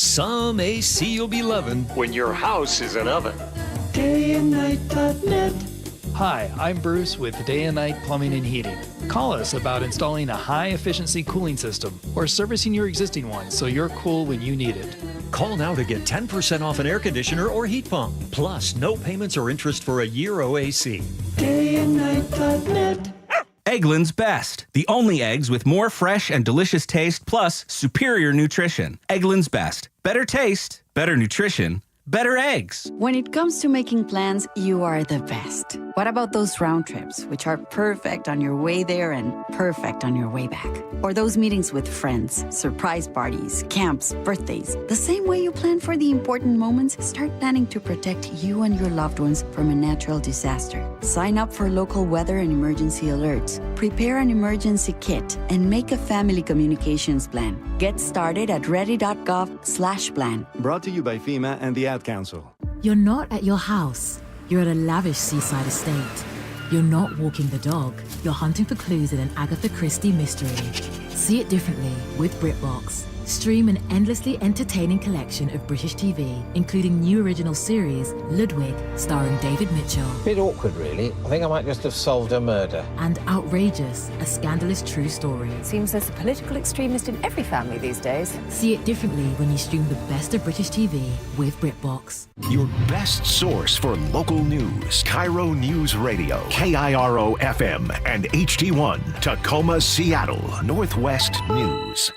Some AC you'll be loving when your house is an oven. dayandnight.net. Hi, I'm Bruce with Day and Night Plumbing and Heating. Call us about installing a high-efficiency cooling system or servicing your existing one so you're cool when you need it. Call now to get 10% off an air conditioner or heat pump. Plus, no payments or interest for a year OAC. dayandnight.net. Eggland's Best. The only eggs with more fresh and delicious taste plus superior nutrition. Eggland's Best. Better taste, better nutrition, better eggs. When it comes to making plans, you are the best. What about those round trips, which are perfect on your way there and perfect on your way back? Or those meetings with friends, surprise parties, camps, birthdays. The same way you plan for the important moments, start planning to protect you and your loved ones from a natural disaster. Sign up for local weather and emergency alerts. Prepare an emergency kit and make a family communications plan. Get started at ready.gov/plan. Brought to you by FEMA and the Ad Council. You're not at your house. You're at a lavish seaside estate. You're not walking the dog. You're hunting for clues in an Agatha Christie mystery. See it differently with Britbox. Stream an endlessly entertaining collection of British TV, including new original series, Ludwig, starring David Mitchell. Bit awkward, really. I think I might just have solved a murder. And Outrageous, a scandalous true story. Seems there's a political extremist in every family these days. See it differently when you stream the best of British TV with Britbox. Your best source for local news. KIRO Newsradio, KIRO FM and HD1, Tacoma, Seattle, Northwest News.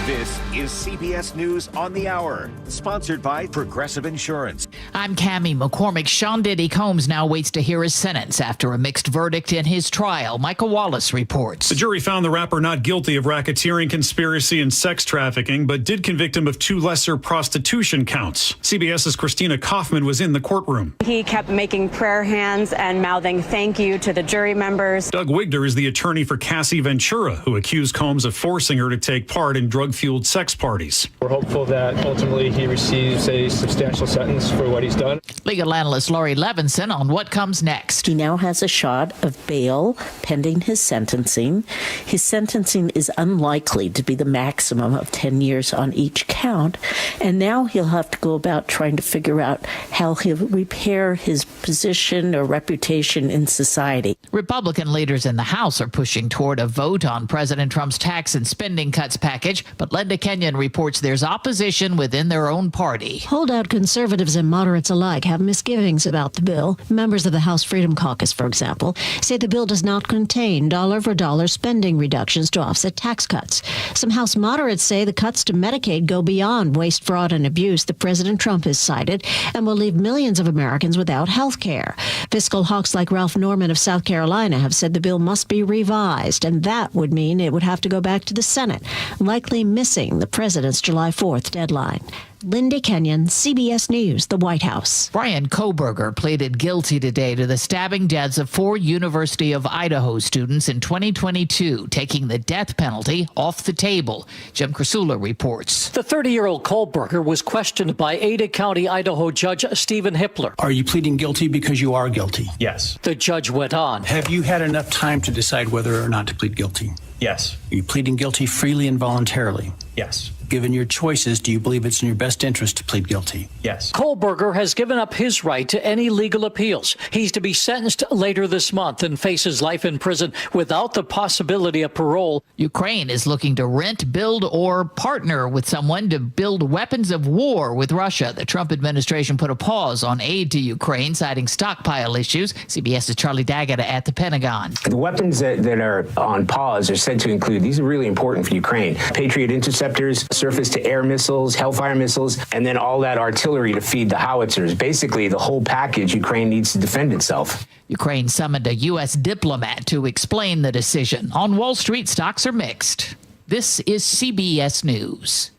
This is CBS News on the Hour, sponsored by Progressive Insurance. I'm Cammie McCormick. Sean Diddy Combs now waits to hear his sentence after a mixed verdict in his trial. Michael Wallace reports. The jury found the rapper not guilty of racketeering, conspiracy, and sex trafficking, but did convict him of 2 lesser prostitution counts. CBS's Christina Kaufman was in the courtroom. He kept making prayer hands and mouthing thank you to the jury members. Doug Wigder is the attorney for Cassie Ventura, who accused Combs of forcing her to take part in drug-fueled sex parties. We're hopeful that ultimately he receives a substantial sentence for what he's done. Legal analyst Laurie Levinson on what comes next. He now has a shot of bail pending his sentencing. His sentencing is unlikely to be the maximum of 10 years on each count. And now he'll have to go about trying to figure out how he'll repair his position or reputation in society. Republican leaders in the House are pushing toward a vote on President Trump's tax and spending cuts package, but Linda Kenyon reports there's opposition within their own party. Holdout conservatives and moderates alike have misgivings about the bill. Members of the House Freedom Caucus, for example, say the bill does not contain dollar-for-dollar spending reductions to offset tax cuts. Some House moderates say the cuts to Medicaid go beyond waste, fraud, and abuse that President Trump has cited and will leave millions of Americans without health care. Fiscal hawks like Ralph Norman of South Carolina have said the bill must be revised, and that would mean it would have to go back to the Senate, likely missing the president's July 4th deadline. Linda Kenyon, CBS News, the White House. Brian Coberger pleaded guilty today to the stabbing deaths of 4 University of Idaho students in 2022, taking the death penalty off the table. Jim Krasula reports. The 30-year-old Kohlberger was questioned by Ada County, Idaho Judge Stephen Hippler. Are you pleading guilty because you are guilty? Yes. The judge went on. Have you had enough time to decide whether or not to plead guilty? Yes. Are you pleading guilty freely and voluntarily? Yes. Given your choices, do you believe it's in your best interest to plead guilty? Yes. Kohlberger has given up his right to any legal appeals. He's to be sentenced later this month and faces life in prison without the possibility of parole. Ukraine is looking to rent, build, or partner with someone to build weapons of war with Russia. The Trump administration put a pause on aid to Ukraine, citing stockpile issues. CBS's Charlie Daggett at the Pentagon. The weapons that are on pause are said to include, these are really important for Ukraine, Patriot interceptors, surface-to-air missiles, Hellfire missiles, and then all that artillery to feed the howitzers. Basically, the whole package Ukraine needs to defend itself. Ukraine summoned a U.S. diplomat to explain the decision. On Wall Street, stocks are mixed. This is CBS News.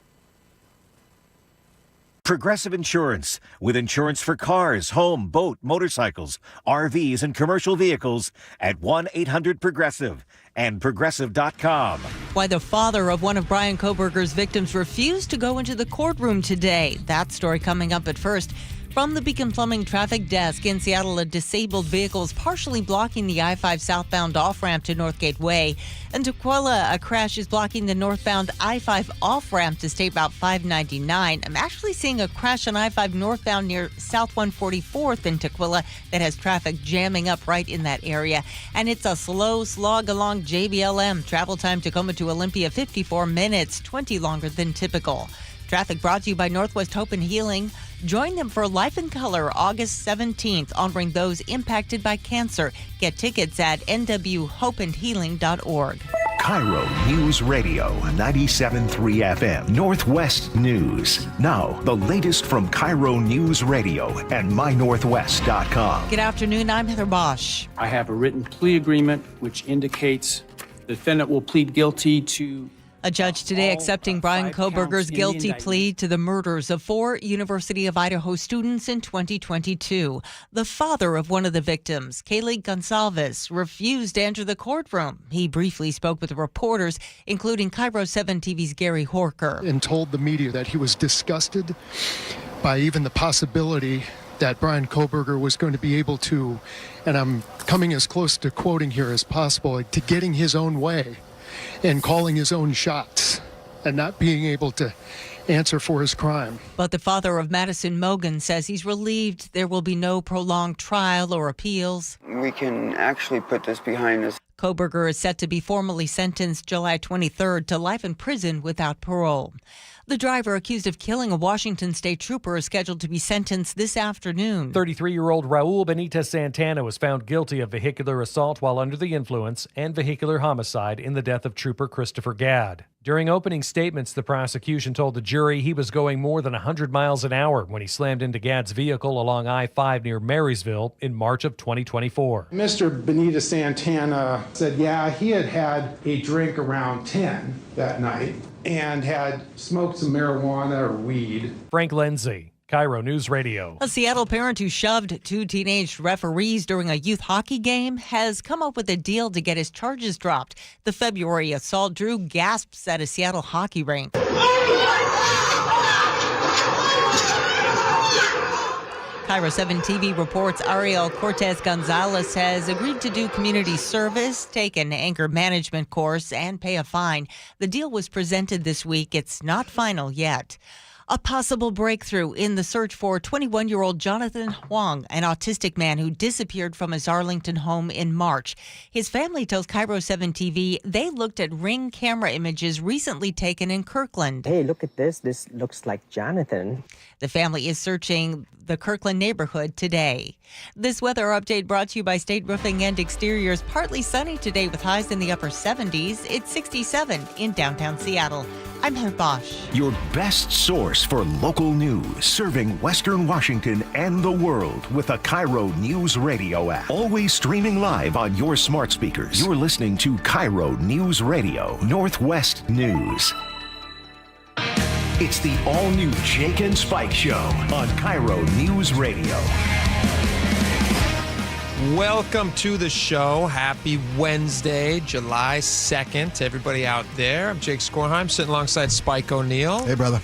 Progressive Insurance, with insurance for cars, home, boat, motorcycles, RVs, and commercial vehicles at 1-800-PROGRESSIVE and Progressive.com. Why the father of one of Brian Coberger's victims refused to go into the courtroom today. That story coming up at first. From the Beacon Plumbing Traffic Desk in Seattle, a disabled vehicle is partially blocking the I-5 southbound off-ramp to Northgate Way. In Tukwila, a crash is blocking the northbound I-5 off-ramp to State Route 599. I'm actually seeing a crash on I-5 northbound near South 144th in Tukwila that has traffic jamming up right in that area. And it's a slow slog along JBLM. Travel time Tacoma to Olympia, 54 minutes, 20 longer than typical. Traffic brought to you by Northwest Hope and Healing. Join them for Life in Color August 17th, honoring those impacted by cancer. Get tickets at nwhopeandhealing.org. KIRO News Radio 97.3 FM, Northwest News. Now, the latest from KIRO News Radio and mynorthwest.com. Good afternoon, I'm Heather Bosch. I have a written plea agreement which indicates the defendant will plead guilty to... A judge today accepting Brian Coberger's guilty plea to the murders of 4 University of Idaho students in 2022. The father of one of the victims, Kaylee Gonsalves, refused to enter the courtroom. He briefly spoke with reporters, including KIRO 7 TV's Gary Horker. And told the media that he was disgusted by even the possibility that Brian Coberger was going to be able to, and I'm coming as close to quoting here as possible, to getting his own way and calling his own shots and not being able to answer for his crime. But the father of Madison Mogan says he's relieved there will be no prolonged trial or appeals. We can actually put this behind us. Coberger is set to be formally sentenced July 23rd to life in prison without parole. The driver accused of killing a Washington state trooper is scheduled to be sentenced this afternoon. 33-year-old Raul Benitez Santana was found guilty of vehicular assault while under the influence and vehicular homicide in the death of Trooper Christopher Gadd. During opening statements, the prosecution told the jury he was going more than 100 miles an hour when he slammed into Gadd's vehicle along I-5 near Marysville in March of 2024. Mr. Benitez Santana said, yeah, he had had a drink around 10 that night and had smoked some marijuana or weed. Frank Lindsay, KIRO News Radio. A Seattle parent who shoved 2 teenage referees during a youth hockey game has come up with a deal to get his charges dropped. The February assault drew gasps at a Seattle hockey rink. KIRO 7 TV reports Ariel Cortez Gonzalez has agreed to do community service, take an anger management course, and pay a fine. The deal was presented this week. It's not final yet. A possible breakthrough in the search for 21-year-old Jonathan Huang, an autistic man who disappeared from his Arlington home in March. His family tells KIRO 7 TV they looked at Ring camera images recently taken in Kirkland. Hey, look at this. This looks like Jonathan. The family is searching the Kirkland neighborhood today. This weather update brought to you by State Roofing and Exteriors. Partly sunny today with highs in the upper 70s. It's 67 in downtown Seattle. I'm Heather Bosch. Your best source for local news, serving Western Washington and the world with a KIRO News Radio app. Always streaming live on your smart speakers. You're listening to KIRO News Radio, Northwest News. It's the all-new Jake and Spike Show on KIRO News Radio. Welcome to the show. Happy Wednesday, July 2nd, everybody out there. I'm Jake Skorheim, sitting alongside Spike O'Neill. Hey, brother.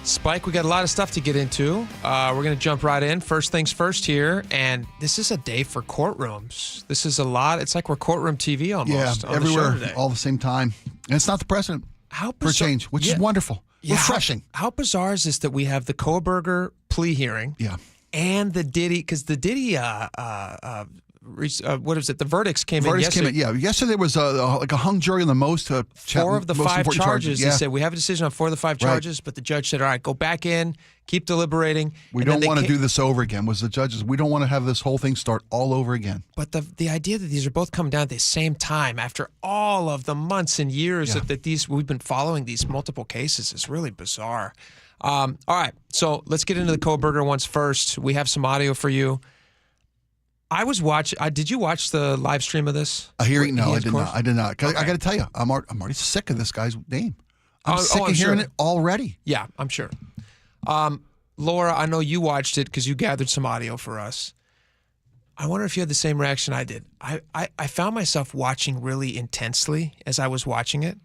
Spike, we got a lot of stuff to get into. We're going to jump right in. First things first here, and this is a day for courtrooms. This is a lot. It's like we're Courtroom TV almost. Yeah, everywhere, all the same time. And it's not the precedent for a change, which is wonderful. Refreshing. How bizarre is this that we have the Coberger plea hearing? Yeah. And the Diddy, because the Diddy, what is it? The verdicts came in yesterday. Yesterday was like a hung jury on the most 4 of the 5 charges. They said we have a decision on 4 of the 5 charges, but the judge said, all right, go back in, keep deliberating. We don't want to do this over again. Was the judges? We don't want to have this whole thing start all over again. But the idea that these are both coming down at the same time after all of the months and years that we've been following these multiple cases is really bizarre. All right, so let's get into the Coberger ones first. We have some audio for you. I was watching. Did you watch the live stream of this? A hearing? No, I did not. I did not. Okay. I got to tell you, I'm already sick of this guy's name. I'm sick of hearing it already. Yeah, I'm sure. Laura, I know you watched it because you gathered some audio for us. I wonder if you had the same reaction I did. I found myself watching really intensely as I was watching it.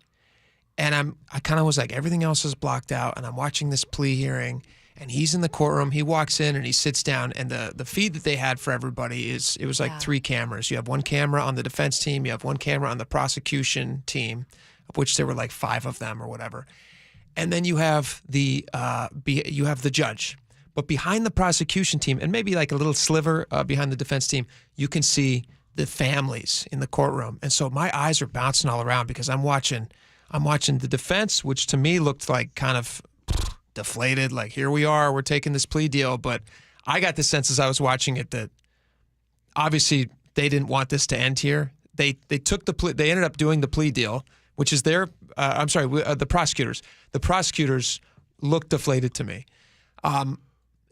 And I kind of was like, everything else is blocked out, and I'm watching this plea hearing, And he's in the courtroom. He walks in and he sits down. And the feed that they had for everybody it was like 3 cameras. You have 1 camera on the defense team. You have 1 camera on the prosecution team, of which there were like 5 of them or whatever. And then you have the judge. But behind the prosecution team, and maybe like a little sliver behind the defense team, you can see the families in the courtroom. And so my eyes are bouncing all around because I'm watching the defense, which to me looked like kind of deflated, like here we are, we're taking this plea deal. But I got the sense as I was watching it that obviously they didn't want this to end here. They took the plea, they ended up doing the plea deal, which is the prosecutors. The prosecutors looked deflated to me.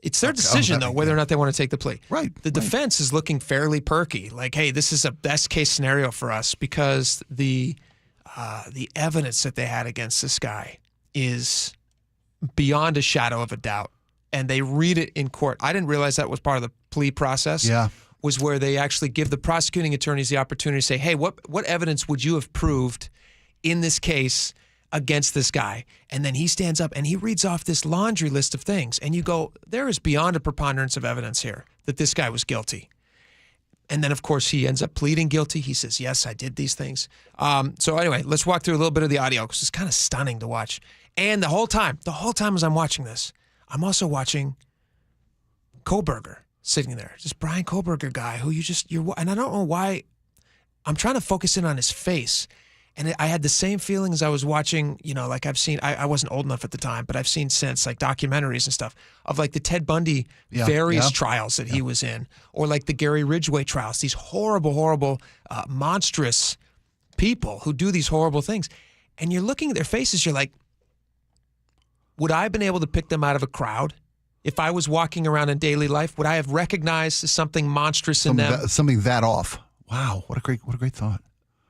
It's their decision, though, whether or not they want to take the plea. Right. The defense is looking fairly perky, like, hey, this is a best case scenario for us because the evidence that they had against this guy is beyond a shadow of a doubt. And they read it in court. I didn't realize that was part of the plea process. Yeah. Was where they actually give the prosecuting attorneys the opportunity to say, hey, what evidence would you have proved in this case against this guy? And then he stands up and he reads off this laundry list of things. And you go, there is beyond a preponderance of evidence here that this guy was guilty. And then, of course, he ends up pleading guilty. He says, yes, I did these things. So anyway, let's walk through a little bit of the audio because it's kind of stunning to watch. And the whole time as I'm watching this, I'm also watching Coberger sitting there. This Brian Coberger guy who and I don't know why, I'm trying to focus in on his face. And I had the same feeling as I was watching, like I've seen, I wasn't old enough at the time, but I've seen since like documentaries and stuff of like the Ted Bundy various trials that he was in, or like the Gary Ridgway trials, these horrible, horrible, monstrous people who do these horrible things. And you're looking at their faces, you're like, would I have been able to pick them out of a crowd? If I was walking around in daily life, would I have recognized something monstrous in them? Something that off. Wow, what a great thought.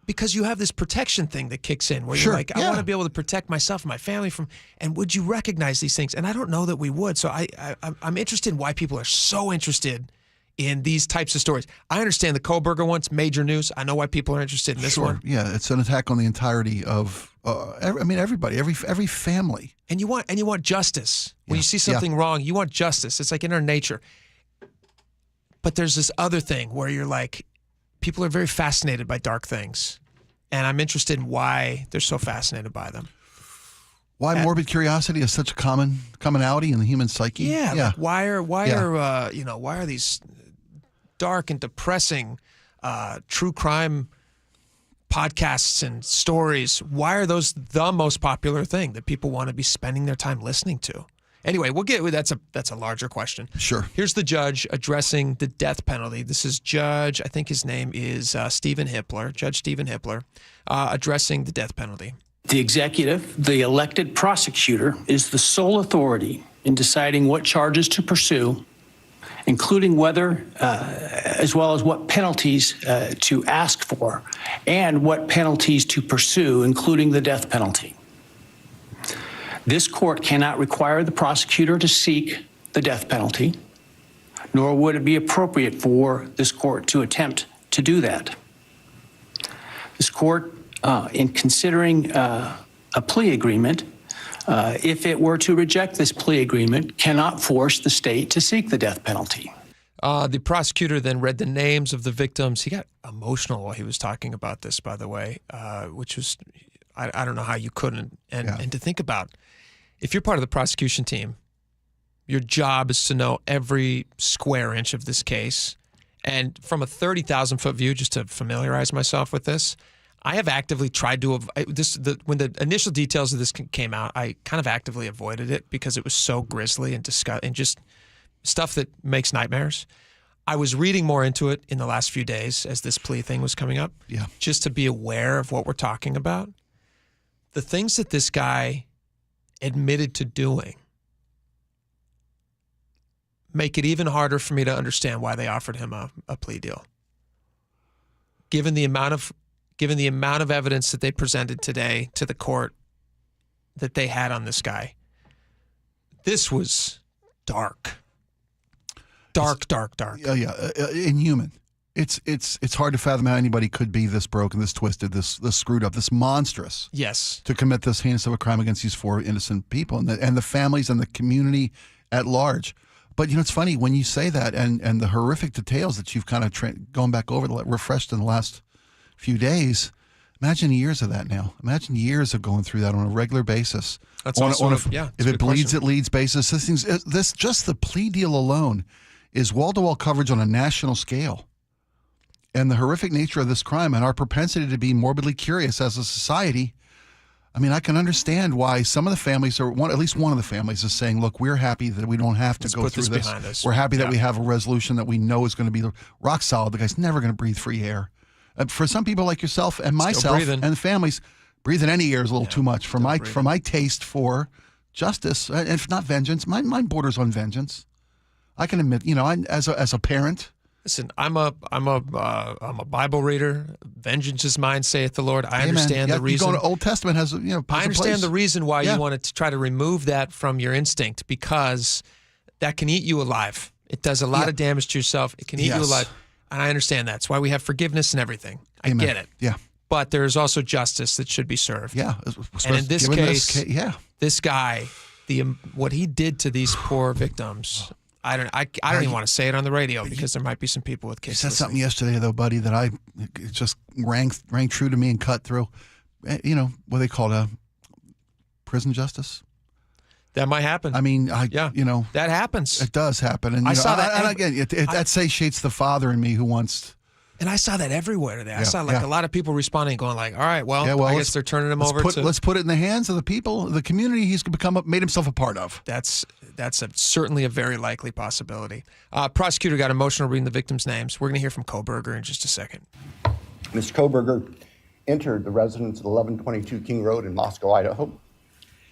Because you have this protection thing that kicks in where you're like, I want to be able to protect myself and my family from, and would you recognize these things? And I don't know that we would. So I'm interested in why people are so interested in these types of stories. I understand the Coberger one's major news. I know why people are interested in this one. Yeah, it's an attack on the entirety of, everybody, every family. And you want justice. When you see something wrong, you want justice. It's like in our nature. But there's this other thing where you're like, people are very fascinated by dark things. And I'm interested in why they're so fascinated by them. Why morbid curiosity is such a commonality in the human psyche? Yeah. Like why are these dark and depressing true crime podcasts and stories, why are those the most popular thing that people want to be spending their time listening to? Anyway, that's a larger question. Sure. Here's the judge addressing the death penalty. This is Judge, I think his name is Stephen Hippler, Judge Stephen Hippler, addressing the death penalty. The executive, the elected prosecutor, is the sole authority in deciding what charges to pursue, including whether, as well as what penalties to ask for, and what penalties to pursue, including the death penalty. This court cannot require the prosecutor to seek the death penalty, nor would it be appropriate for this court to attempt to do that. This court, in considering a plea agreement, if it were to reject this plea agreement, cannot force the state to seek the death penalty. The prosecutor then read the names of the victims. He got emotional while he was talking about this, by the way, which was, I don't know how you couldn't. And to think about, if you're part of the prosecution team, your job is to know every square inch of this case. And from a 30,000-foot view, just to familiarize myself with this, I have actively tried to when the initial details of this came out, I kind of actively avoided it because it was so grisly and just stuff that makes nightmares. I was reading more into it in the last few days as this plea thing was coming up, just to be aware of what we're talking about. The things that this guy admitted to doing make it even harder for me to understand why they offered him a plea deal. Given the amount of evidence that they presented today to the court that they had on this guy, this was dark. Dark. Inhuman. It's hard to fathom how anybody could be this broken, this twisted, this screwed up, this monstrous. Yes. To commit this heinous of a crime against these 4 innocent people and the families and the community at large. But, it's funny when you say that and the horrific details that you've kind of gone back over, refreshed in the last few days. Imagine years of that now. Imagine years of going through that on a regular basis. That's if it bleeds, it leads basis. This just the plea deal alone is wall-to-wall coverage on a national scale. And the horrific nature of this crime and our propensity to be morbidly curious as a society, I mean, I can understand why some of the families, or at least one of the families, is saying, look, we're happy that we don't have to go through this. Behind us. We're happy that we have a resolution that we know is going to be rock solid. The guy's never going to breathe free air. For some people like yourself and myself and the families, breathing any air is a little too much for my taste for justice, and if not vengeance. Mine borders on vengeance. I can admit, as a parent. Listen, I'm a Bible reader. Vengeance is mine, saith the Lord. I understand the reason. You go to Old Testament has I understand the reason why you want to try to remove that from your instinct, because that can eat you alive. It does a lot of damage to yourself. It can eat you alive, and I understand that. That's why we have forgiveness and everything. I get it. Yeah. But there's also justice that should be served. Yeah. And in this case, this guy, what he did to these poor victims. I don't even want to say it on the radio because there might be some people with kids. You said something yesterday, though, buddy, that it just rang true to me and cut through. What they call it, prison justice. That might happen. I mean, that happens. It does happen, and I saw that. And again, that satiates the father in me who wants. And I saw that everywhere today. I saw a lot of people responding, going like, "All right, well, I guess they're turning him over to." Let's put it in the hands of the people, the community he's made himself a part of. That's certainly a very likely possibility. Prosecutor got emotional reading the victims' names. We're going to hear from Coberger in just a second. Mr. Coberger entered the residence at 1122 King Road in Moscow, Idaho.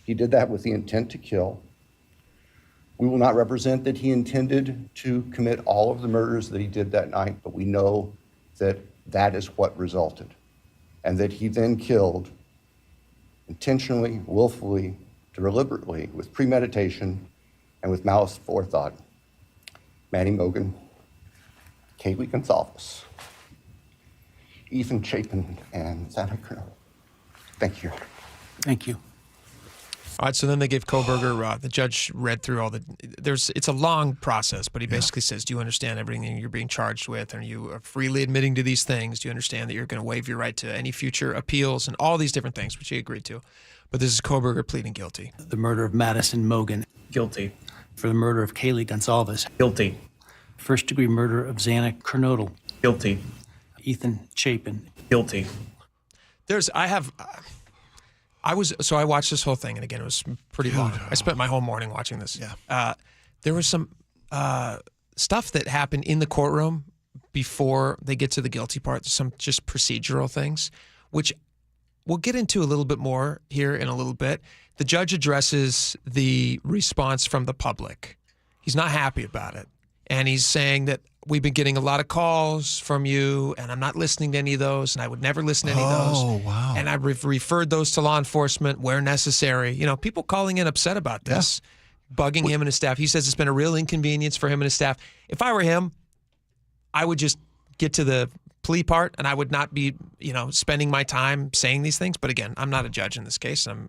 He did that with the intent to kill. We will not represent that he intended to commit all of the murders that he did that night, but we know that is what resulted, and that he then killed intentionally, willfully, deliberately, with premeditation, and with malice forethought. Maddie Mogan, Kaylee Gonzalez, Ethan Chapin, and Santa Cruz. Thank you. Thank you. All right, so then they gave Coberger, the judge read through it's a long process, but he basically says, do you understand everything you're being charged with? Are you freely admitting to these things? Do you understand that you're going to waive your right to any future appeals and all these different things, which he agreed to? But this is Coberger pleading guilty. The murder of Madison Mogan. Guilty. For the murder of Kaylee Gonzalez. Guilty. First-degree murder of Xana Kernodle. Guilty. Ethan Chapin. Guilty. I watched this whole thing, and again, it was pretty long. I spent my whole morning watching this. Yeah. There was some stuff that happened in the courtroom before they get to the guilty part, some just procedural things, which we'll get into a little bit more here in a little bit. The judge addresses the response from the public. He's not happy about it, and he's saying that we've been getting a lot of calls from you, and I'm not listening to any of those, and I would never listen to any of those. Oh, wow. And I've referred those to law enforcement where necessary. People calling in upset about this, bugging him and his staff. He says it's been a real inconvenience for him and his staff. If I were him, I would just get to the plea part, and I would not be, spending my time saying these things. But again, I'm not a judge in this case. I'm,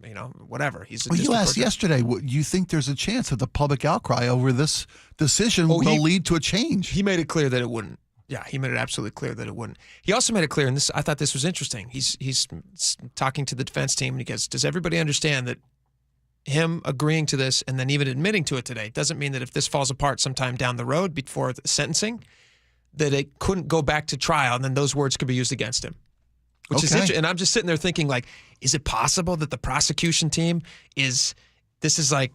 whatever. You asked yesterday, you think there's a chance that the public outcry over this decision will lead to a change? He made it clear that it wouldn't. Yeah, he made it absolutely clear that it wouldn't. He also made it clear, and I thought this was interesting. He's talking to the defense team, and he goes, does everybody understand that him agreeing to this and then even admitting to it today doesn't mean that if this falls apart sometime down the road before the sentencing, that it couldn't go back to trial, and then those words could be used against him. Which is interesting. And I'm just sitting there thinking, is it possible that the prosecution team this is like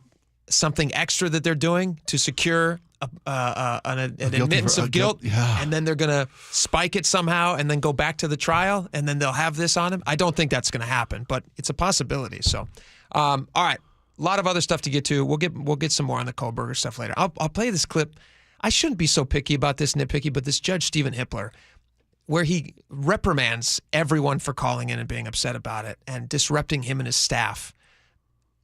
something extra that they're doing to secure an admittance of guilt, and then they're going to spike it somehow and then go back to the trial, and then they'll have this on him? I don't think that's going to happen, but it's a possibility. So, all right, a lot of other stuff to get to. We'll get some more on the Coberger stuff later. I'll play this clip. I shouldn't be so picky about this, nitpicky, but this Judge Stephen Hippler, where he reprimands everyone for calling in and being upset about it and disrupting him and his staff.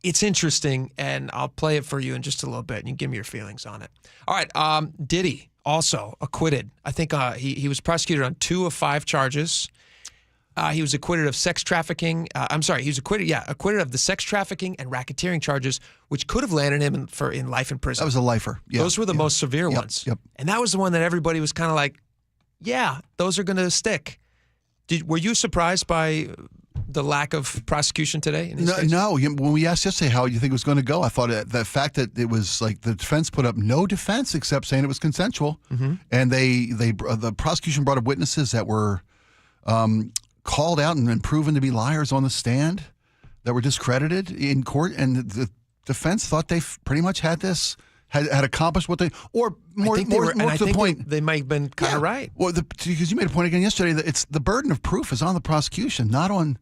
It's interesting, and I'll play it for you in just a little bit, and you give me your feelings on it. All right, Diddy, also acquitted. I think he was prosecuted on 2 of 5 charges. He was acquitted of sex trafficking. He was acquitted of the sex trafficking and racketeering charges, which could have landed him in life in prison. That was a lifer. Yeah. Those were the most severe ones. Yep. And that was the one that everybody was kind of like, yeah, those are going to stick. Were you surprised by the lack of prosecution today? In No. When we asked yesterday how you think it was going to go, I thought the fact that it was like the defense put up no defense except saying it was consensual, and the prosecution brought up witnesses that were called out and proven to be liars on the stand, that were discredited in court, and the defense thought they pretty much had this. Had accomplished what they, or more to the point. They might have been kind of right. Well, because you made a point again yesterday that it's the burden of proof is on the prosecution, not on.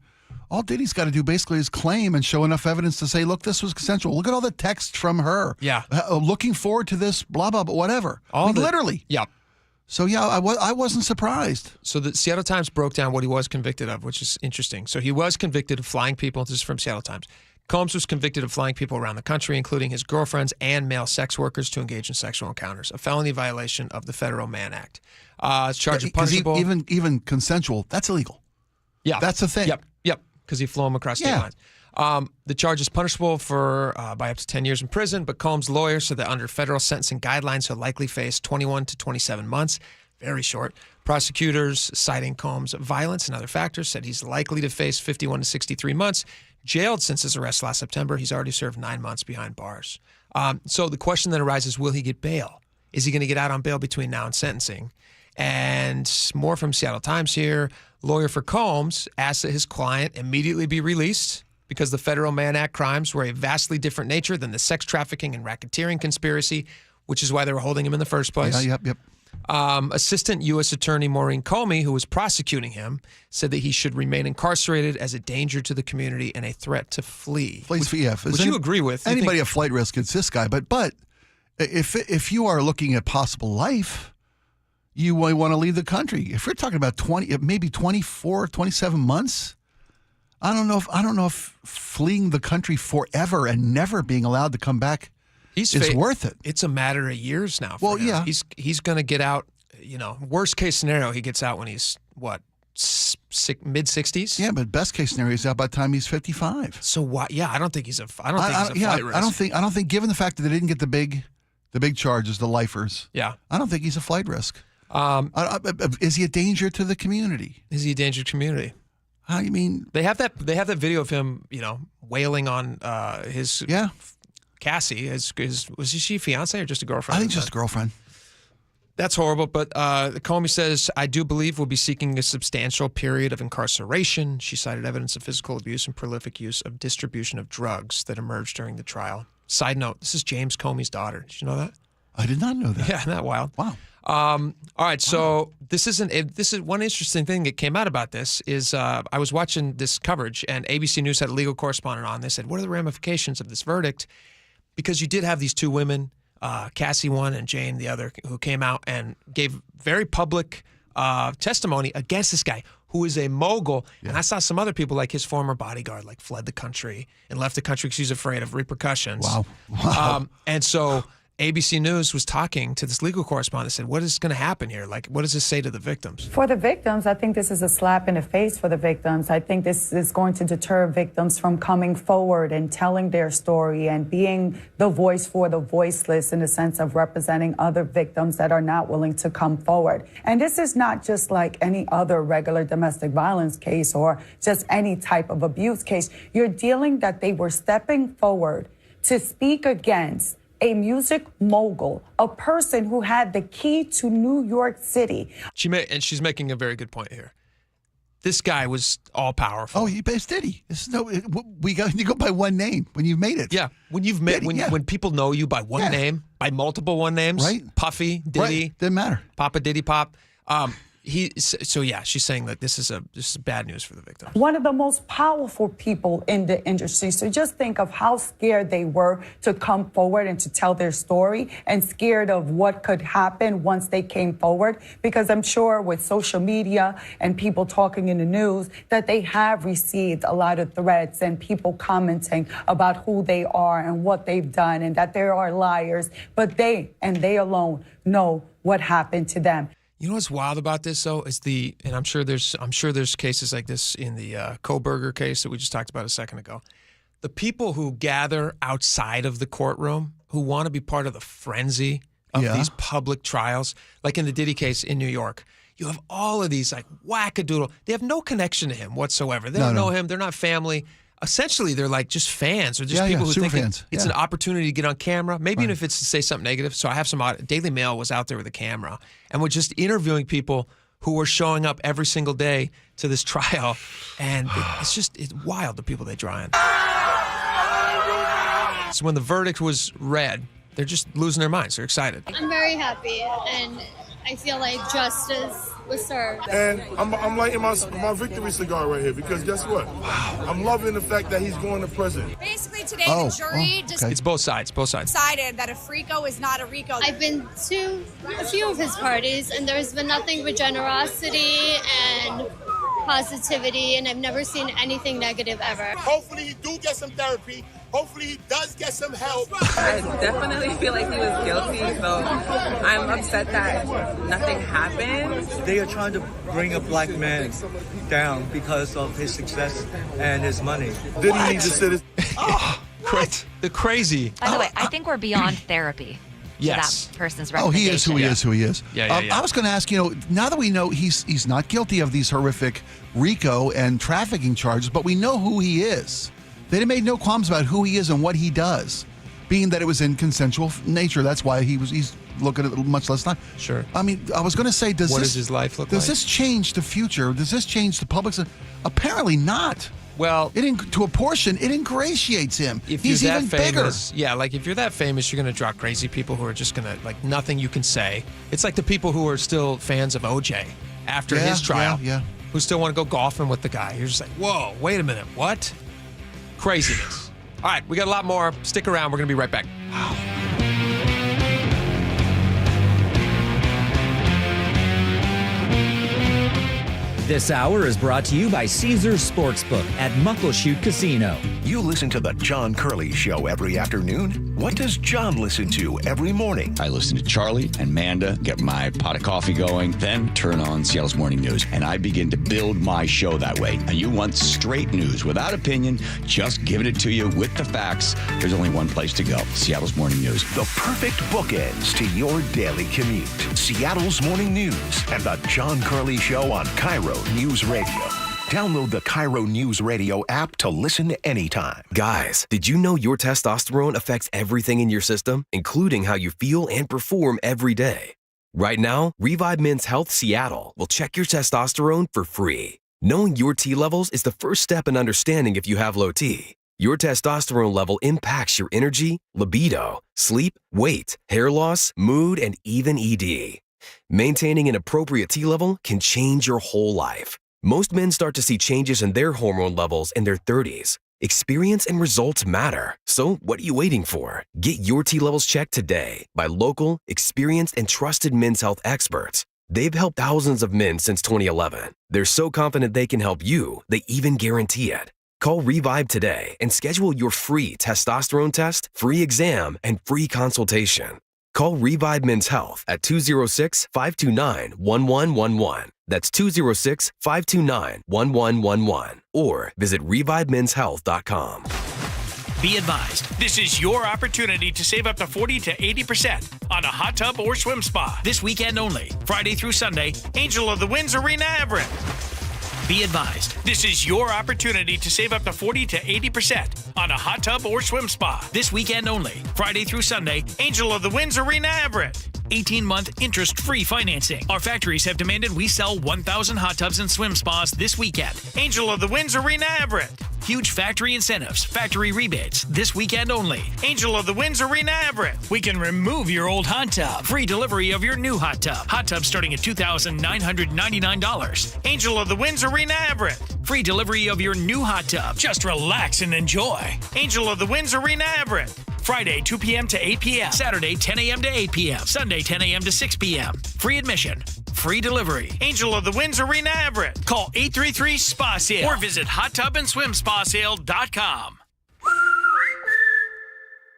All Diddy's got to do basically is claim and show enough evidence to say, look, this was consensual. Look at all the text from her. Yeah. Looking forward to this, blah, blah, blah, whatever. Literally. Yeah. So, yeah, I wasn't surprised. So the Seattle Times broke down what he was convicted of, which is interesting. So he was convicted of flying people. This is from Seattle Times. Combs was convicted of flying people around the country, including his girlfriends and male sex workers, to engage in sexual encounters, a felony violation of the Federal Mann Act. It's charged of punishable. Even consensual, that's illegal. Yeah. That's the thing. Yep, because he flew him across state lines. The charge is punishable by up to 10 years in prison, but Combs' lawyer said that under federal sentencing guidelines, he'll likely face 21 to 27 months. Very short. Prosecutors, citing Combs' violence and other factors, said he's likely to face 51 to 63 months. Jailed since his arrest last September, he's already served 9 months behind bars. So the question then arises, will he get bail? Is he going to get out on bail between now and sentencing? And more from Seattle Times here. Lawyer for Combs asked that his client immediately be released because the Federal Mann Act crimes were a vastly different nature than the sex trafficking and racketeering conspiracy, which is why they were holding him in the first place. Yep. Assistant U.S. Attorney Maureen Comey, who was prosecuting him, said that he should remain incarcerated as a danger to the community and a threat to flee. Would you agree with? Anybody at flight risk, it's this guy. But if you are looking at possible life, you want to leave the country. If you're talking about 24, 27 months, I don't know if fleeing the country forever and never being allowed to come back is worth it. It's a matter of years now. For him. Yeah. He's going to get out. Worst case scenario, he gets out when he's what, mid 60s. Yeah, but best case scenario is out by the time he's 55. So what? Yeah, I don't think he's a flight risk. I don't think. Given the fact that they didn't get the big charges, the lifers. Yeah, I don't think he's a flight risk. Is he a danger to the community? Is he a danger to the community? I mean, they have that video of him, wailing on his. Yeah. Cassie, was she fiance or just a girlfriend? I think just a girlfriend. That's horrible, but Comey says, I do believe we'll be seeking a substantial period of incarceration. She cited evidence of physical abuse and prolific use of distribution of drugs that emerged during the trial. Side note, this is James Comey's daughter. Did you know that? I did not know that. Yeah, isn't that wild? Wow. All right, so this is one interesting thing that came out about this is I was watching this coverage, and ABC News had a legal correspondent on. They said, what are the ramifications of this verdict? Because you did have these two women, Cassie one and Jane the other, who came out and gave very public testimony against this guy who is a mogul. Yeah. And I saw some other people, like his former bodyguard, fled the country and left the country because he's afraid of repercussions. Wow. And so ABC News was talking to this legal correspondent and said, what is going to happen here? What does this say to the victims? For the victims, I think this is a slap in the face for the victims. I think this is going to deter victims from coming forward and telling their story and being the voice for the voiceless, in the sense of representing other victims that are not willing to come forward. And this is not just like any other regular domestic violence case or just any type of abuse case. You're dealing that they were stepping forward to speak against a music mogul, a person who had the key to New York City. And she's making a very good point here. This guy was all powerful. Oh, it's Diddy. You go by one name when you've made it. Yeah, when people know you by one name, by multiple one names, right? Puffy, Diddy, right. Didn't matter. Papa Diddy Pop. She's saying that this is bad news for the victim. One of the most powerful people in the industry. So just think of how scared they were to come forward and to tell their story, and scared of what could happen once they came forward. Because I'm sure with social media and people talking in the news that they have received a lot of threats and people commenting about who they are and what they've done and that they are liars. But they and they alone know what happened to them. You know what's wild about this though is and I'm sure there's cases like this in the Coberger case that we just talked about a second ago. The people who gather outside of the courtroom who want to be part of the frenzy of these public trials, like in the Diddy case in New York. You have all of these like wackadoodle. They have no connection to him whatsoever. They don't know him. They're not family. Essentially, they're like just fans or just people who think it's an opportunity to get on camera. Maybe even if it's to say something negative. So I have some Daily Mail was out there with a camera and we're just interviewing people who were showing up every single day to this trial. And it's wild, the people they draw in. So when the verdict was read, they're just losing their minds. They're excited. I'm very happy, and I feel like justice was served. And I'm lighting my victory cigar right here because guess what? Wow. I'm loving the fact that he's going to prison. Basically today the jury just It's both sides. decided that a FRICO is not a RICO. I've been to a few of his parties, and there's been nothing but generosity and positivity, and I've never seen anything negative ever. Hopefully he do get some therapy. Hopefully he does get some help. I definitely feel like he was guilty, so I'm upset that nothing happened. They are trying to bring a black man down because of his success and his money. Didn't he need to sit his... The crazy. By the way, I think we're beyond therapy. Yes. To that person's Oh, recommendation. he is who he is. Yeah. I was going to ask, now that we know he's not guilty of these horrific RICO and trafficking charges, but we know who he is. They made no qualms about who he is and what he does, being that it was in consensual nature. That's why he's looking at much less time. Sure. I mean, I was going to say, what does his life look like? Does this change the future? Does this change the public's? Apparently not. Well, to a portion, it ingratiates him. If He's you're that even famous, bigger. like if you're that famous, you're going to draw crazy people who are just going to, like, nothing you can say. It's like the people who are still fans of OJ after his trial, who still want to go golfing with the guy. You're just like, whoa, wait a minute, what? Craziness. All right, we got a lot more. Stick around. We're going to be right back. This hour is brought to you by Caesars Sportsbook at Muckleshoot Casino. You listen to the John Curley Show every afternoon? What does John listen to every morning? I listen to Charlie and Manda, get my pot of coffee going, then turn on Seattle's Morning News. And I begin to build my show that way. And you want straight news without opinion, just giving it to you with the facts. There's only one place to go, Seattle's Morning News. The perfect bookends to your daily commute. Seattle's Morning News and the John Curley Show on KIRO News Radio. Download the KIRO Newsradio app to listen anytime. Guys, did you know your testosterone affects everything in your system, including how you feel and perform every day? Right now, Revive Men's Health Seattle will check your testosterone for free. Knowing your T levels is the first step in understanding if you have low T. Your testosterone level impacts your energy, libido, sleep, weight, hair loss, mood, and even ED. Maintaining an appropriate T level can change your whole life. Most men start to see changes in their hormone levels in their 30s. Experience and results matter. So what are you waiting for? Get your T levels checked today by local, experienced, and trusted men's health experts. They've helped thousands of men since 2011. They're so confident they can help you, they even guarantee it. Call Revive today and schedule your free testosterone test, free exam, and free consultation. Call Revive Men's Health at 206-529-1111. That's 206-529-1111. Or visit ReviveMen'sHealth.com. Be advised, this is your opportunity to save up to 40 to 80% on a hot tub or swim spa this weekend only. Friday through Sunday, Angel of the Winds Arena Everett. Be advised, this is your opportunity to save up to 40 to 80% on a hot tub or swim spa this weekend only. Friday through Sunday, Angel of the Winds Arena Everett. 18-month interest-free financing. Our factories have demanded we sell 1,000 hot tubs and swim spas this weekend. Angel of the Winds Arena Everett. Huge factory incentives, factory rebates, this weekend only. Angel of the Winds Arena Everett. We can remove your old hot tub. Free delivery of your new hot tub. Hot tub starting at $2,999. Angel of the Winds Arena Everett. Free delivery of your new hot tub. Just relax and enjoy. Angel of the Winds Arena Everett. Friday, 2 p.m. to 8 p.m. Saturday, 10 a.m. to 8 p.m. Sunday, 10 a.m. to 6 p.m. Free admission. Free delivery. Angel of the Winds Arena Everett. Call 833-SPA-SALE or visit hottubandSwimSpaSale.com.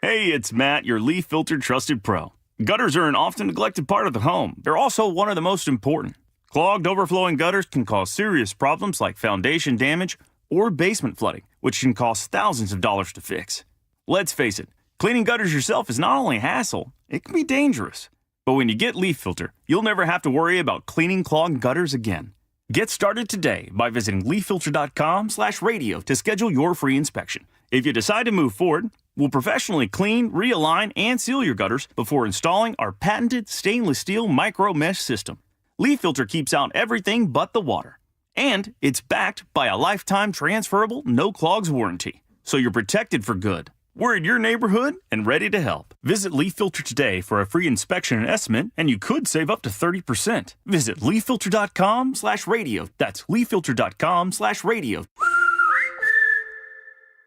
Hey, it's Matt, your Leaf Filter Trusted Pro. Gutters are an often neglected part of the home. They're also one of the most important. Clogged, overflowing gutters can cause serious problems like foundation damage or basement flooding, which can cost thousands of dollars to fix. Let's face it, cleaning gutters yourself is not only a hassle, it can be dangerous. But when you get Leaf Filter, you'll never have to worry about cleaning clogged gutters again. Get started today by visiting leaffilter.com/radio to schedule your free inspection. If you decide to move forward, we'll professionally clean, realign, and seal your gutters before installing our patented stainless steel micro mesh system. Leaf Filter keeps out everything but the water. And it's backed by a lifetime transferable no clogs warranty. So you're protected for good. We're in your neighborhood and ready to help. Visit Leaf Filter today for a free inspection and estimate, and you could save up to 30%. Visit leaffilter.com/radio. That's leaffilter.com/radio.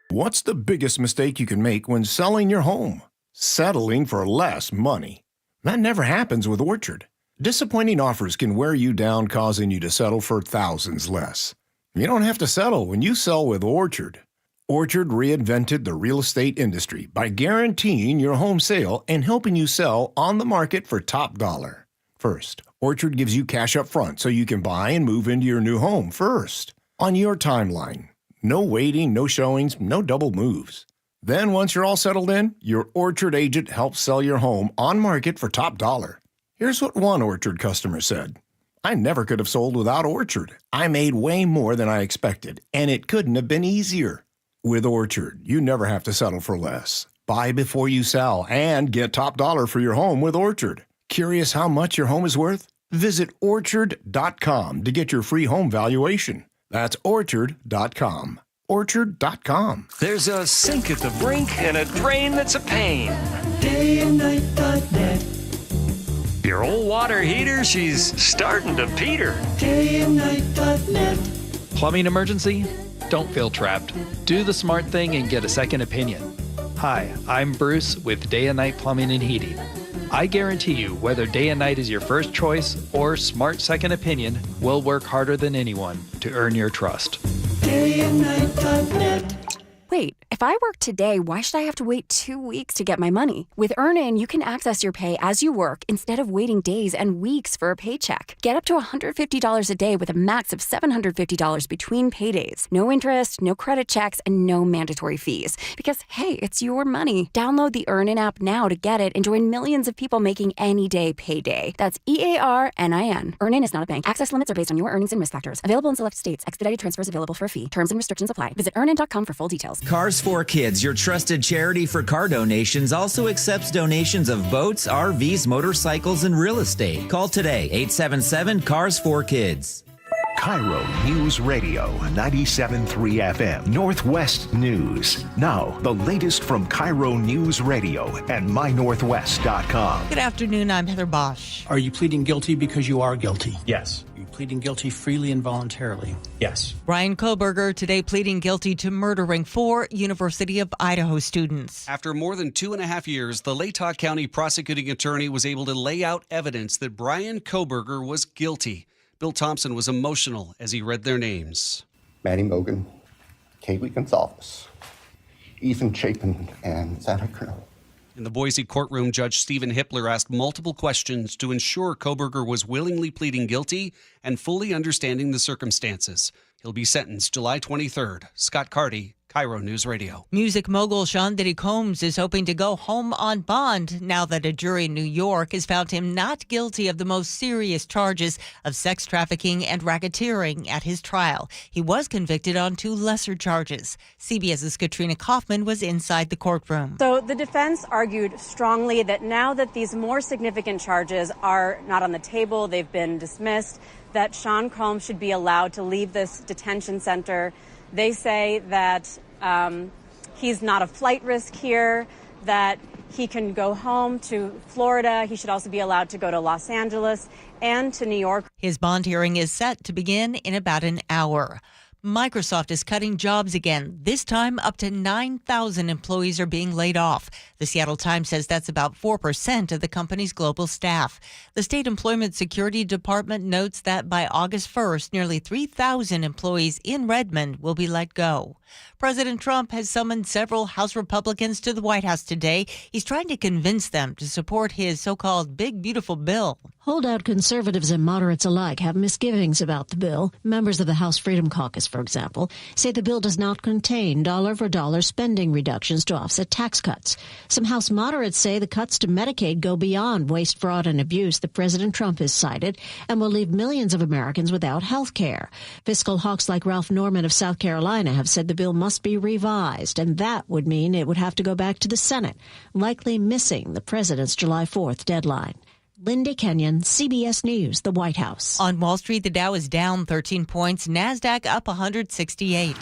What's the biggest mistake you can make when selling your home? Settling for less money. That never happens with Orchard. Disappointing offers can wear you down, causing you to settle for thousands less. You don't have to settle when you sell with Orchard. Orchard reinvented the real estate industry by guaranteeing your home sale and helping you sell on the market for top dollar. First, Orchard gives you cash up front so you can buy and move into your new home first, on your timeline. No waiting, no showings, no double moves. Then once you're all settled in, your Orchard agent helps sell your home on market for top dollar. Here's what one Orchard customer said. I never could have sold without Orchard. I made way more than I expected, and it couldn't have been easier. With Orchard, you never have to settle for less. Buy before you sell and get top dollar for your home with Orchard. Curious how much your home is worth? Visit Orchard.com to get your free home valuation. That's Orchard.com. Orchard.com. There's a sink at the brink and a drain that's a pain. DayandNight.net. Your old water heater, she's starting to peter. DayandNight.net. Plumbing emergency? Don't feel trapped. Do the smart thing and get a second opinion. Hi, I'm Bruce with Day and Night Plumbing and Heating. I guarantee you, whether Day and Night is your first choice or smart second opinion, we'll work harder than anyone to earn your trust. DayandNight.net. Wait, if I work today, why should I have to wait 2 weeks to get my money? With EarnIn, you can access your pay as you work instead of waiting days and weeks for a paycheck. Get up to $150 a day with a max of $750 between paydays. No interest, no credit checks, and no mandatory fees. Because, hey, it's your money. Download the EarnIn app now to get it and join millions of people making any day payday. That's EarnIn. EarnIn is not a bank. Access limits are based on your earnings and risk factors. Available in select states. Expedited transfers available for a fee. Terms and restrictions apply. Visit EarnIn.com for full details. Cars for Kids, your trusted charity for car donations, also accepts donations of boats, RVs, motorcycles, and real estate. Call today, 877-CARS4KIDS. KIRO Newsradio 97.3 FM, Northwest News. Now, the latest from KIRO Newsradio and mynorthwest.com. Good afternoon, I'm Heather Bosch. Are you pleading guilty because you are guilty? Yes. Are you pleading guilty freely and voluntarily? Yes. Brian Coberger today pleading guilty to murdering 4 University of Idaho students. After more than 2.5 years, the Latah County prosecuting attorney was able to lay out evidence that Brian Coberger was guilty. Bill Thompson was emotional as he read their names. Manny Mogan, Kaylee Gonzalez, Ethan Chapin, and Santa Cruz. In the Boise courtroom, Judge Stephen Hippler asked multiple questions to ensure Coberger was willingly pleading guilty and fully understanding the circumstances. He'll be sentenced July 23rd. Scott Carty, KIRO News Radio. Music mogul Sean Diddy Combs is hoping to go home on bond now that a jury in New York has found him not guilty of the most serious charges of sex trafficking and racketeering at his trial. He was convicted on 2 lesser charges. CBS's Katrina Kaufman was inside the courtroom. So the defense argued strongly that now that these more significant charges are not on the table, they've been dismissed, that Sean Combs should be allowed to leave this detention center. They say that he's not a flight risk here, that he can go home to Florida. He should also be allowed to go to Los Angeles and to New York. His bond hearing is set to begin in about an hour. Microsoft is cutting jobs again. This time, up to 9,000 employees are being laid off. The Seattle Times says that's about 4% of the company's global staff. The State Employment Security Department notes that by August 1st, nearly 3,000 employees in Redmond will be let go. President Trump has summoned several House Republicans to the White House today. He's trying to convince them to support his so-called big, beautiful bill. Holdout conservatives and moderates alike have misgivings about the bill. Members of the House Freedom Caucus, for example, say the bill does not contain dollar-for-dollar spending reductions to offset tax cuts. Some House moderates say the cuts to Medicaid go beyond waste, fraud, and abuse that President Trump has cited and will leave millions of Americans without health care. Fiscal hawks like Ralph Norman of South Carolina have said the bill must be revised, and that would mean it would have to go back to the Senate, likely missing the president's July 4th deadline. Linda Kenyon, CBS News, the White House. On Wall Street, the Dow is down 13 points, NASDAQ up 168.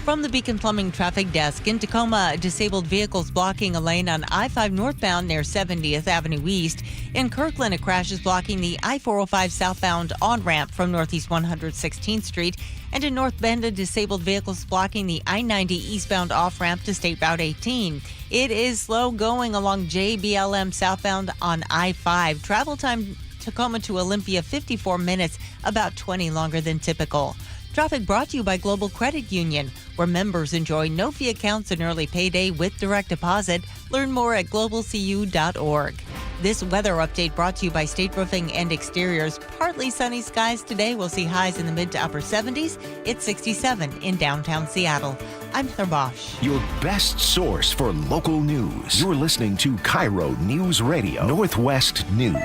From the Beacon Plumbing Traffic Desk, in Tacoma, disabled vehicles blocking a lane on I-5 northbound near 70th Avenue East. In Kirkland, a crash is blocking the I-405 southbound on-ramp from Northeast 116th Street. And in North Bend, a disabled vehicle is blocking the I-90 eastbound off-ramp to State Route 18. It is slow going along JBLM southbound on I-5. Travel time Tacoma to Olympia, 54 minutes, about 20 longer than typical. Traffic brought to you by Global Credit Union, where members enjoy no-fee accounts and early payday with direct deposit. Learn more at globalcu.org. This weather update brought to you by State Roofing and Exteriors. Partly sunny skies today. We'll see highs in the mid to upper 70s. It's 67 in downtown Seattle. I'm Heather Bosch. Your best source for local news. You're listening to KIRO Newsradio, Northwest News.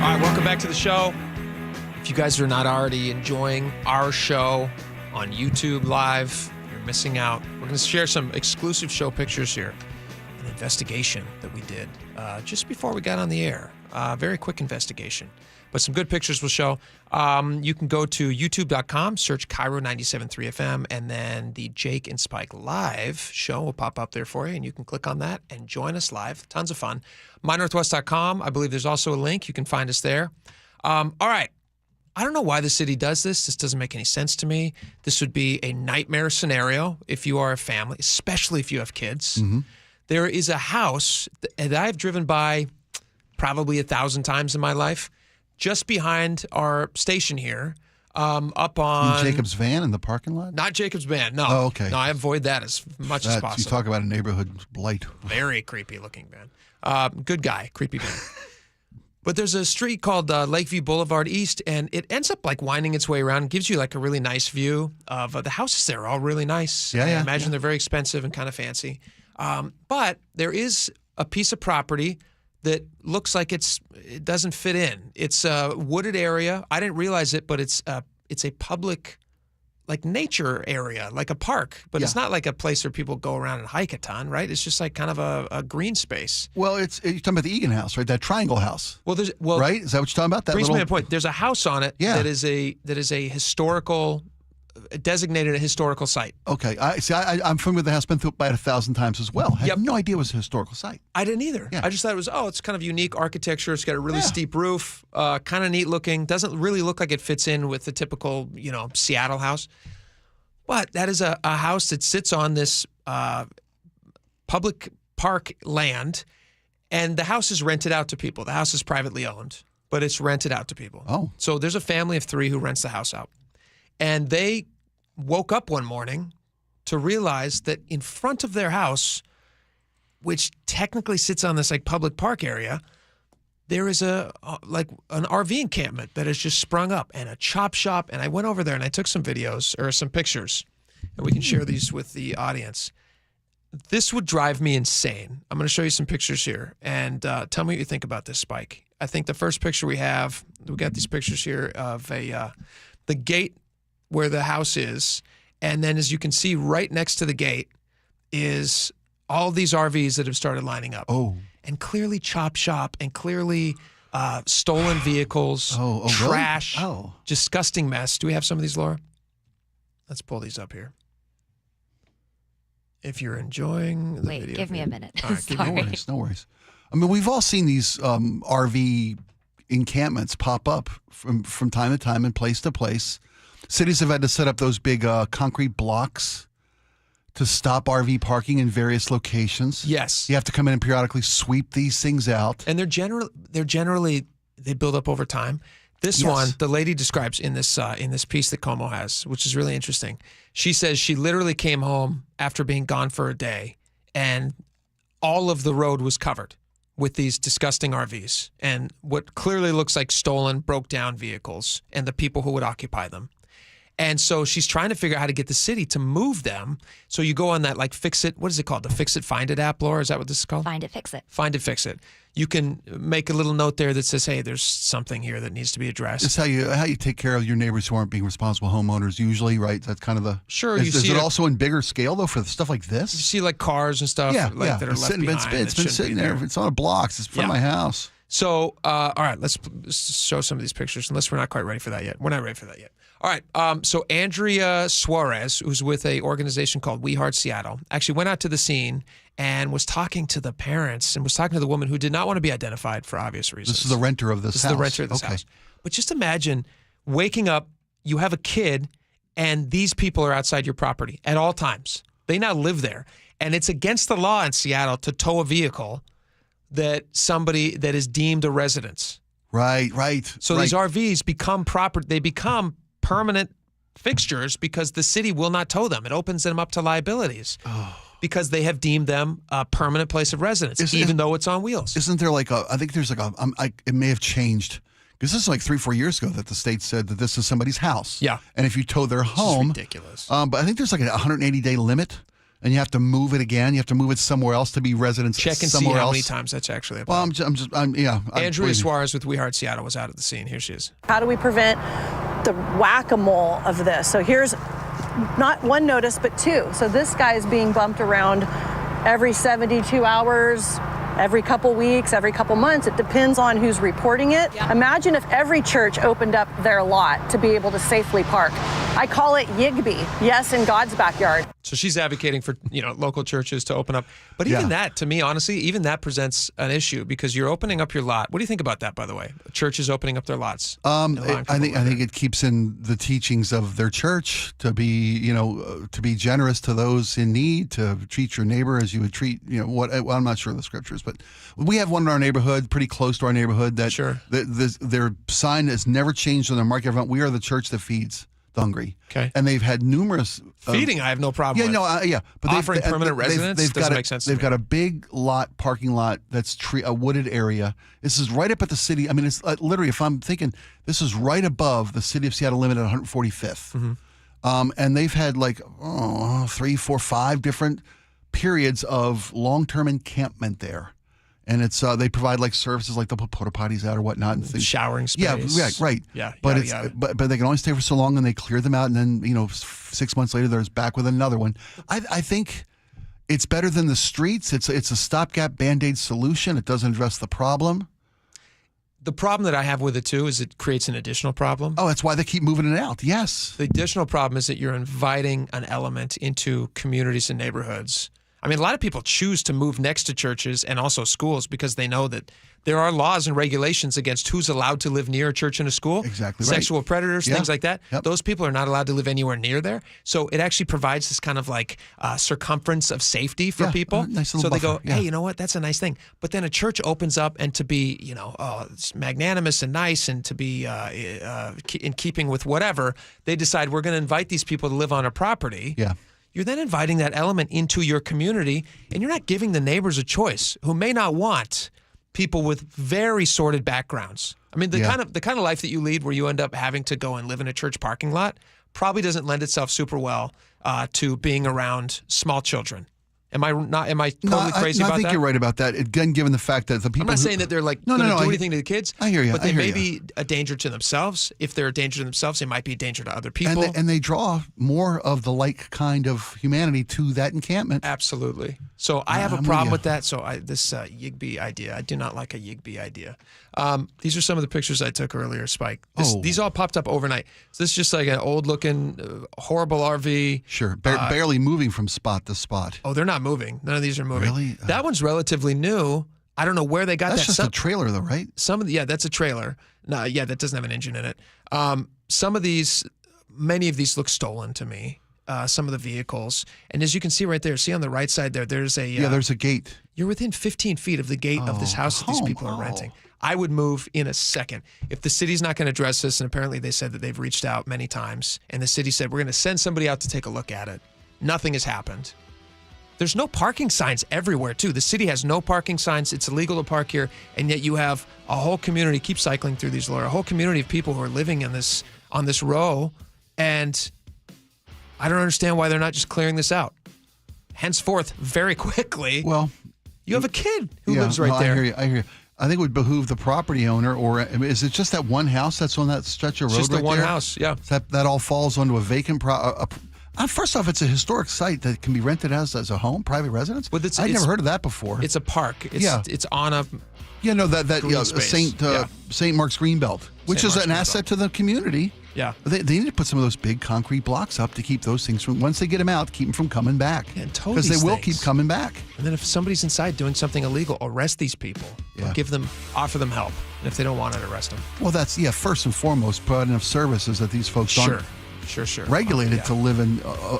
All right, welcome back to the show. If you guys are not already enjoying our show on YouTube Live, you're missing out. We're going to share some exclusive show pictures here. An investigation that we did just before we got on the air. Very quick investigation, but some good pictures will show. You can go to youtube.com, search KIRO 97.3 FM, and then the Jake and Spike Live show will pop up there for you, and you can click on that and join us live. Tons of fun. MyNorthwest.com, I believe there's also a link. You can find us there. All right. I don't know why the city does this. This doesn't make any sense to me. This would be a nightmare scenario if you are a family, especially if you have kids. Mm-hmm. There is a house that I've driven by probably 1,000 times in my life, just behind our station here, up on... In Jacob's van in the parking lot? Not Jacob's van, no. Oh, okay. No, I avoid that as much as possible. You talk about a neighborhood blight. Very creepy looking van. Good guy, creepy van. But there's a street called Lakeview Boulevard East, and it ends up like winding its way around. It gives you like a really nice view of the houses there are all really nice. Yeah, I imagine they're very expensive and kind of fancy. But there is a piece of property that looks like it doesn't fit in. It's a wooded area. I didn't realize it, but it's a public, like nature area, like a park. But it's not like a place where people go around and hike a ton, right? It's just like kind of a green space. Well, you're talking about the Egan house, right? That triangle house. Well, right? Is that what you're talking about? That brings me to a point. There's a house on it that is a historical, designated a historical site. Okay. I'm familiar with the house, been through it by 1,000 times as well. I had no idea it was a historical site. I didn't either. Yeah. I just thought it was, it's kind of unique architecture. It's got a really steep roof, kind of neat looking. Doesn't really look like it fits in with the typical, Seattle house. But that is a house that sits on this public park land, and the house is rented out to people. The house is privately owned, but it's rented out to people. Oh. So there's a family of 3 who rents the house out. And they woke up one morning to realize that in front of their house, which technically sits on this like public park area, there is an RV encampment that has just sprung up and a chop shop. And I went over there and I took some videos or some pictures, and we can share these with the audience. This would drive me insane. I'm going to show you some pictures here, and tell me what you think about this, Spike. I think the first picture we got these pictures here of the gate where the house is, and then as you can see right next to the gate is all these RVs that have started lining up. Oh. And clearly chop shop, and clearly stolen vehicles, trash, really? Disgusting mess. Do we have some of these, Laura? Let's pull these up here. If you're enjoying the video. Wait, give me a minute. All right, Sorry. No worries. I mean, we've all seen these RV encampments pop up from time to time and place to place. Cities have had to set up those big concrete blocks to stop RV parking in various locations. Yes. You have to come in and periodically sweep these things out. And they're generally they build up over time. This one, the lady describes in this piece that Como has, which is really interesting. She says she literally came home after being gone for a day, and all of the road was covered with these disgusting RVs and what clearly looks like stolen, broke down vehicles and the people who would occupy them. And so she's trying to figure out how to get the city to move them. So you go on that like Fix It, what is it called? The Fix It, Find It app, Laura? Is that what this is called? Find it, fix it. Find it, fix it. You can make a little note there that says, hey, there's something here that needs to be addressed. It's how you take care of your neighbors who aren't being responsible homeowners usually, right? That's kind of the... Sure. Is it also in bigger scale, though, for stuff like this? You see like cars and stuff that are left behind. It's been sitting there. It's on a block. It's in front of my house. So, all right, let's show some of these pictures, unless we're not quite ready for that yet. We're not ready for that yet. All right, so Andrea Suarez, who's with an organization called We Heart Seattle, actually went out to the scene and was talking to the parents and was talking to the woman who did not want to be identified for obvious reasons. This is the renter of this house. This is the renter of this house. But just imagine waking up, you have a kid, and these people are outside your property at all times. They now live there. And it's against the law in Seattle to tow a vehicle that somebody that is deemed a residence. Right. So these RVs become permanent fixtures because the city will not tow them. It opens them up to liabilities because they have deemed them a permanent place of residence, even though it's on wheels. Isn't there I think there's it may have changed. Because this is like 3-4 years ago that the state said that this is somebody's house. Yeah. And if you tow their home. This is ridiculous. But I think there's like a 180-day limit. And you have to move it again. You have to move it somewhere else to be residents. Check and see how many times that's actually applied. Well, Andrea Suarez with We Heart Seattle was out at the scene. Here she is. How do we prevent the whack-a-mole of this? So here's not one notice, but two. So this guy is being bumped around every 72 hours, every couple weeks, every couple months. It depends on who's reporting it. Yeah. Imagine if every church opened up their lot to be able to safely park. I call it Yigby. Yes, in God's backyard. So she's advocating for, local churches to open up. But even that, to me, honestly, even that presents an issue because you're opening up your lot. What do you think about that, by the way? Churches opening up their lots. I think it keeps in the teachings of their church to be, to be generous to those in need, to treat your neighbor as you would treat, I'm not sure of the scriptures, but we have one in our neighborhood, pretty close to our neighborhood, that their sign has never changed on their market. We are the church that feeds the hungry. Okay. And they've had numerous... Feeding, I have no problem with. But offering permanent residence doesn't make sense to me. They've got a big parking lot that's a wooded area. This is right up at the city. I mean, it's literally, if I'm thinking, this is right above the city of Seattle limit at 145th. Mm-hmm. And they've had 3, 4, 5 different periods of long-term encampment there. And it's they provide services like they'll put porta potties out or whatnot and things. Showering space. Yeah, right. Yeah, but but they can only stay for so long and they clear them out and then 6 months later they're back with another one. I think it's better than the streets. It's a stopgap Band-Aid solution. It doesn't address the problem. The problem that I have with it too is it creates an additional problem. Oh, that's why they keep moving it out. Yes. The additional problem is that you're inviting an element into communities and neighborhoods. I mean, a lot of people choose to move next to churches and also schools because they know that there are laws and regulations against who's allowed to live near a church and a school. Exactly. Sexual predators, things like that. Yep. Those people are not allowed to live anywhere near there. So it actually provides this kind of circumference of safety for people. Nice little so they buffer. go, hey, you know what? That's a nice thing. But then a church opens up and to be, it's magnanimous and nice and to be in keeping with whatever, they decide we're going to invite these people to live on a property. Yeah. You're then inviting that element into your community, and you're not giving the neighbors a choice who may not want people with very sordid backgrounds. I mean, the kind of life that you lead where you end up having to go and live in a church parking lot probably doesn't lend itself super well to being around small children. Am I totally crazy about that? I think you're right about that. Again, given the fact that the people I'm not saying that they're going to do anything to the kids. I hear you. But they may be a danger to themselves. If they're a danger to themselves, they might be a danger to other people. And they draw more of the like kind of humanity to that encampment. Absolutely. So I have a problem with that. So this Yigby idea, I do not like a Yigby idea. These are some of the pictures I took earlier, Spike. These all popped up overnight. So this is just like an old-looking, horrible RV. Sure. Barely moving from spot to spot. Oh, they're not moving. None of these are moving. Really? That one's relatively new. I don't know where they got That's that. just a trailer, though, right? That's a trailer. No, yeah, that doesn't have an engine in it. Many of these look stolen to me. Some of the vehicles, and as you can see right there, see on the right side there, there's a there's a gate. You're within 15 feet of the gate of this house that these people are renting. I would move in a second. If the city's not going to address this, and apparently they said that they've reached out many times, and the city said, we're going to send somebody out to take a look at it. Nothing has happened. There's no parking signs everywhere, too. The city has no parking signs. It's illegal to park here, and yet you have a whole community, keep cycling through these, Laura, a whole community of people who are living on this row, and I don't understand why they're not just clearing this out. Henceforth, very quickly. Well, you have a kid who lives right there. I hear you. I think it would behoove the property owner, or is it just that one house that's on that stretch of road just right the one there? house, yeah. That all falls onto a vacant first off, it's a historic site that can be rented as a home, private residence. Well, I'd never heard of that before. It's a park. It's on a St. Mark's Greenbelt, which is an asset to the community. Yeah. They need to put some of those big concrete blocks up to keep those things from, once they get them out, keep them from coming back. Yeah, and tow because they these will things. keep coming back. And then if somebody's inside doing something illegal, arrest these people. Yeah. Or offer them help. And if they don't want it, arrest them. Well, that's, first and foremost, put enough services that these folks aren't Sure. regulated to live in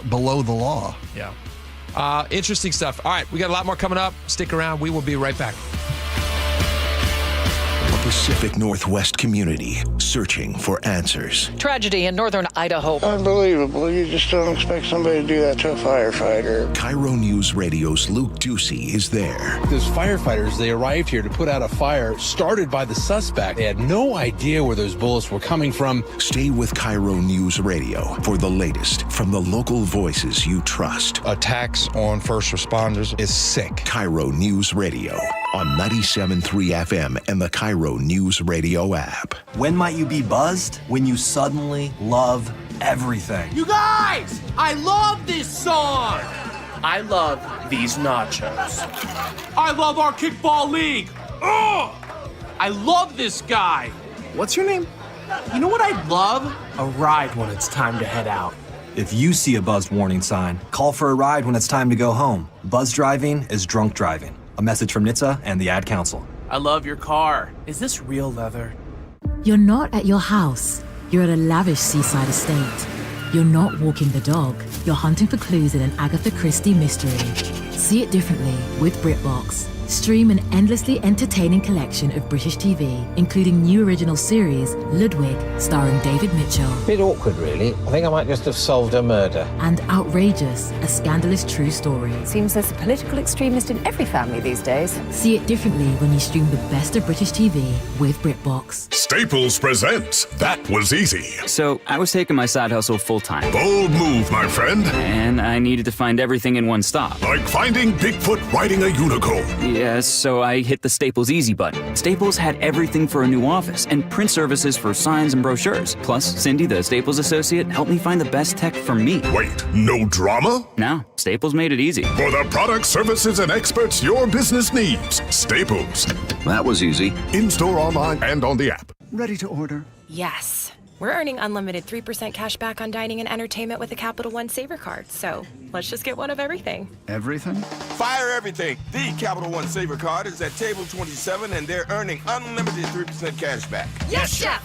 below the law. Yeah. Interesting stuff. All right, we got a lot more coming up. Stick around. We will be right back. Pacific Northwest community searching for answers. Tragedy in northern Idaho. Unbelievable. You just don't expect somebody to do that to a firefighter. KIRO News Radio's Luke Ducey is there. Those firefighters, they arrived here to put out a fire started by the suspect. They had no idea where those bullets were coming from. Stay with KIRO News Radio for the latest from the local voices you trust. Attacks on first responders is sick. KIRO News Radio on 97.3 FM and the KIRO News Radio app. When might you be buzzed? When you suddenly love everything. You guys, I love this song. I love these nachos. I love our kickball league. Oh, I love this guy. What's your name? You know what I'd love? A ride when it's time to head out. If you see a buzzed warning sign, call for a ride when it's time to go home. Buzz driving is drunk driving. A message from NHTSA and the Ad Council. I love your car. Is this real leather? You're not at your house. You're at a lavish seaside estate. You're not walking the dog. You're hunting for clues in an Agatha Christie mystery. See it differently with Britbox. Stream an endlessly entertaining collection of British TV, including new original series, Ludwig, starring David Mitchell. Bit awkward, really. I think I might just have solved a murder. And Outrageous, a scandalous true story. Seems there's a political extremist in every family these days. See it differently when you stream the best of British TV with Britbox. Staples presents That Was Easy. So, I was taking my side hustle full-time. Bold move, my friend. And I needed to find everything in one stop. Like finding Bigfoot riding a unicorn. Yes, so I hit the Staples Easy button. Staples had everything for a new office and print services for signs and brochures. Plus, Cindy, the Staples associate, helped me find the best tech for me. Wait, no drama? No, Staples made it easy. For the products, services, and experts your business needs. Staples. That was easy. In-store, online, and on the app. Ready to order? Yes. We're earning unlimited 3% cash back on dining and entertainment with a Capital One Saver card, so let's just get one of everything. Everything? Fire everything. The Capital One Saver card is at table 27, and they're earning unlimited 3% cash back. Yes, Chef!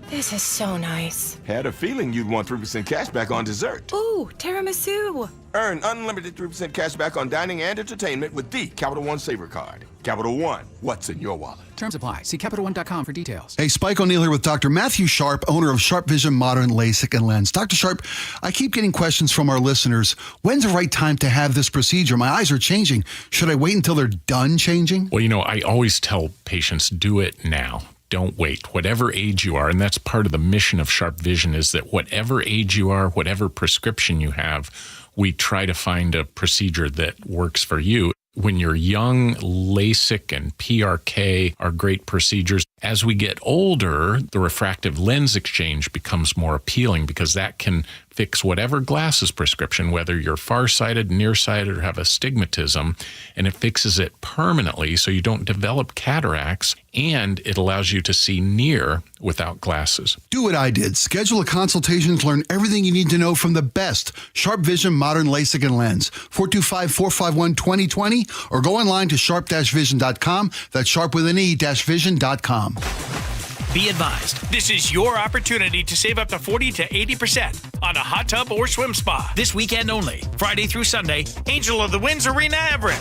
This is so nice. Had a feeling you'd want 3% cash back on dessert. Ooh, tiramisu. Earn unlimited 3% cash back on dining and entertainment with the Capital One Saver card. Capital One, what's in your wallet? Terms apply. See CapitalOne.com for details. Hey, Spike O'Neill here with Dr. Matthew Sharp, owner of Sharp Vision Modern LASIK and Lens. Dr. Sharp, I keep getting questions from our listeners. When's the right time to have this procedure? My eyes are changing. Should I wait until they're done changing? Well, I always tell patients, do it now. Don't wait, whatever age you are. And that's part of the mission of Sharp Vision, is that whatever age you are, whatever prescription you have, we try to find a procedure that works for you. When you're young, LASIK and PRK are great procedures. As we get older, the refractive lens exchange becomes more appealing because that can fix whatever glasses prescription, whether you're farsighted, nearsighted, or have astigmatism, and it fixes it permanently so you don't develop cataracts, and it allows you to see near without glasses. Do what I did. Schedule a consultation to learn everything you need to know from the best Sharp Vision Modern LASIK and Lens. 425-451-2020 or go online to sharp-vision.com. That's sharp with an E-vision.com. Be advised, this is your opportunity to save up to 40 to 80% on a hot tub or swim spa. This weekend only, Friday through Sunday, Angel of the Winds Arena Everett.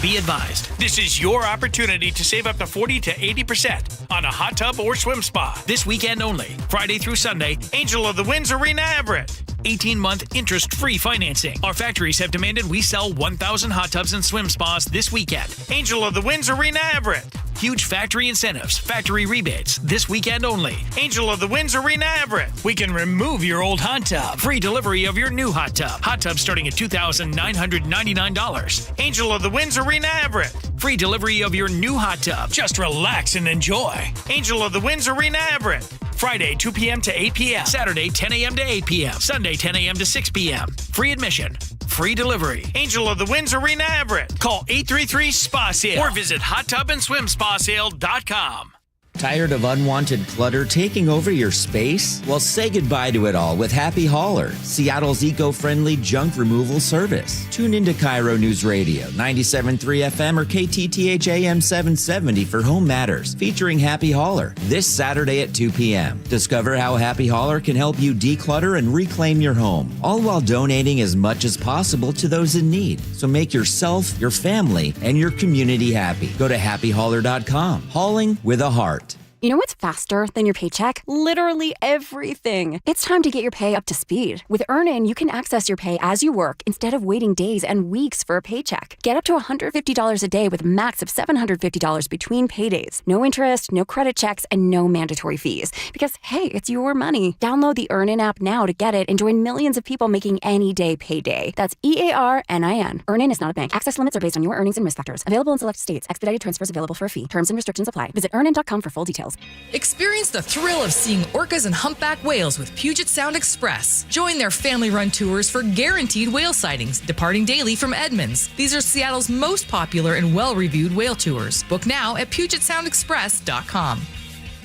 Be advised, this is your opportunity to save up to 40 to 80% on a hot tub or swim spa. This weekend only, Friday through Sunday, Angel of the Winds Arena Everett. 18-month interest-free financing. Our factories have demanded we sell 1,000 hot tubs and swim spas this weekend. Angel of the Winds Arena Everett. Huge factory incentives, factory rebates, this weekend only. Angel of the Winds Arena Everett. We can remove your old hot tub. Free delivery of your new hot tub. Hot tub starting at $2,999. Angel of the Winds Arena Everett. Free delivery of your new hot tub. Just relax and enjoy. Angel of the Winds Arena Everett. Friday, 2 p.m. to 8 p.m. Saturday, 10 a.m. to 8 p.m. Sunday, 10 a.m. to 6 p.m. Free admission. Free delivery. Angel of the Winds Arena Everett. Call 833-SPA-SALE or visit hottubandSwimSpaSale.com. Tired of unwanted clutter taking over your space? Well, say goodbye to it all with Happy Hauler, Seattle's eco-friendly junk removal service. Tune into KIRO News Radio, 97.3 FM or KTTH AM 770 for Home Matters, featuring Happy Hauler this Saturday at 2 p.m. Discover how Happy Hauler can help you declutter and reclaim your home, all while donating as much as possible to those in need. So make yourself, your family, and your community happy. Go to happyhauler.com. Hauling with a heart. You know what's faster than your paycheck? Literally everything. It's time to get your pay up to speed. With EarnIn, you can access your pay as you work instead of waiting days and weeks for a paycheck. Get up to $150 a day with a max of $750 between paydays. No interest, no credit checks, and no mandatory fees. Because, hey, it's your money. Download the EarnIn app now to get it and join millions of people making any day payday. That's EARNIN. EarnIn is not a bank. Access limits are based on your earnings and risk factors. Available in select states. Expedited transfers available for a fee. Terms and restrictions apply. Visit earnin.com for full details. Experience the thrill of seeing orcas and humpback whales with Puget Sound Express. Join their family-run tours for guaranteed whale sightings, departing daily from Edmonds. These are Seattle's most popular and well-reviewed whale tours. Book now at PugetSoundExpress.com.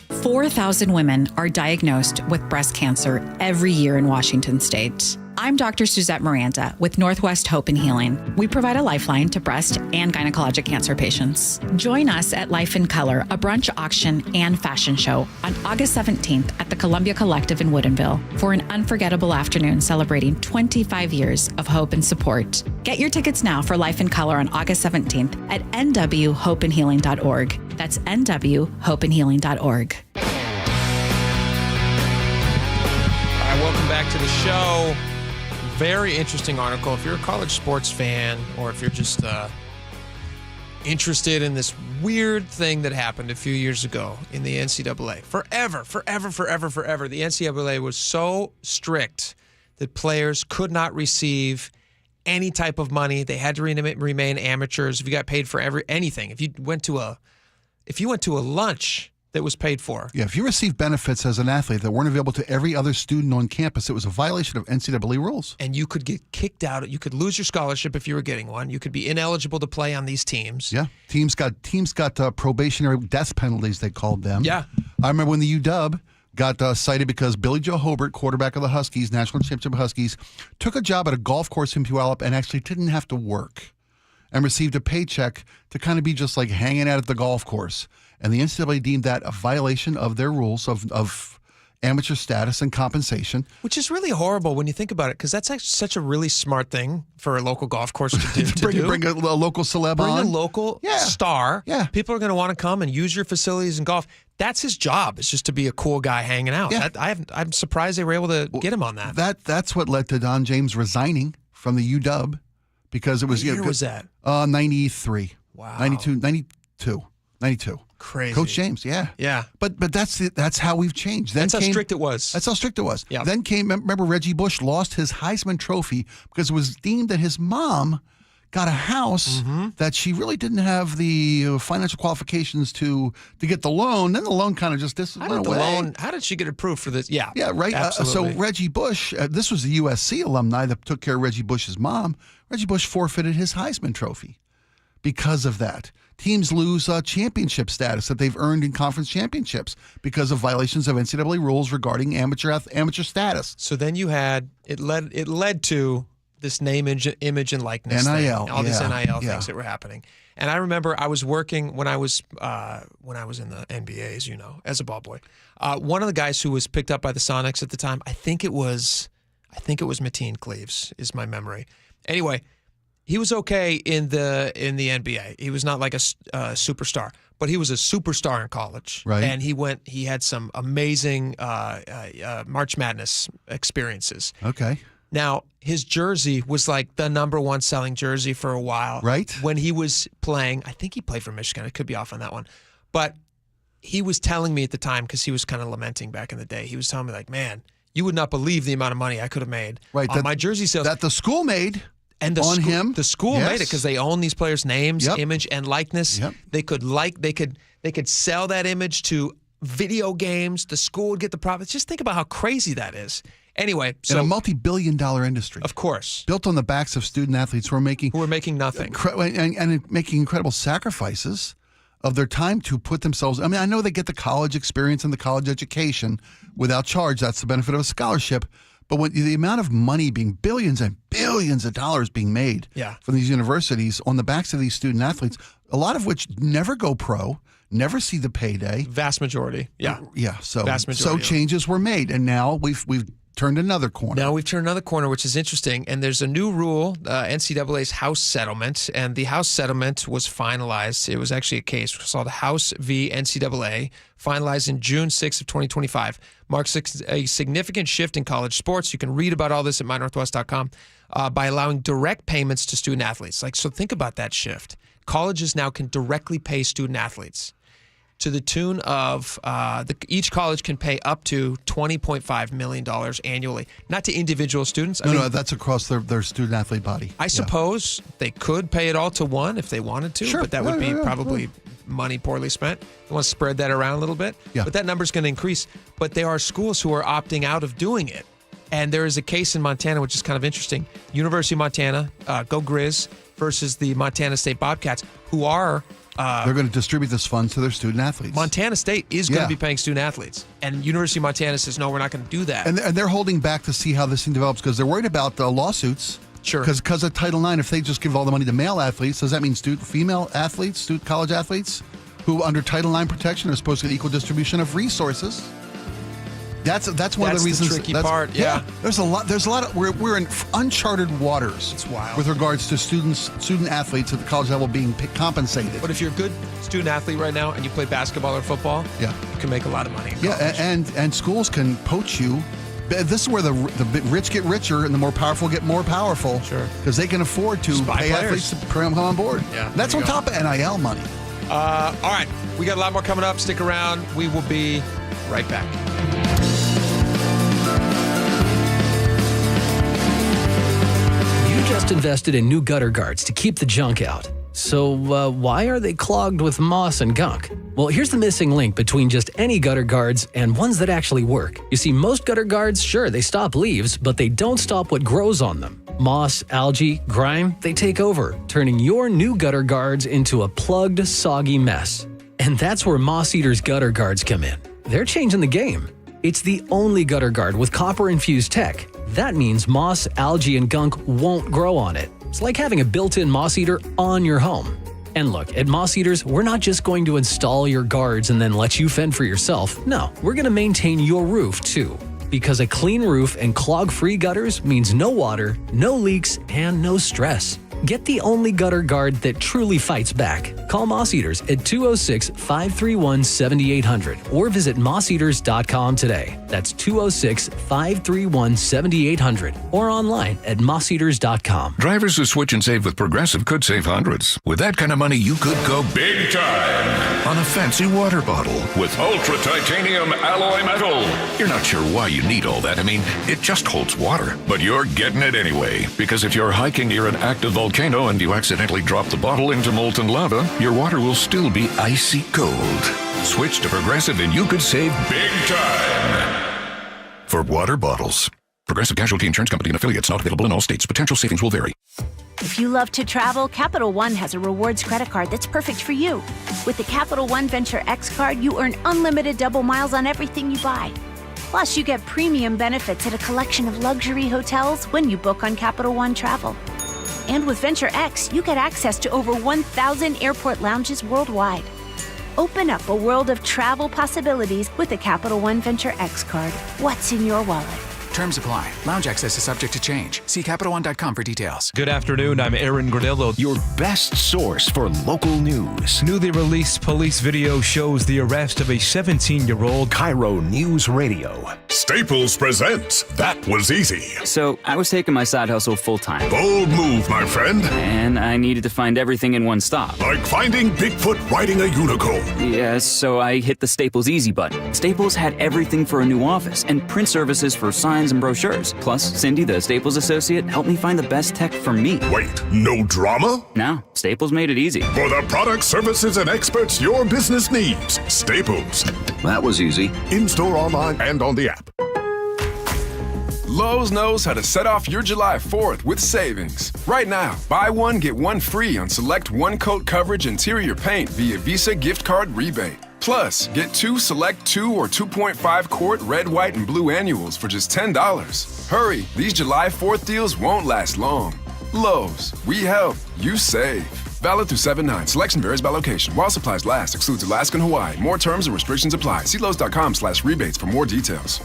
4,000 women are diagnosed with breast cancer every year in Washington state. I'm Dr. Suzette Miranda with Northwest Hope and Healing. We provide a lifeline to breast and gynecologic cancer patients. Join us at Life in Color, a brunch auction and fashion show on August 17th at the Columbia Collective in Woodinville for an unforgettable afternoon celebrating 25 years of hope and support. Get your tickets now for Life in Color on August 17th at nwhopeandhealing.org. That's nwhopeandhealing.org. All right, welcome back to the show. Very interesting article. If you're a college sports fan or if you're just interested in this weird thing that happened a few years ago in the NCAA. Forever, the NCAA was so strict that players could not receive any type of money. They had to remain amateurs. If you got paid for anything, if you went to a lunch that was paid for. Yeah, if you received benefits as an athlete that weren't available to every other student on campus, it was a violation of NCAA rules. And you could get kicked out. You could lose your scholarship if you were getting one. You could be ineligible to play on these teams. Yeah, teams got probationary death penalties, they called them. Yeah. I remember when the UW got cited because Billy Joe Hobart, quarterback of the Huskies, national championship Huskies, took a job at a golf course in Puyallup and actually didn't have to work and received a paycheck to kind of be just like hanging out at the golf course. And the NCAA deemed that a violation of their rules of amateur status and compensation. Which is really horrible when you think about it, because that's actually such a really smart thing for a local golf course to do. Bring a local celeb on. Bring a local star. Yeah. People are going to want to come and use your facilities in golf. That's his job. It's just to be a cool guy hanging out. Yeah. I'm surprised they were able to get him on that. That's what led to Don James resigning from the UW, because it was... What year was that? 93. Wow. 92. Crazy. Coach James, yeah. Yeah. But that's how we've changed. That's how strict it was. That's how strict it was. Yeah. Then remember Reggie Bush lost his Heisman Trophy because it was deemed that his mom got a house that she really didn't have the financial qualifications to get the loan. Then the loan kind of just went away. How did she get approved for this? Yeah, right. Absolutely. So Reggie Bush, this was the USC alumni that took care of Reggie Bush's mom. Reggie Bush forfeited his Heisman Trophy because of that. Teams lose championship status that they've earned in conference championships because of violations of NCAA rules regarding amateur status. So then you had it led to this name, image, and likeness NIL, thing, all these NIL things that were happening. And I remember I was working when I was in the NBA, as you know, as a ball boy. One of the guys who was picked up by the Sonics at the time, I think it was Mateen Cleaves, is my memory. Anyway, he was okay in the NBA. He was not like a superstar, but he was a superstar in college. Right. And he had some amazing March Madness experiences. Okay. Now, his jersey was like the number one selling jersey for a while. Right. When he was playing, I think he played for Michigan. I could be off on that one. But he was telling me at the time, because he was kind of lamenting back in the day, he was telling me like, man, you would not believe the amount of money I could have made on my jersey sales. That the school made. And the school made it because they own these players' names, image, and likeness. Yep. They could sell that image to video games. The school would get the profits. Just think about how crazy that is. Anyway, so in a multi-billion-dollar industry, of course, built on the backs of student athletes who are making nothing and making incredible sacrifices of their time to put themselves. I mean, I know they get the college experience and the college education without charge. That's the benefit of a scholarship. But when the amount of money billions and billions of dollars being made from these universities on the backs of these student athletes, a lot of which never go pro, never see the payday. Vast majority, yeah. So vast majority. So changes were made, and now we've turned another corner. Now we've turned another corner, which is interesting. And there's a new rule, NCAA's House settlement, and the House settlement was finalized. It was actually a case called House v. NCAA, finalized in June 6th of 2025. Marks a significant shift in college sports. You can read about all this at mynorthwest.com by allowing direct payments to student athletes. So think about that shift. Colleges now can directly pay student athletes to the tune of each college can pay up to $20.5 million annually, not to individual students. No, that's across their student athlete body. I suppose they could pay it all to one if they wanted to, but that would be probably money poorly spent. You want to spread that around a little bit, but that number's going to increase. But there are schools who are opting out of doing it. And there is a case in Montana, which is kind of interesting. University of Montana, go Grizz, versus the Montana State Bobcats, who are... they're going to distribute this fund to their student athletes. Montana State is going to be paying student athletes. And University of Montana says, no, we're not going to do that. And they're holding back to see how this thing develops because they're worried about lawsuits. Sure. Because of Title IX, if they just give all the money to male athletes, does that mean female athletes, college athletes, who under Title IX protection are supposed to get equal distribution of resources? That's one of the reasons. The tricky part. Yeah. There's a lot of we're in uncharted waters. It's wild with regards to student athletes at the college level being compensated. But if you're a good student athlete right now and you play basketball or football, you can make a lot of money. And schools can poach you. This is where the rich get richer and the more powerful get more powerful. Sure. Because they can afford to pay athletes to come on board. Yeah. That's on top of NIL money. All right. We got a lot more coming up. Stick around. We will be right back. Just invested in new gutter guards to keep the junk out. So why are they clogged with moss and gunk? Well, here's the missing link between just any gutter guards and ones that actually work. You see, most gutter guards, sure, they stop leaves, but they don't stop what grows on them. Moss, algae, grime, they take over, turning your new gutter guards into a plugged, soggy mess. And that's where Moss Eater's gutter guards come in. They're changing the game. It's the only gutter guard with copper-infused tech. That means moss, algae, and gunk won't grow on it. It's like having a built-in Moss Eater on your home. And look, at Moss Eaters, we're not just going to install your guards and then let you fend for yourself. No, we're going to maintain your roof too. Because a clean roof and clog-free gutters means no water, no leaks, and no stress. Get the only gutter guard that truly fights back. Call Moss Eaters at 206-531-7800 or visit mosseaters.com today. That's 206-531-7800 or online at mosseaters.com. Drivers who switch and save with Progressive could save hundreds. With that kind of money, you could go big time on a fancy water bottle with ultra titanium alloy metal. You're not sure why you need all that. I mean, it just holds water, but you're getting it anyway. Because if you're hiking near an active volcano, volcano and you accidentally drop the bottle into molten lava, your water will still be icy cold. Switch to Progressive and you could save big time. For water bottles. Progressive Casualty Insurance Company and affiliates, not available in all states. Potential savings will vary. If you love to travel, Capital One has a rewards credit card that's perfect for you. With the Capital One Venture X card, you earn unlimited double miles on everything you buy. Plus, you get premium benefits at a collection of luxury hotels when you book on Capital One Travel. And with Venture X, you get access to over 1,000 airport lounges worldwide. Open up a world of travel possibilities with the Capital One Venture X card. What's in your wallet? Terms apply. Lounge access is subject to change. See CapitalOne.com for details. Good afternoon. I'm Aaron Granillo. Your best source for local news. Newly released police video shows the arrest of a 17-year-old. KIRO Newsradio. Staples presents That Was Easy. So I was taking my side hustle full-time. Bold move, my friend. And I needed to find everything in one stop. Like finding Bigfoot riding a unicorn. Yes, so I hit the Staples Easy button. Staples had everything for a new office and print services for signs and brochures. Plus, Cindy, the Staples associate, helped me find the best tech for me. Wait, no drama? No, Staples made it easy. For the products, services, and experts your business needs. Staples. That was easy. In-store, online, and on the app. Lowe's knows how to set off your July 4th with savings. Right now, buy one, get one free on select one-coat coverage interior paint via Visa gift card rebate. Plus, get two select 2 or 2.5 quart red, white, and blue annuals for just $10. Hurry, these July 4th deals won't last long. Lowe's, we help, you save. Valid through 7/9. Selection varies by location. While supplies last, excludes Alaska and Hawaii. More terms and restrictions apply. See Lowe's.com/rebates for more details.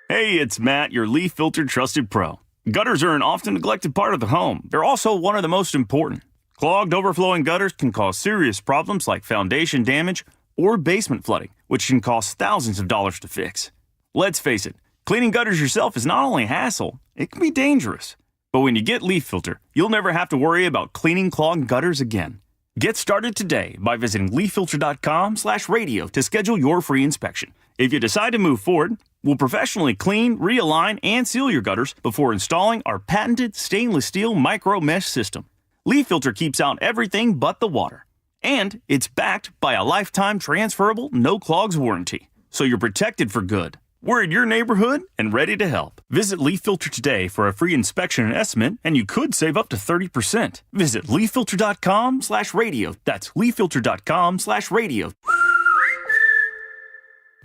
Hey, it's Matt, your leaf filter trusted pro. Gutters are an often neglected part of the home. They're also one of the most important. Clogged, overflowing gutters can cause serious problems like foundation damage or basement flooding, which can cost thousands of dollars to fix. Let's face it, cleaning gutters yourself is not only a hassle, it can be dangerous. But when you get Leaf Filter, you'll never have to worry about cleaning clogged gutters again. Get started today by visiting leaffilter.com/radio to schedule your free inspection. If you decide to move forward, we'll professionally clean, realign, and seal your gutters before installing our patented stainless steel micro mesh system. Leaf Filter keeps out everything but the water. And it's backed by a lifetime transferable no clogs warranty. So you're protected for good. We're in your neighborhood and ready to help. Visit Leaf Filter today for a free inspection and estimate, and you could save up to 30%. Visit leaffilter.com/radio. That's leaffilter.com/radio.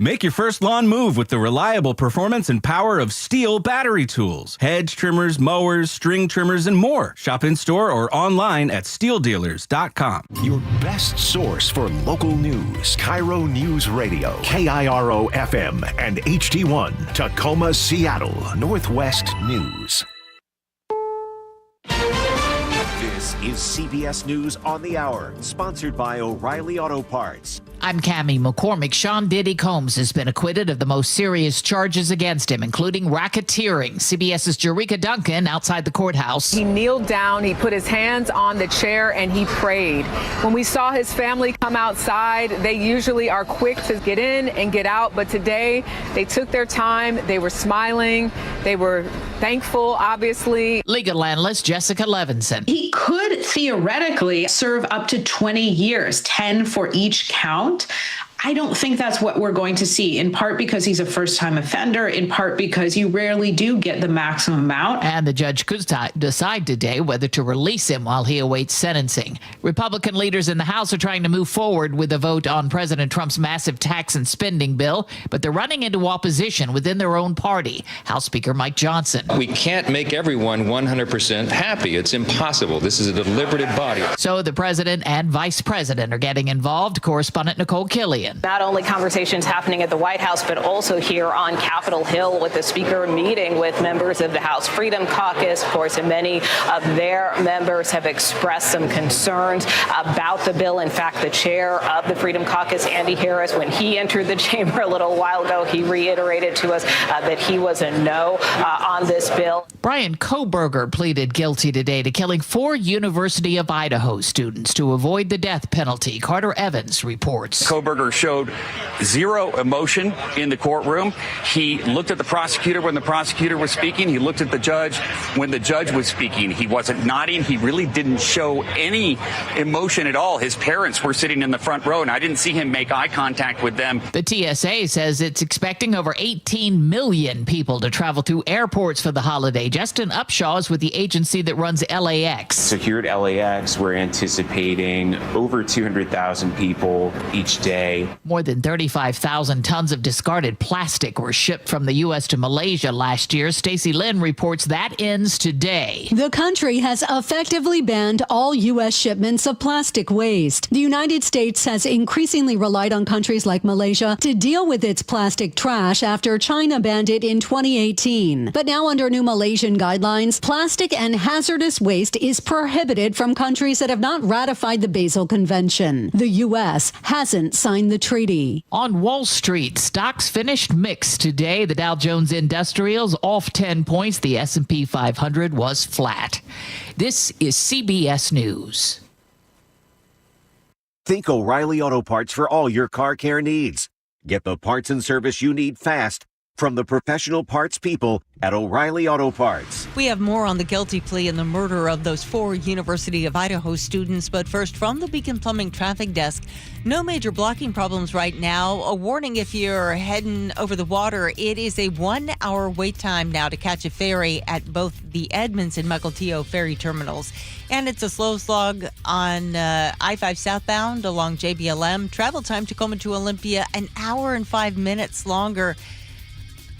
Make your first lawn move with the reliable performance and power of Steel battery tools. Hedge trimmers, mowers, string trimmers, and more. Shop in-store or online at steeldealers.com. Your best source for local news. KIRO Newsradio. KIRO FM and HD1. Tacoma, Seattle. Northwest News. This is CBS News on the Hour, sponsored by O'Reilly Auto Parts. I'm Cammie McCormick. Sean Diddy Combs has been acquitted of the most serious charges against him, including racketeering. CBS's Jerika Duncan outside the courthouse. He kneeled down, he put his hands on the chair, and he prayed. When we saw his family come outside, they usually are quick to get in and get out, but today they took their time. They were smiling. They were thankful, obviously. Legal analyst Jessica Levinson. He could theoretically serve up to 20 years, 10 for each count. I don't think that's what we're going to see, in part because he's a first-time offender, in part because you rarely do get the maximum amount. And the judge could decide today whether to release him while he awaits sentencing. Republican leaders in the House are trying to move forward with a vote on President Trump's massive tax and spending bill, but they're running into opposition within their own party. House Speaker Mike Johnson. We can't make everyone 100% happy. It's impossible. This is a deliberative body. So the president and vice president are getting involved. Correspondent Nicole Killian. Not only conversations happening at the White House, but also here on Capitol Hill with the speaker meeting with members of the House Freedom Caucus. Of course, and many of their members have expressed some concerns about the bill. In fact, the chair of the Freedom Caucus, Andy Harris, when he entered the chamber a little while ago, he reiterated to us that he was a no on this bill. Brian Coberger pleaded guilty today to killing 4 University of Idaho students to avoid the death penalty. Carter Evans reports. Coberger showed zero emotion in the courtroom. He looked at the prosecutor when the prosecutor was speaking. He looked at the judge when the judge was speaking. He wasn't nodding. He really didn't show any emotion at all. His parents were sitting in the front row, and I didn't see him make eye contact with them. The TSA says it's expecting over 18 million people to travel through airports for the holiday. Justin Upshaw is with the agency that runs LAX. So here at LAX, we're anticipating over 200,000 people each day. More than 35,000 tons of discarded plastic were shipped from the U.S. to Malaysia last year. Stacey Lynn reports that ends today. The country has effectively banned all U.S. shipments of plastic waste. The United States has increasingly relied on countries like Malaysia to deal with its plastic trash after China banned it in 2018. But now under new Malaysian guidelines, plastic and hazardous waste is prohibited from countries that have not ratified the Basel Convention. The U.S. hasn't signed the treaty. On Wall Street, stocks finished mixed today. The Dow Jones Industrials off 10 points. The S&P 500 was flat. This is CBS News. Think O'Reilly Auto Parts for all your car care needs. Get the parts and service you need fast from the professional parts people at O'Reilly Auto Parts. We have more on the guilty plea in the murder of those 4 University of Idaho students. But first, from the Beacon Plumbing Traffic Desk, no major blocking problems right now. A warning if you're heading over the water. It is a 1-hour wait time now to catch a ferry at both the Edmonds and Mukilteo ferry terminals. And it's a slow slog on I-5 southbound along JBLM. Travel time Tacoma to Olympia, an hour and 5 minutes longer.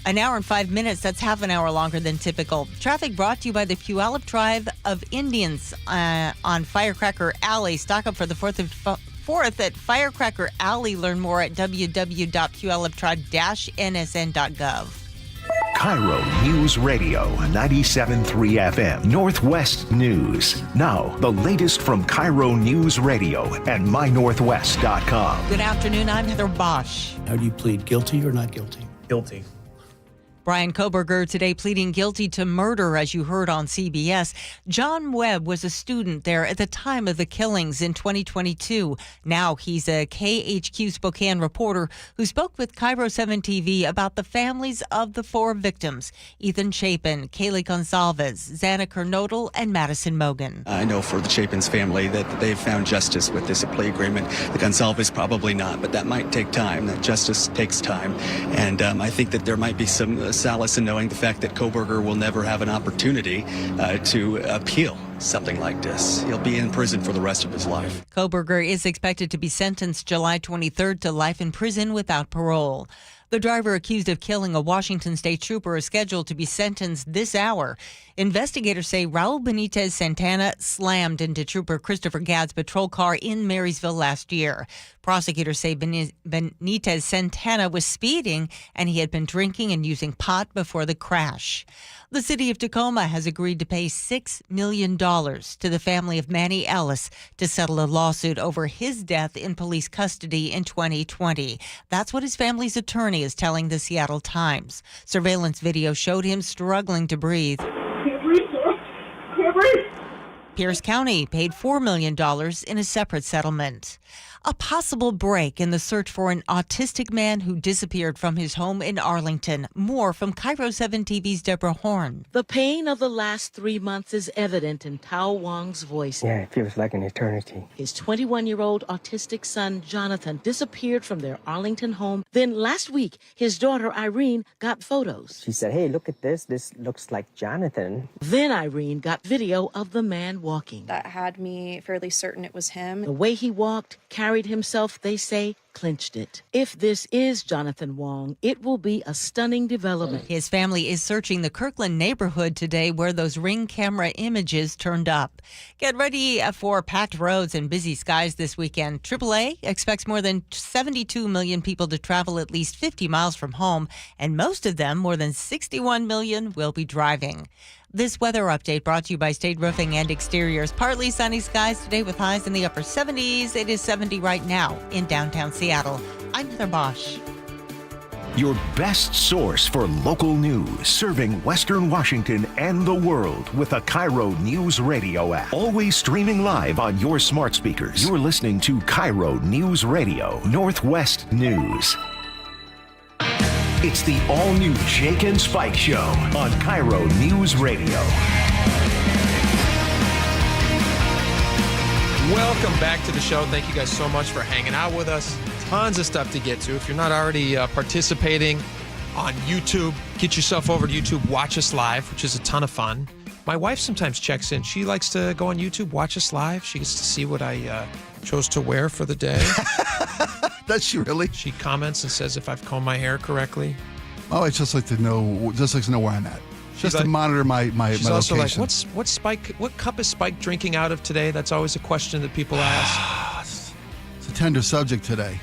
An hour and 5 minutes, that's half an hour longer than typical. Traffic brought to you by the Puyallup Tribe of Indians on Firecracker Alley. Stock up for the 4th at Firecracker Alley. Learn more at www.puyalluptribe-nsn.gov. KIRO News Radio 97.3 FM Northwest News. Now, the latest from KIRO News Radio and mynorthwest.com. Good afternoon, I'm Heather Bosch. How do you plead, guilty or not guilty? Guilty. Brian Coberger today pleading guilty to murder, as you heard on CBS. John Webb was a student there at the time of the killings in 2022. Now he's a KHQ Spokane reporter who spoke with KIRO 7 TV about the families of the 4 victims: Ethan Chapin, Kaylee Gonsalves, Xana Kernodle, and Madison Mogan. I know for the Chapin's family that they've found justice with this plea agreement. The Gonsalves probably not, but that might take time. That justice takes time. And I think that there might be some solace in knowing the fact that Coberger will never have an opportunity to appeal something like this. He'll be in prison for the rest of his life. Coberger is expected to be sentenced July 23rd to life in prison without parole. The driver accused of killing a Washington state trooper is scheduled to be sentenced this hour. Investigators say Raul Benitez Santana slammed into Trooper Christopher Gadd's patrol car in Marysville last year. Prosecutors say Benitez Santana was speeding and he had been drinking and using pot before the crash. The city of Tacoma has agreed to pay $6 million to the family of Manny Ellis to settle a lawsuit over his death in police custody in 2020. That's what his family's attorney is telling the Seattle Times. Surveillance video showed him struggling to breathe. Can't breathe, sir. Can't breathe. Pierce County paid $4 million in a separate settlement. A possible break in the search for an autistic man who disappeared from his home in Arlington. More from KIRO 7 TV's Deborah Horn. The pain of the last 3 months is evident in Tao Wang's voice. Yeah, it feels like an eternity. His 21-year-old autistic son, Jonathan, disappeared from their Arlington home. Then last week, his daughter, Irene, got photos. She said, hey, look at this. This looks like Jonathan. Then Irene got video of the man walking. That had me fairly certain it was him. The way he walked, carried himself, they say, clinched it. If this is Jonathan Wang, it will be a stunning development. His family is searching the Kirkland neighborhood today where those Ring camera images turned up. Get ready for packed roads and busy skies this weekend. AAA expects more than 72 million people to travel at least 50 miles from home, and most of them, more than 61 million, will be driving. This weather update brought to you by State Roofing and Exteriors. Partly sunny skies today with highs in the upper 70s. It is 70 right now in downtown Seattle. I'm Heather Bosch. your best source for local news, serving Western Washington and the world with the KIRO Newsradio App. Always streaming live on your smart speakers. You're listening to KIRO Newsradio, Northwest News. It's the all-new Jake and Spike Show on KIRO Newsradio. Welcome back to the show. Thank you guys so much for hanging out with us. Tons of stuff to get to. If you're not already participating on YouTube, get yourself over to YouTube, watch us live, which is a ton of fun. My wife sometimes checks in. She likes to go on YouTube, watch us live. She gets to see what I chose to wear for the day. Does she really? She comments and says if I've combed my hair correctly. Oh, I just like to know where I'm at. Just to monitor my She's my also location. like, what's Spike? What cup is Spike drinking out of today? That's always a question that people ask. It's a tender subject today.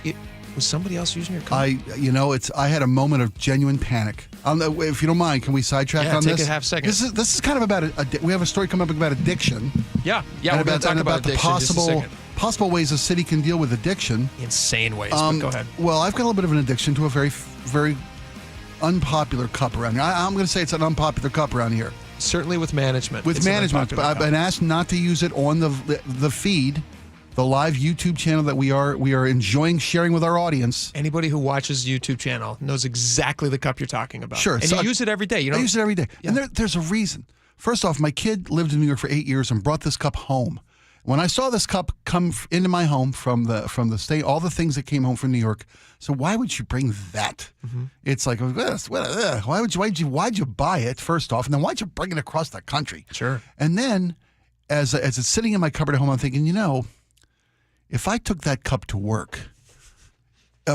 Was somebody else using your cup? I had a moment of genuine panic. If you don't mind, can we sidetrack on this? Take a half second. This is kind of about we have a story coming up about addiction. Yeah, we're going to talk about the addiction possible ways a city can deal with addiction. Insane ways, but go ahead. Well, I've got a little bit of an addiction to a very, very unpopular cup around here. I'm going to say it's an unpopular cup around here. Certainly with management. With management, but I've been asked not to use it on the feed, the live YouTube channel that we are enjoying sharing with our audience. Anybody who watches YouTube channel knows exactly the cup you're talking about. Sure. And you use it every day. I use it every day. Yeah. And there's a reason. First off, my kid lived in New York for 8 years and brought this cup home. When I saw this cup come into my home from the state, all the things that came home from New York, so why would you bring that? Mm-hmm. It's like, why'd you buy it, first off, and then why'd you bring it across the country? Sure. And then, as it's sitting in my cupboard at home, I'm thinking, if I took that cup to work,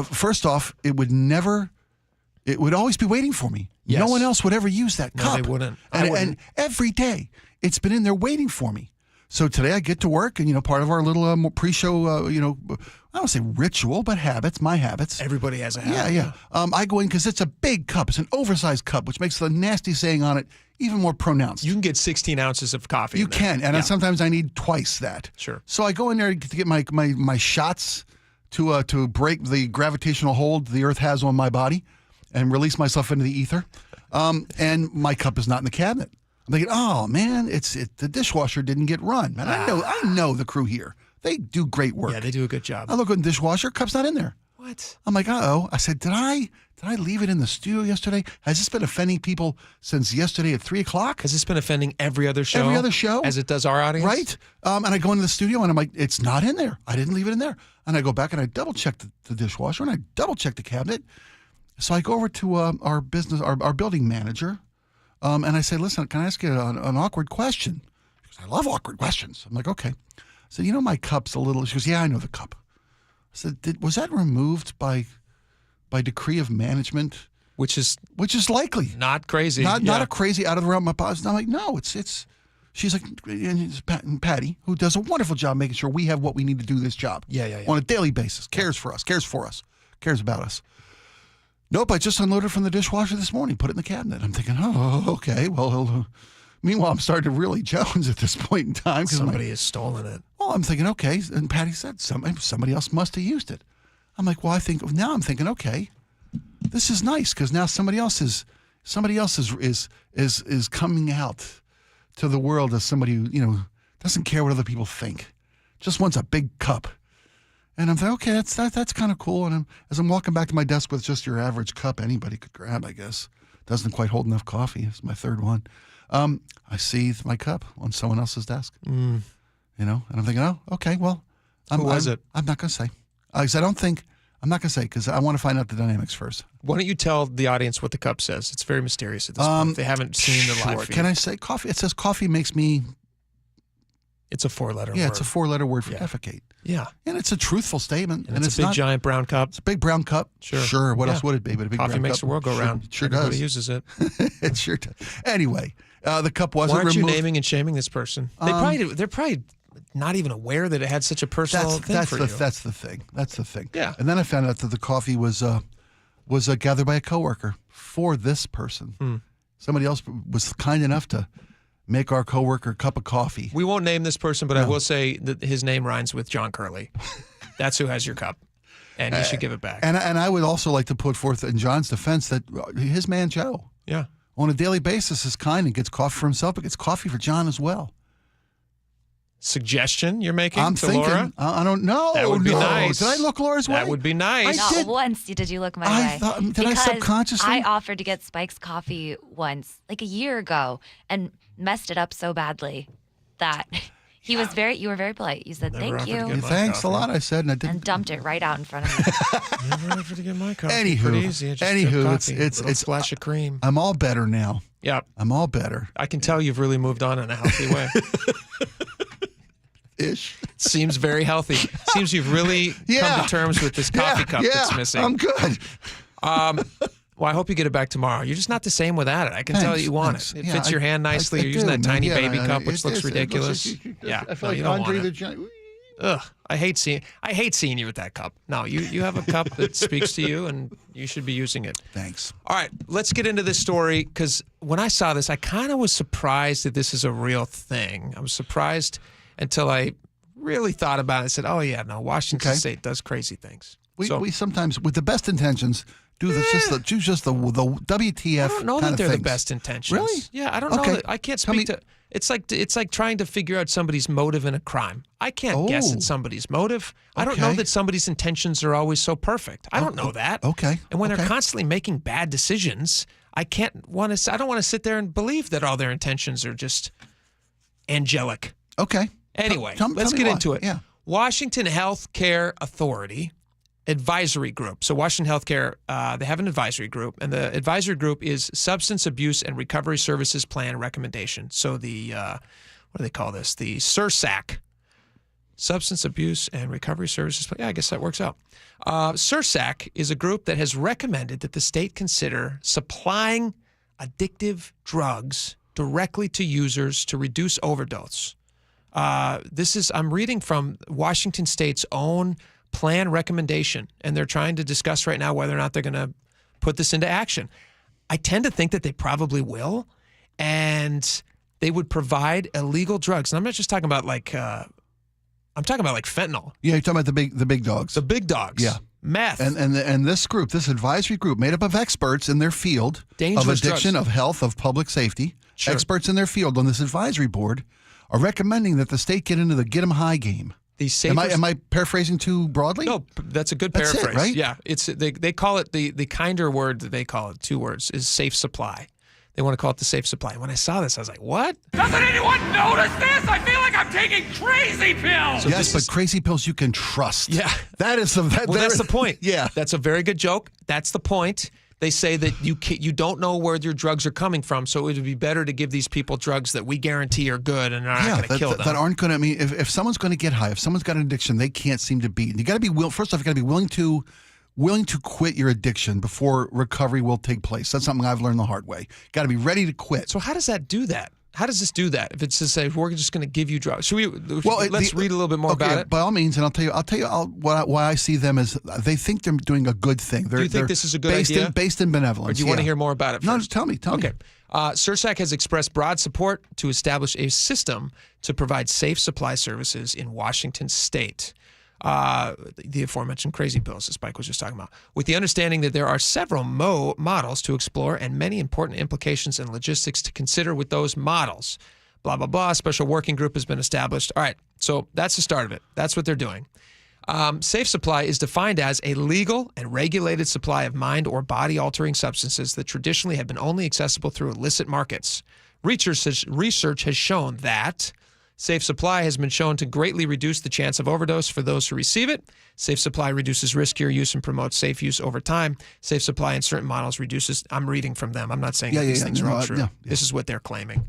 first off, it would always be waiting for me. Yes. No one else would ever use that cup. No, they wouldn't. And every day, it's been in there waiting for me. So today I get to work, and part of our little pre-show, I don't say ritual, but habits, my habits. Everybody has a habit. Yeah. I go in because it's a big cup. It's an oversized cup, which makes the nasty saying on it even more pronounced. You can get 16 ounces of coffee. You can, and sometimes I need twice that. Sure. So I go in there to get my shots to break the gravitational hold the Earth has on my body, and release myself into the ether. And my cup is not in the cabinet. I'm thinking, oh man, the dishwasher didn't get run. Man, I know the crew here. They do great work. Yeah, they do a good job. I look in the dishwasher, cup's not in there. What? I'm like, uh-oh. I said, did I leave it in the studio yesterday? Has this been offending people since yesterday at 3:00? Has this been offending every other show? Every other show. As it does our audience? Right. And I go into the studio and I'm like, it's not in there. I didn't leave it in there. And I go back and I double check the dishwasher and I double check the cabinet. So I go over to our building manager. And I say, listen, can I ask you an awkward question? She goes, I love awkward questions. I'm like, okay. I said, my cup's a little. She goes, yeah, I know the cup. I said, was that removed by decree of management? Which is likely. Not crazy. Not a crazy out of the realm of possibility. I'm like, no, it's. She's like, and Patty, who does a wonderful job making sure we have what we need to do this job. Yeah. On a daily basis. Cares for us, cares about us. Nope, I just unloaded from the dishwasher this morning, put it in the cabinet. I'm thinking, oh, okay. Well, meanwhile, I'm starting to really jones at this point in time. Somebody has stolen it. Well, I'm thinking, okay. And Patty said somebody else must have used it. I'm like, well, I'm thinking, okay, this is nice because now somebody else is coming out to the world as somebody who, doesn't care what other people think, just wants a big cup. And I'm thinking, okay, that's kind of cool. And as I'm walking back to my desk with just your average cup anybody could grab, I guess. Doesn't quite hold enough coffee. It's my third one. I see my cup on someone else's desk. And I'm thinking, oh, okay, well. Who was it? I'm not going to say. I'm not going to say because I want to find out the dynamics first. Why don't you tell the audience what the cup says? It's very mysterious at this point. They haven't seen the live feed. Can I say coffee? It says coffee makes me. It's a 4-letter word. Yeah, it's a 4-letter word for defecate. Yeah. And it's a truthful statement. And it's a big, giant brown cup. It's a big brown cup. Sure. What else would it be but a big Coffee brown makes cup? the world go round. Sure Everybody does. uses it. It sure does. Anyway, the cup wasn't removed. Why aren't you removed. naming and shaming this person? They're probably not even aware that it had such a personal thing for you. That's the thing. That's the thing. Yeah. And then I found out that the coffee was gathered by a coworker for this person. Somebody else was kind enough to make our coworker a cup of coffee. We won't name this person, but I will say that his name rhymes with John Curley. That's who has your cup. And he should give it back. And I would also like to put forth in John's defense that his man Joe, on a daily basis, is kind and gets coffee for himself, but gets coffee for John as well. Suggestion you're making I'm to thinking, Laura? I don't know. That would be nice. Did I look Laura's way? That would be nice. Not once did you look my way. Did I subconsciously? I offered to get Spike's coffee once, like a year ago, and messed it up so badly that you were very polite. You said, thank you. Thanks a lot, I said, and I didn't. And dumped it right out in front of me. Never offered to get my coffee. Anywho, Pretty easy. It's a splash of cream. I'm all better now. Yep. I'm all better. I can tell you've really moved on in a healthy way. Ish. Seems very healthy. Seems you've really come to terms with this coffee cup that's missing. I'm good. Well, I hope you get it back tomorrow. You're just not the same without it. I can tell you want it. It fits your hand nicely. You're using that tiny baby cup, which looks ridiculous. I feel like Andre the Giant. Ugh, I hate seeing you with that cup. No, you have a cup that speaks to you, and you should be using it. Thanks. All right, let's get into this story, because when I saw this, I kind of was surprised that this is a real thing. I was surprised until I really thought about it and said, oh, yeah, no, Washington State does crazy things. We sometimes, with the best intentions, do just the WTF. I don't know kind that they're of the things. best intentions. Really? Yeah, I don't know. I can't speak to. It's like trying to figure out somebody's motive in a crime. I can't guess at somebody's motive. I don't know that somebody's intentions are always so perfect. I don't know that. Okay. And when they're constantly making bad decisions, I don't want to sit there and believe that all their intentions are just angelic. Okay. Anyway, tell let's me get why. into it. Yeah. Washington Health Care Authority Advisory Group. So Washington Healthcare, they have an advisory group, and the advisory group is Substance Abuse and Recovery Services Plan Recommendation. So the, what do they call this? The SURSAC, Substance Abuse and Recovery Services Plan. Yeah, I guess that works out. SURSAC is a group that has recommended that the state consider supplying addictive drugs directly to users to reduce overdose. I'm reading from Washington State's own plan recommendation, and they're trying to discuss right now whether or not they're going to put this into action. I tend to think that they probably will, and they would provide illegal drugs. And I'm not just talking about like fentanyl. Yeah, you're talking about the big dogs. The big dogs. Yeah. Meth. And this group, this advisory group made up of experts in their field Dangerous of addiction, drugs. of health, of public safety. Sure. Experts in their field on this advisory board are recommending that the state get into the get 'em high game. Am I paraphrasing too broadly? No, that's a good That's paraphrase. it, right? Yeah, they call it the kinder word that they call it, 2 words, is safe supply. They want to call it the safe supply. When I saw this, I was like, what? Doesn't anyone notice this? I feel like I'm taking crazy pills. So yes, but crazy pills you can trust. Yeah. That's the point. Yeah. That's a very good joke. That's the point. They say that you don't know where your drugs are coming from, so it would be better to give these people drugs that we guarantee are good and are not going to kill them. That aren't going to. I mean, if someone's going to get high, if someone's got an addiction, they can't seem to beat. You got to be first off, you got to be willing to quit your addiction before recovery will take place. That's something I've learned the hard way. Got to be ready to quit. So how does that do that? How does this do that? If it's to say we're just going to give you drugs, let's read a little bit more about it. By all means, and I'll tell you why I see them as they think they're doing a good thing. Do you think this is a good idea? Based in benevolence. Or do you want to hear more about it first? No, just tell me. Okay. SURSAC has expressed broad support to establish a system to provide safe supply services in Washington State. The aforementioned crazy pills that Spike was just talking about, with the understanding that there are several models to explore and many important implications and logistics to consider with those models. Blah, blah, blah. A special working group has been established. All right, so that's the start of it. That's what they're doing. Safe supply is defined as a legal and regulated supply of mind or body-altering substances that traditionally have been only accessible through illicit markets. Research has shown that safe supply has been shown to greatly reduce the chance of overdose for those who receive it. Safe supply reduces riskier use and promotes safe use over time. Safe supply in certain models reduces, I'm reading from them, I'm not saying that these things are all true. This is what they're claiming.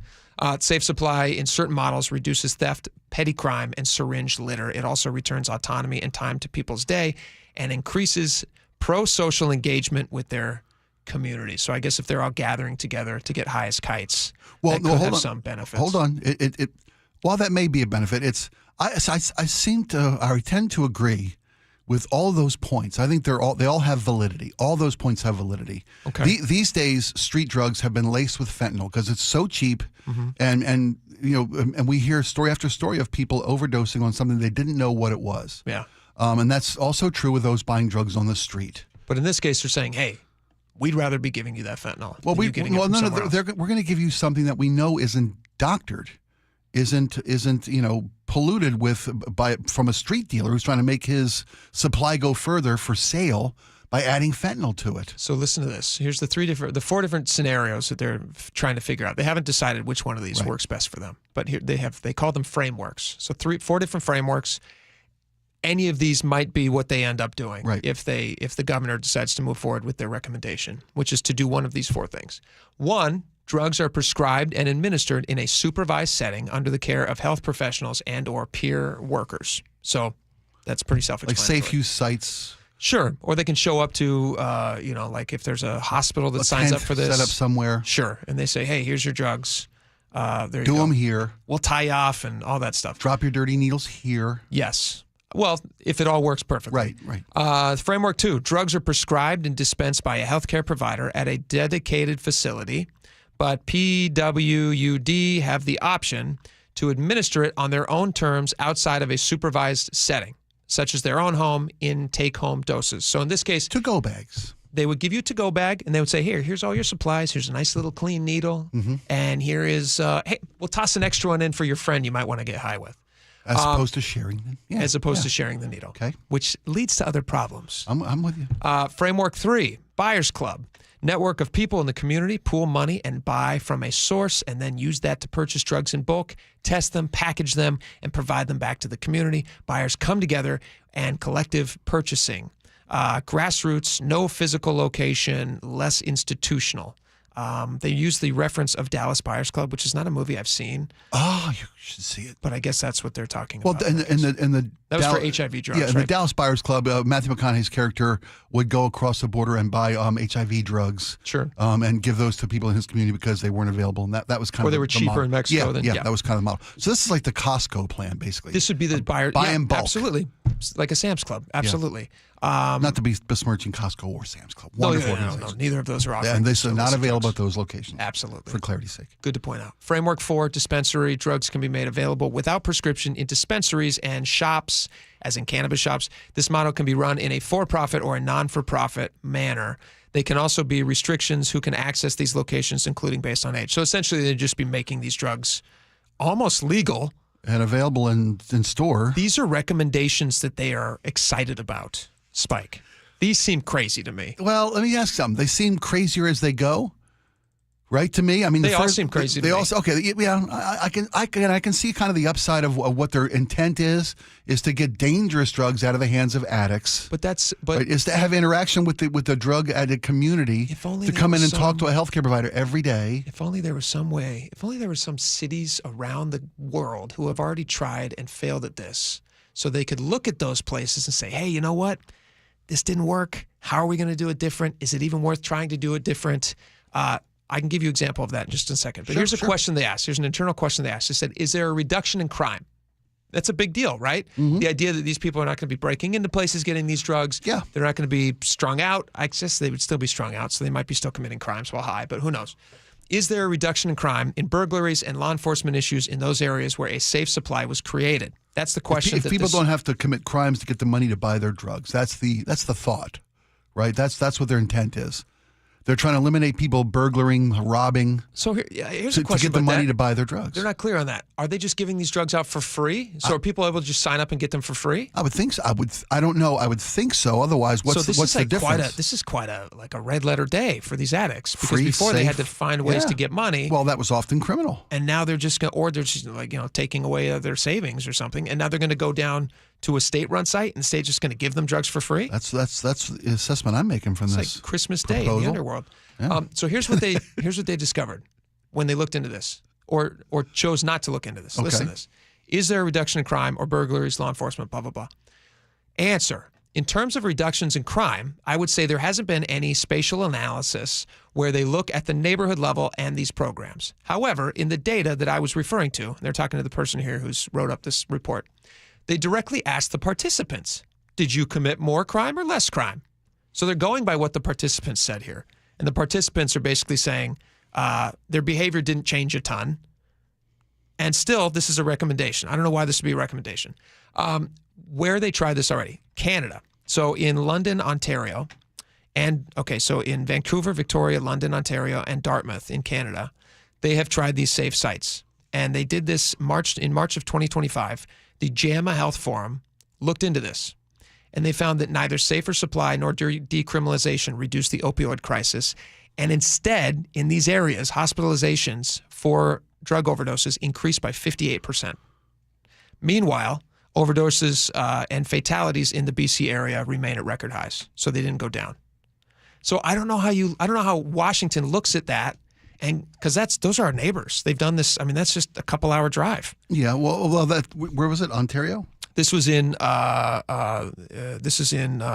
Safe supply in certain models reduces theft, petty crime, and syringe litter. It also returns autonomy and time to people's day and increases pro-social engagement with their community. So I guess if they're all gathering together to get high as kites, that could have some benefits. Hold on. While that may be a benefit, I tend to agree with all those points. I think they all have validity. All those points have validity. Okay. These days, street drugs have been laced with fentanyl because it's so cheap, and we hear story after story of people overdosing on something they didn't know what it was. Yeah. And that's also true with those buying drugs on the street. But in this case, they're saying, hey, we'd rather be giving you that fentanyl. Well, we're going to give you something that we know isn't doctored, isn't polluted from a street dealer who's trying to make his supply go further for sale by adding fentanyl to it. So listen to this. Here's the four different scenarios that they're trying to figure out. They haven't decided which one of these works best for them, but here they call them frameworks. So 4 different frameworks. Any of these might be what they end up doing if the governor decides to move forward with their recommendation, which is to do one of these 4 things. 1, drugs are prescribed and administered in a supervised setting under the care of health professionals and or peer workers. So that's pretty self-explanatory. Like safe use sites. Sure. Or they can show up to, like if there's a hospital that signs up for this. Set up somewhere. Sure. And they say, hey, here's your drugs. There you Do go. them here. We'll tie you off and all that stuff. Drop your dirty needles here. Yes. Well, if it all works perfectly. Right. Framework 2, drugs are prescribed and dispensed by a healthcare provider at a dedicated facility, but PWUD have the option to administer it on their own terms outside of a supervised setting, such as their own home in take-home doses. So in this case, to-go bags. They would give you a to-go bag, and they would say, here's all your supplies. Here's a nice little clean needle. And here is, hey, we'll toss an extra one in for your friend you might want to get high with. As opposed to sharing them. Yeah, as opposed to sharing the needle. Okay. Which leads to other problems. I'm with you. Framework 3, Buyers Club. Network of people in the community pool money and buy from a source and then use that to purchase drugs in bulk, test them, package them, and provide them back to the community. Buyers come together and collective purchasing. Grassroots, no physical location, less institutional. They use the reference of Dallas Buyers Club, which is not a movie I've seen. Oh, you should see it. But I guess that's what they're talking about. Well, that was for HIV drugs, Yeah, right? the Dallas Buyers Club, Matthew McConaughey's character would go across the border and buy HIV drugs. Sure. And give those to people in his community because they weren't available. And that was kind of they were cheaper model. in Mexico. Yeah, that was kind of the model. So this is like the Costco plan, basically. This would be the buy in bulk. Absolutely. Like a Sam's Club. Absolutely. Not to be besmirching Costco or Sam's Club. No, Wonderful. no, neither of those are offering. And this is not available at those locations. Absolutely. For clarity's sake. Good to point out. Framework 4, dispensary. Drugs can be made available without prescription in dispensaries and shops, as in cannabis shops. This model can be run in a for-profit or a non-for-profit manner. They can also be restrictions who can access these locations, including based on age. So essentially, they'd just be making these drugs almost legal. And available in store. These are recommendations that they are excited about, Spike. These seem crazy to me. Well, let me ask something. They seem crazier as they go, right? To me, I mean, they all seem crazy. They to also me. okay. Yeah, I can see kind of the upside of what their intent is to get dangerous drugs out of the hands of addicts. But is to have interaction with the drug addict community. If only to come in and talk to a healthcare provider every day. If only there was some way. If only there were some cities around the world who have already tried and failed at this, so they could look at those places and say, hey, you know what? This didn't work. How are we going to do it different? Is it even worth trying to do it different? I can give you an example of that in just a second. But here's a question they asked. Here's an internal question they asked. They said, is there a reduction in crime? That's a big deal, right? The idea that these people are not going to be breaking into places getting these drugs. Yeah. They're not going to be strung out. I guess they would still be strung out, so they might be still committing crimes while high, but who knows? Is there a reduction in crime, in burglaries and law enforcement issues in those areas where a safe supply was created? That's the question. If people don't have to commit crimes to get the money to buy their drugs, that's the thought, right? That's what their intent is. They're trying to eliminate people burglaring, robbing. So here's a question to get the about money that. to buy their drugs. They're not clear on that. Are they just giving these drugs out for free? So are people able to just sign up and get them for free? I would think so. I don't know. I would think so. Otherwise, what's the difference? This is quite a red letter day for these addicts because Free, before they safe. had to find ways to get money. Well, that was often criminal. And now they're just taking away their savings or something. And now they're going to go down to a state-run site, and the state's just going to give them drugs for free. That's the assessment I'm making from it's this. Like Christmas Day proposal. in the underworld. Yeah. So here's what they discovered when they looked into this, or chose not to look into this. Okay. Listen to this: is there a reduction in crime or burglaries, law enforcement, blah blah blah? Answer: in terms of reductions in crime, I would say there hasn't been any spatial analysis where they look at the neighborhood level and these programs. However, in the data that I was referring to, they're talking to the person here who's wrote up this report. They directly asked the participants, did you commit more crime or less crime? So they're going by what the participants said here. And the participants are basically saying their behavior didn't change a ton. And still, this is a recommendation. I don't know why this would be a recommendation. Where they tried this already, Canada. So in London, Ontario, so in Vancouver, Victoria, London, Ontario, and Dartmouth in Canada, they have tried these safe sites. And they did this in March of 2025. The JAMA Health Forum looked into this, and they found that neither safer supply nor decriminalization reduced the opioid crisis. And instead, in these areas, hospitalizations for drug overdoses increased by 58%. Meanwhile, overdoses and fatalities in the BC area remain at record highs, so they didn't go down. So I don't know how Washington looks at that, and because those are our neighbors. They've done this. I mean, that's just a couple-hour drive. Yeah. Well, where was it? Ontario. This was in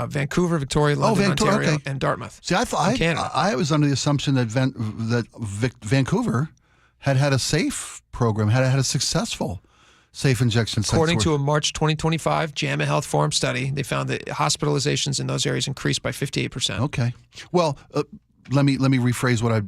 Vancouver, Victoria, London, Ontario, and Dartmouth. See, I was under the assumption that Vancouver had a safe program, had a successful safe injection site. According to a March 2025 JAMA Health Forum study, they found that hospitalizations in those areas increased by 58%. Okay. Well, let me rephrase what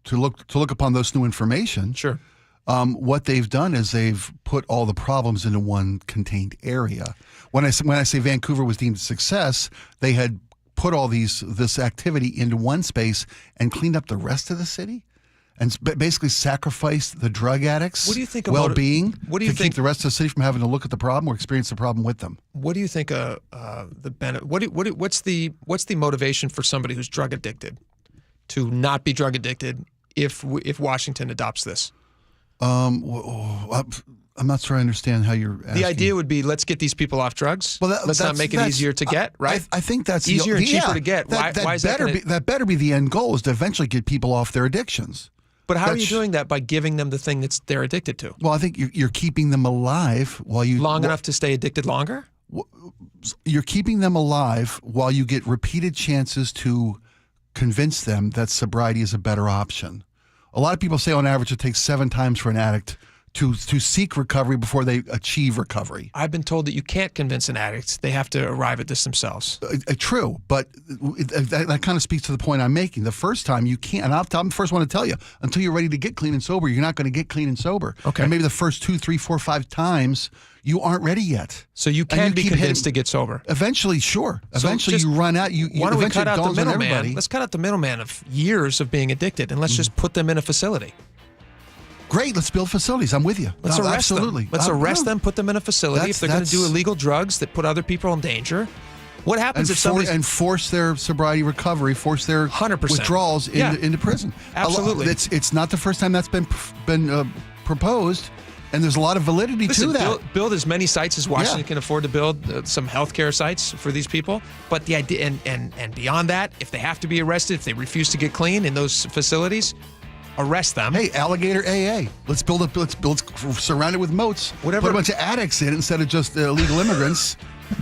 to look upon this new information. Sure. What they've done is they've put all the problems into one contained area. When I say Vancouver was deemed a success, they had put all this activity into one space and cleaned up the rest of the city, and basically sacrificed the drug addicts' well-being to keep the rest of the city from having to look at the problem or experience the problem with them. What do you think what's the motivation for somebody who's drug addicted to not be drug addicted if Washington adopts this? I'm not sure I understand how you're asking. The idea would be, let's get these people off drugs. Well, let's not make it easier to get, right? I think that's easier and cheaper to get. Why is that? That better be the end goal, is to eventually get people off their addictions. But how are you doing that? By giving them the thing they're addicted to? Well, I think you're keeping them alive while you long enough to stay addicted longer. You're keeping them alive while you get repeated chances to convince them that sobriety is a better option. A lot of people say on average it takes 7 times for an addict to seek recovery before they achieve recovery. I've been told that you can't convince an addict. They have to arrive at this themselves. True, but that kind of speaks to the point I'm making. The first time you can't, and I'm the first one to tell you, until you're ready to get clean and sober, you're not going to get clean and sober. Okay. And maybe the first 2, 3, 4, 5 times, you aren't ready yet. So you can be convinced to get sober. Eventually, sure. Eventually, you run out. Why don't we cut out the middleman? Let's cut out the middleman of years of being addicted, and let's just put them in a facility. Great, let's build facilities. I'm with you. Let's arrest absolutely. them. Let's arrest them, put them in a facility. If they're going to do illegal drugs that put other people in danger, what happens if somebody... And force their sobriety recovery, force their 100% withdrawals into prison. Absolutely. It's not the first time that's been proposed, and there's a lot of validity to that. Build as many sites as Washington can afford to build, some healthcare sites for these people. But the idea, and beyond that, if they have to be arrested, if they refuse to get clean in those facilities... arrest them. Hey, alligator AA. Let's surround it with moats. Put a bunch of addicts in instead of just illegal immigrants.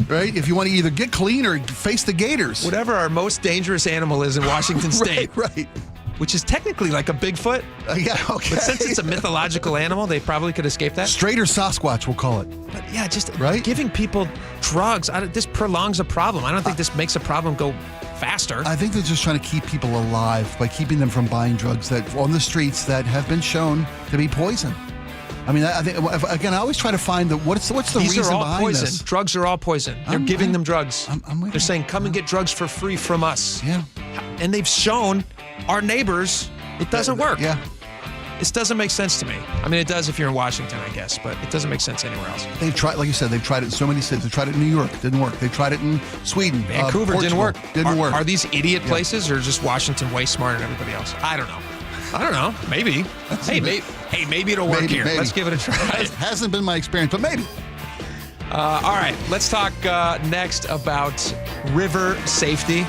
Right? If you want to either get clean or face the gators. Whatever our most dangerous animal is in Washington State. Right. Which is technically like a Bigfoot. Yeah, okay. But since it's a mythological animal, they probably could escape that. Straighter Sasquatch, we'll call it. But yeah, just giving people drugs, this prolongs a problem. I don't think this makes a problem go faster. I think they're just trying to keep people alive by keeping them from buying drugs that on the streets that have been shown to be poison. I mean, I think, again, I always try to find what's the reason behind poison. This. Drugs are all poison. They're giving them drugs. They're saying, come and get drugs for free from us. Yeah. And they've shown our neighbors it doesn't work. Yeah. This doesn't make sense to me. I mean, it does if you're in Washington, I guess, but it doesn't make sense anywhere else. They've tried, like you said, they've tried it in so many cities. They tried it in New York, didn't work. They tried it in Sweden, Vancouver, didn't work. Didn't work. Are these idiot places, or just Washington way smarter than everybody else? I don't know. Maybe. Maybe it'll work here. Maybe. Let's give it a try. It hasn't been my experience, but maybe. All right, let's talk next about river safety.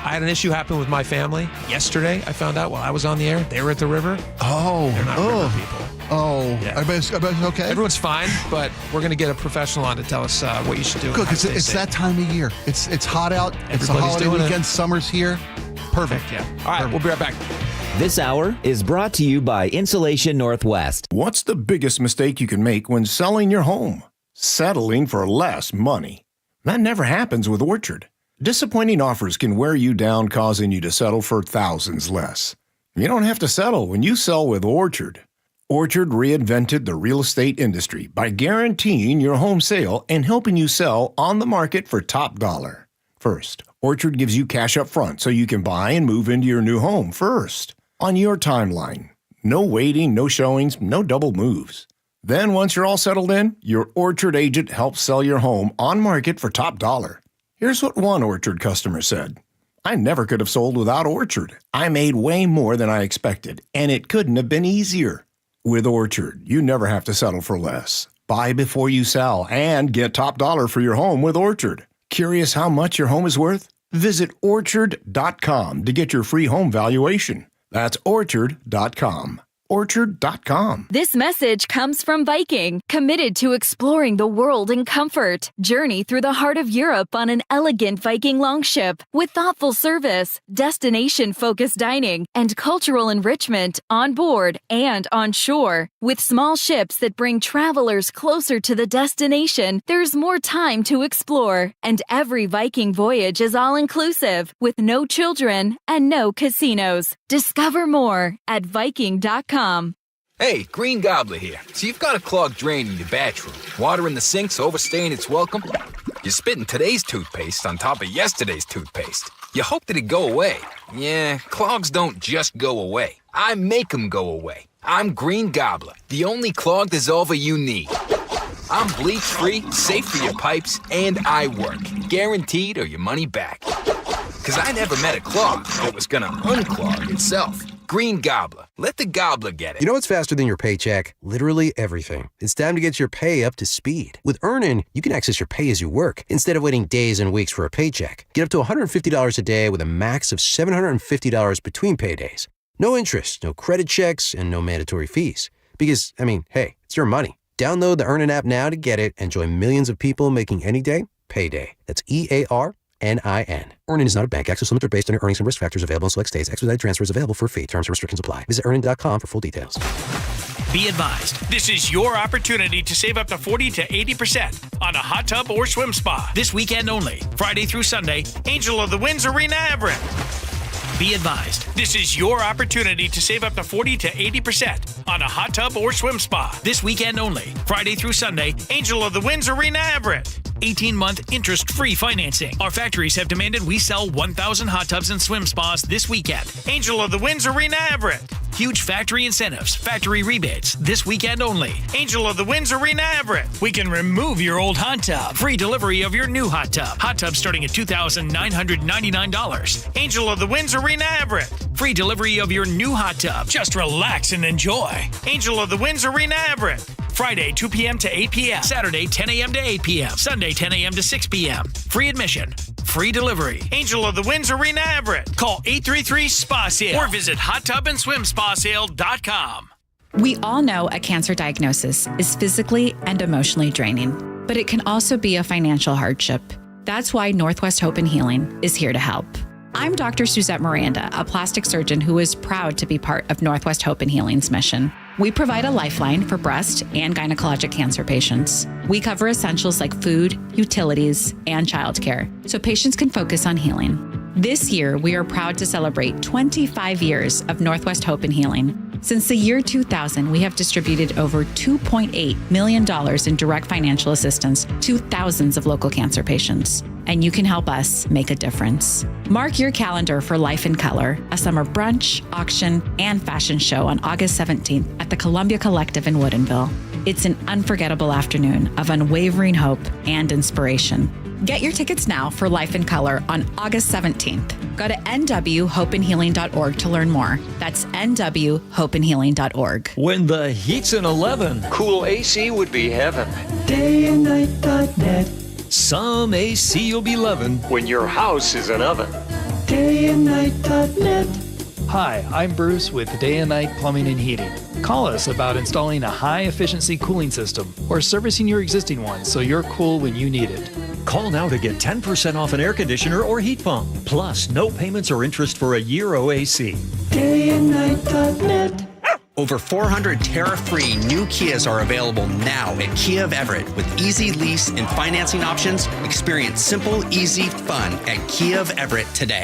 I had an issue happen with my family yesterday. I found out while I was on the air. They were at the river. Oh. They're not river people. Oh. Yeah. Everybody's okay? Everyone's fine, but we're going to get a professional on to tell us what you should do. Good, because it's that time of year. It's hot out. It's the holiday weekend. Summer's here. Perfect. Yeah. All right, we'll be right back. This hour is brought to you by Insulation Northwest. What's the biggest mistake you can make when selling your home? Settling for less money. That never happens with Orchard. Disappointing offers can wear you down, causing you to settle for thousands less. You don't have to settle when you sell with Orchard. Orchard reinvented the real estate industry by guaranteeing your home sale and helping you sell on the market for top dollar. First, Orchard gives you cash up front so you can buy and move into your new home first, on your timeline. No waiting, no showings, no double moves. Then once you're all settled in, your Orchard agent helps sell your home on market for top dollar. Here's what one Orchard customer said. I never could have sold without Orchard. I made way more than I expected, and it couldn't have been easier. With Orchard, you never have to settle for less. Buy before you sell and get top dollar for your home with Orchard. Curious how much your home is worth? Visit Orchard.com to get your free home valuation. That's Orchard.com. Orchard.com. This message comes from Viking, committed to exploring the world in comfort. Journey through the heart of Europe on an elegant Viking longship with thoughtful service, destination-focused dining, and cultural enrichment on board and on shore. With small ships that bring travelers closer to the destination, there's more time to explore. And every Viking voyage is all-inclusive, with no children and no casinos. Discover more at Viking.com. Hey, Green Gobbler here. So you've got a clogged drain in your bathroom. Water in the sink's overstaying its welcome. You're spitting today's toothpaste on top of yesterday's toothpaste. You hope that it go away. Yeah, clogs don't just go away. I make them go away. I'm Green Gobbler, the only clog dissolver you need. I'm bleach-free, safe for your pipes, and I work. Guaranteed or your money back. Because I never met a clog that was gonna unclog itself. Green Gobbler. Let the gobbler get it. You know what's faster than your paycheck? Literally everything. It's time to get your pay up to speed. With EarnIn, you can access your pay as you work instead of waiting days and weeks for a paycheck. Get up to $150 a day with a max of $750 between paydays. No interest, no credit checks, and no mandatory fees. Because, hey, it's your money. Download the EarnIn app now to get it and join millions of people making any day payday. That's EARNIN. EarnIn is not a bank. Access limits are based on your earnings and risk factors available in select states. Expedited transfer is available for a fee. Terms and restrictions apply. Visit EarnIn.com for full details. Be advised, this is your opportunity to save up to 40 to 80% on a hot tub or swim spa. This weekend only, Friday through Sunday, Angel of the Winds Arena Everett. Be advised, this is your opportunity to save up to 40 to 80% on a hot tub or swim spa. This weekend only, Friday through Sunday, Angel of the Winds Arena Everett. 18-month interest-free financing. Our factories have demanded we sell 1,000 hot tubs and swim spas this weekend. Angel of the Winds Arena Everett. Huge factory incentives, factory rebates, this weekend only. Angel of the Winds Arena Everett. We can remove your old hot tub. Free delivery of your new hot tub. Hot tub starting at $2,999. Angel of the Winds Arena Everett. Free delivery of your new hot tub. Just relax and enjoy. Angel of the Winds Arena Everett. Friday, 2 p.m. to 8 p.m. Saturday, 10 a.m. to 8 p.m. Sunday, 10 a.m. to 6 p.m. Free admission. Free delivery. Angel of the Winds Arena Everett. Call 833-SPA-SALE or visit hottubandSwimSpaSale.com. We all know a cancer diagnosis is physically and emotionally draining, but it can also be a financial hardship. That's why Northwest Hope and Healing is here to help. I'm Dr. Suzette Miranda, a plastic surgeon who is proud to be part of Northwest Hope and Healing's mission. We provide a lifeline for breast and gynecologic cancer patients. We cover essentials like food, utilities, and childcare, so patients can focus on healing. This year, we are proud to celebrate 25 years of Northwest Hope and Healing. Since the year 2000, we have distributed over $2.8 million in direct financial assistance to thousands of local cancer patients. And you can help us make a difference. Mark your calendar for Life in Color, a summer brunch, auction, and fashion show on August 17th at the Columbia Collective in Woodinville. It's an unforgettable afternoon of unwavering hope and inspiration. Get your tickets now for Life in Color on August 17th. Go to nwhopeandhealing.org to learn more. That's nwhopeandhealing.org. When the heat's an 11, cool AC would be heaven. dayandnight.net. Some AC you'll be loving when your house is an oven. dayandnight.net. Hi, I'm Bruce with Day and Night Plumbing and Heating. Call us about installing a high-efficiency cooling system or servicing your existing one so you're cool when you need it. Call now to get 10% off an air conditioner or heat pump. Plus, no payments or interest for a year OAC. dayandnight.net. Over 400 tariff-free new Kias are available now at Kia of Everett with easy lease and financing options. Experience simple, easy fun at Kia of Everett today.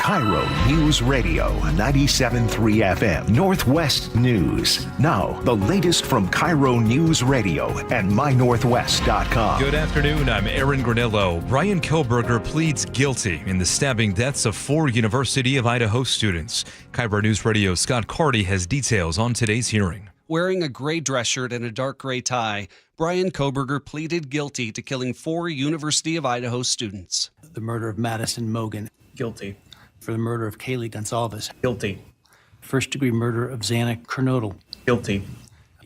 KIRO Newsradio 97.3 FM Northwest News. Now, the latest from KIRO Newsradio and mynorthwest.com. Good afternoon. I'm Aaron Granillo. Brian Coberger pleads guilty in the stabbing deaths of 4 University of Idaho students. KIRO Newsradio's Scott Carty has details on today's hearing. Wearing a gray dress shirt and a dark gray tie, Brian Coberger pleaded guilty to killing 4 University of Idaho students. The murder of Madison Mogan. Guilty. For the murder of Kaylee Gonsalves. Guilty. First-degree murder of Xana Kernodle. Guilty.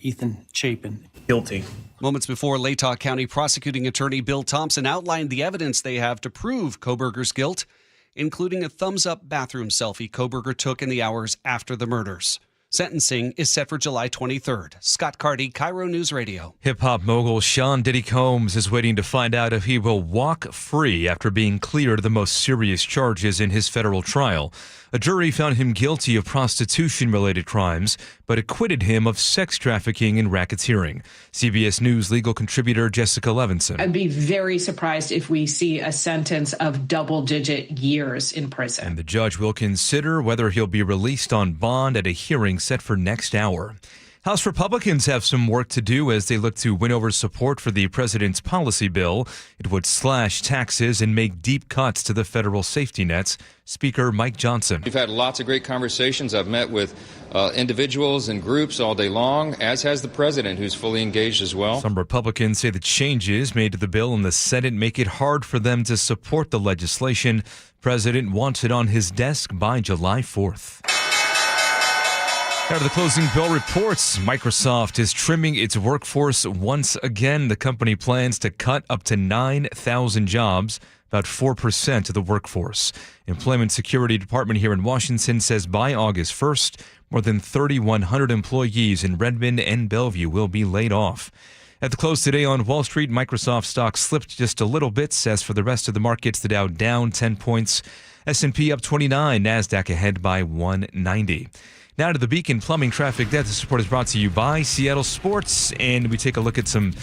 Ethan Chapin. Guilty. Moments before, Latah County Prosecuting Attorney Bill Thompson outlined the evidence they have to prove Coberger's guilt, including a thumbs-up bathroom selfie Coberger took in the hours after the murders. Sentencing is set for July 23rd. Scott Carty, KIRO News Radio. Hip-hop mogul Sean Diddy Combs is waiting to find out if he will walk free after being cleared of the most serious charges in his federal trial. A jury found him guilty of prostitution-related crimes, but acquitted him of sex trafficking and racketeering. CBS News legal contributor Jessica Levinson. I'd be very surprised if we see a sentence of double-digit years in prison. And the judge will consider whether he'll be released on bond at a hearing set for next hour. House Republicans have some work to do as they look to win over support for the president's policy bill. It would slash taxes and make deep cuts to the federal safety nets. Speaker Mike Johnson. We've had lots of great conversations. I've met with individuals and groups all day long, as has the president, who's fully engaged as well. Some Republicans say the changes made to the bill in the Senate make it hard for them to support the legislation. The president wants it on his desk by July 4th. Out of the closing bell reports, Microsoft is trimming its workforce once again. The company plans to cut up to 9,000 jobs, about 4% of the workforce. Employment Security Department here in Washington says by August 1st, more than 3,100 employees in Redmond and Bellevue will be laid off. At the close today on Wall Street, Microsoft stock slipped just a little bit. As for the rest of the markets, the Dow down 10 points, S&P up 29, NASDAQ ahead by 190. Now to the Beacon Plumbing Traffic Death. The support is brought to you by Seattle Sports, and we take a look at some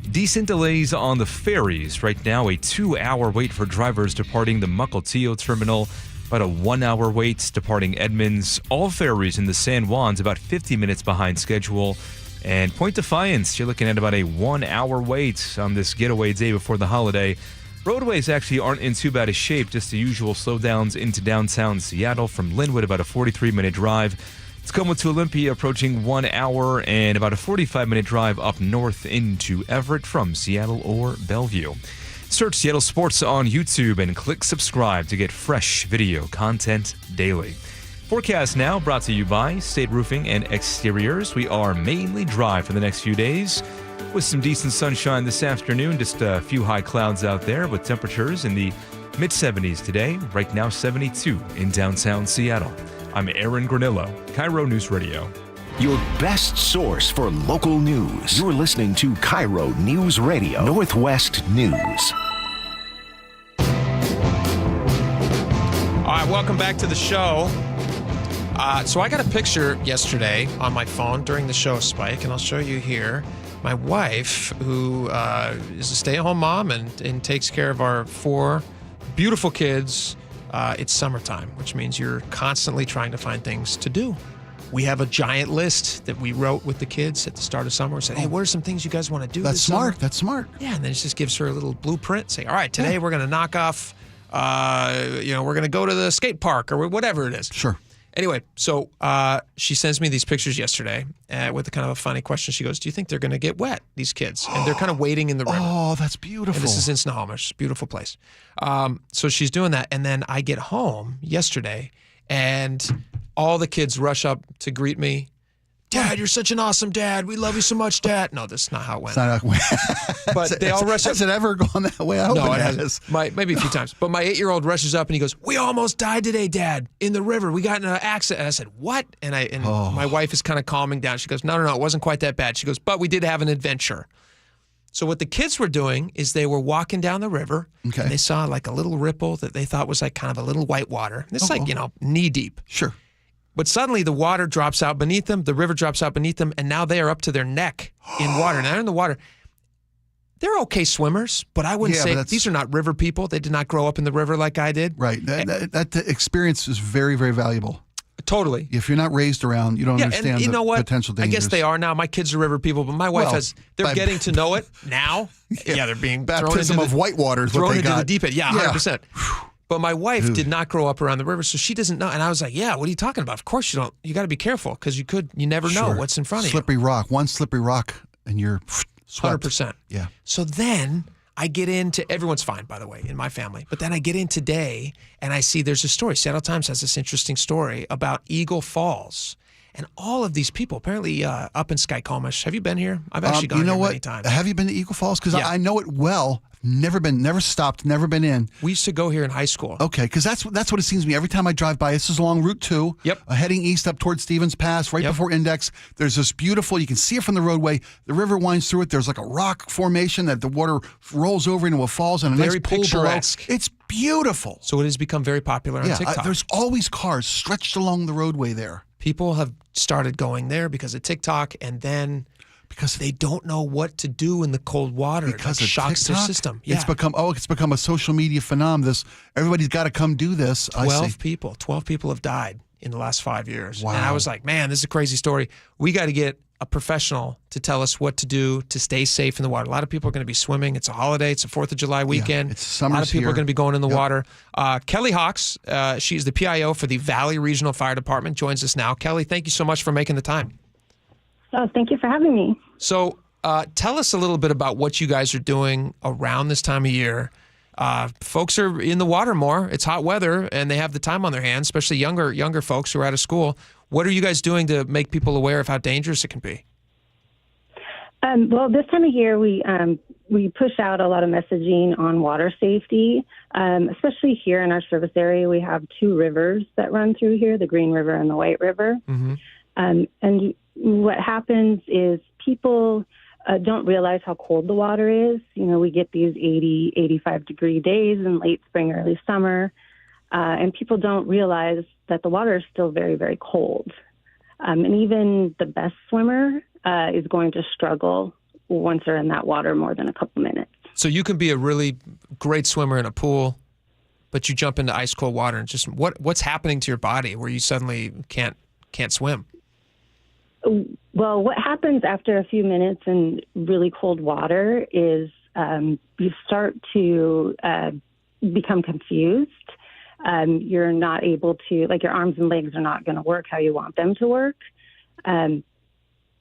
decent delays on the ferries. Right now, a 2-hour wait for drivers departing the Mukilteo terminal, about a 1-hour wait departing Edmonds. All ferries in the San Juan's about 50 minutes behind schedule. And Point Defiance, you're looking at about a 1-hour wait on this getaway day before the holiday. Roadways actually aren't in too bad a shape, just the usual slowdowns into downtown Seattle. From Linwood, about a 43-minute drive. Tacoma to Olympia approaching 1 hour, and about a 45-minute drive up north into Everett from Seattle or Bellevue. Search Seattle Sports on YouTube and click subscribe to get fresh video content daily. Forecast now brought to you by State Roofing and Exteriors. We are mainly dry for the next few days with some decent sunshine this afternoon. Just a few high clouds out there with temperatures in the mid-70s today. Right now 72 in downtown Seattle. I'm Aaron Granillo, KIRO News Radio. Your best source for local news. You're listening to KIRO News Radio, Northwest News. All right, welcome back to the show. So I got a picture yesterday on my phone during the show, Spike, and I'll show you here. My wife, who is a stay-at-home mom and takes care of our 4 beautiful kids. It's summertime, which means you're constantly trying to find things to do. We have a giant list that we wrote with the kids at the start of summer. We said, hey, what are some things you guys want to do That's this smart. summer? That's smart. Yeah, and then it just gives her a little blueprint. Say, all right, today we're going to knock off, we're going to go to the skate park or whatever it is. Sure. Anyway, so she sends me these pictures yesterday with a kind of a funny question. She goes, do you think they're going to get wet, these kids? And they're kind of wading in the river. Oh, that's beautiful. And this is in Snohomish. It's a beautiful place. So she's doing that. And then I get home yesterday, and all the kids rush up to greet me. Dad, you're such an awesome dad. We love you so much, Dad. No, that's not how it went. It's not how it went. But they all rush up. Has it ever gone that way? I hope No, it it has. hasn't. Maybe a few times. But my 8-year-old rushes up and he goes, we almost died today, Dad, in the river. We got in an accident. And I said, what? And my wife is kind of calming down. She goes, no, it wasn't quite that bad. She goes, but we did have an adventure. So what the kids were doing is they were walking down the river. Okay. And they saw like a little ripple that they thought was like kind of a little white water. And it's knee deep. Sure. But suddenly the water drops out beneath them, the river drops out beneath them, and now they are up to their neck in water. Now they're in the water. They're okay swimmers, but I wouldn't say these are not river people. They did not grow up in the river like I did. Right. That experience is very, very valuable. Totally. If you're not raised around, you don't understand and you know what? Potential dangers. I guess they are now. My kids are river people, but my wife they're getting to know it now. Yeah, they're being baptism of whitewater is what they got. Thrown into the deep end. Yeah, 100%. But my wife did not grow up around the river, so she doesn't know. And I was like, yeah, what are you talking about? Of course you don't. You got to be careful because you never know what's in front of you. Slippery rock. One slippery rock and you're swept. 100%. Yeah. So then I get into, everyone's fine, by the way, in my family. But then I get in today and I see there's a story. Seattle Times has this interesting story about Eagle Falls. And all of these people, apparently up in Skycomish. Have you been here? I've actually gone here many times. Have you been to Eagle Falls? Because I know it well. Never stopped, never been in. We used to go here in high school. Okay, because that's what it seems to me. Every time I drive by, this is along Route 2. Yep. Heading east up towards Stevens Pass, right before Index. There's this beautiful, you can see it from the roadway. The river winds through it. There's like a rock formation that the water rolls over into a falls and a very nice pool picturesque. below. It's beautiful. So it has become very popular on TikTok. There's always cars stretched along the roadway there. People have started going there because of TikTok, and then because they don't know what to do in the cold water. Because it shocks their system. Yeah. It's become a social media phenomenon. Everybody's got to come do this. 12 people have died in the last 5 years. Wow. And I was like, man, this is a crazy story. We got to get a professional to tell us what to do to stay safe in the water. A lot of people are going to be swimming. It's a holiday. It's a 4th of July weekend. A lot of people are going to be going in the water. Kelly Hawks, she's the PIO for the Valley Regional Fire Department, joins us now. Kelly, thank you so much for making the time. Oh, thank you for having me. So tell us a little bit about what you guys are doing around this time of year. Folks are in the water more. It's hot weather, and they have the time on their hands, especially younger folks who are out of school. What are you guys doing to make people aware of how dangerous it can be? Well, this time of year, we push out a lot of messaging on water safety, especially here in our service area. We have 2 rivers that run through here, the Green River and the White River. Mm-hmm. And what happens is people don't realize how cold the water is. You know, we get these 80, 85-degree days in late spring, early summer, and people don't realize that the water is still very, very cold. And even the best swimmer is going to struggle once they're in that water more than a couple minutes. So you can be a really great swimmer in a pool, but you jump into ice cold water, and just what's happening to your body where you suddenly can't swim? Well, what happens after a few minutes in really cold water is you start to become confused. You're not able to, like, your arms and legs are not going to work how you want them to work, and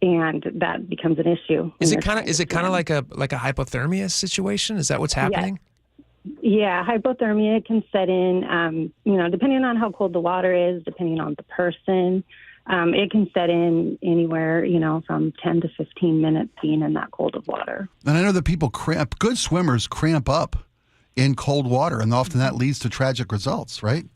that becomes an issue. Is it kind of like a hypothermia situation? Is that what's happening? Yeah, hypothermia can set in. Depending on how cold the water is, depending on the person. It can set in anywhere, from 10 to 15 minutes being in that cold of water. And I know that people good swimmers cramp up in cold water, and often that leads to tragic results, right?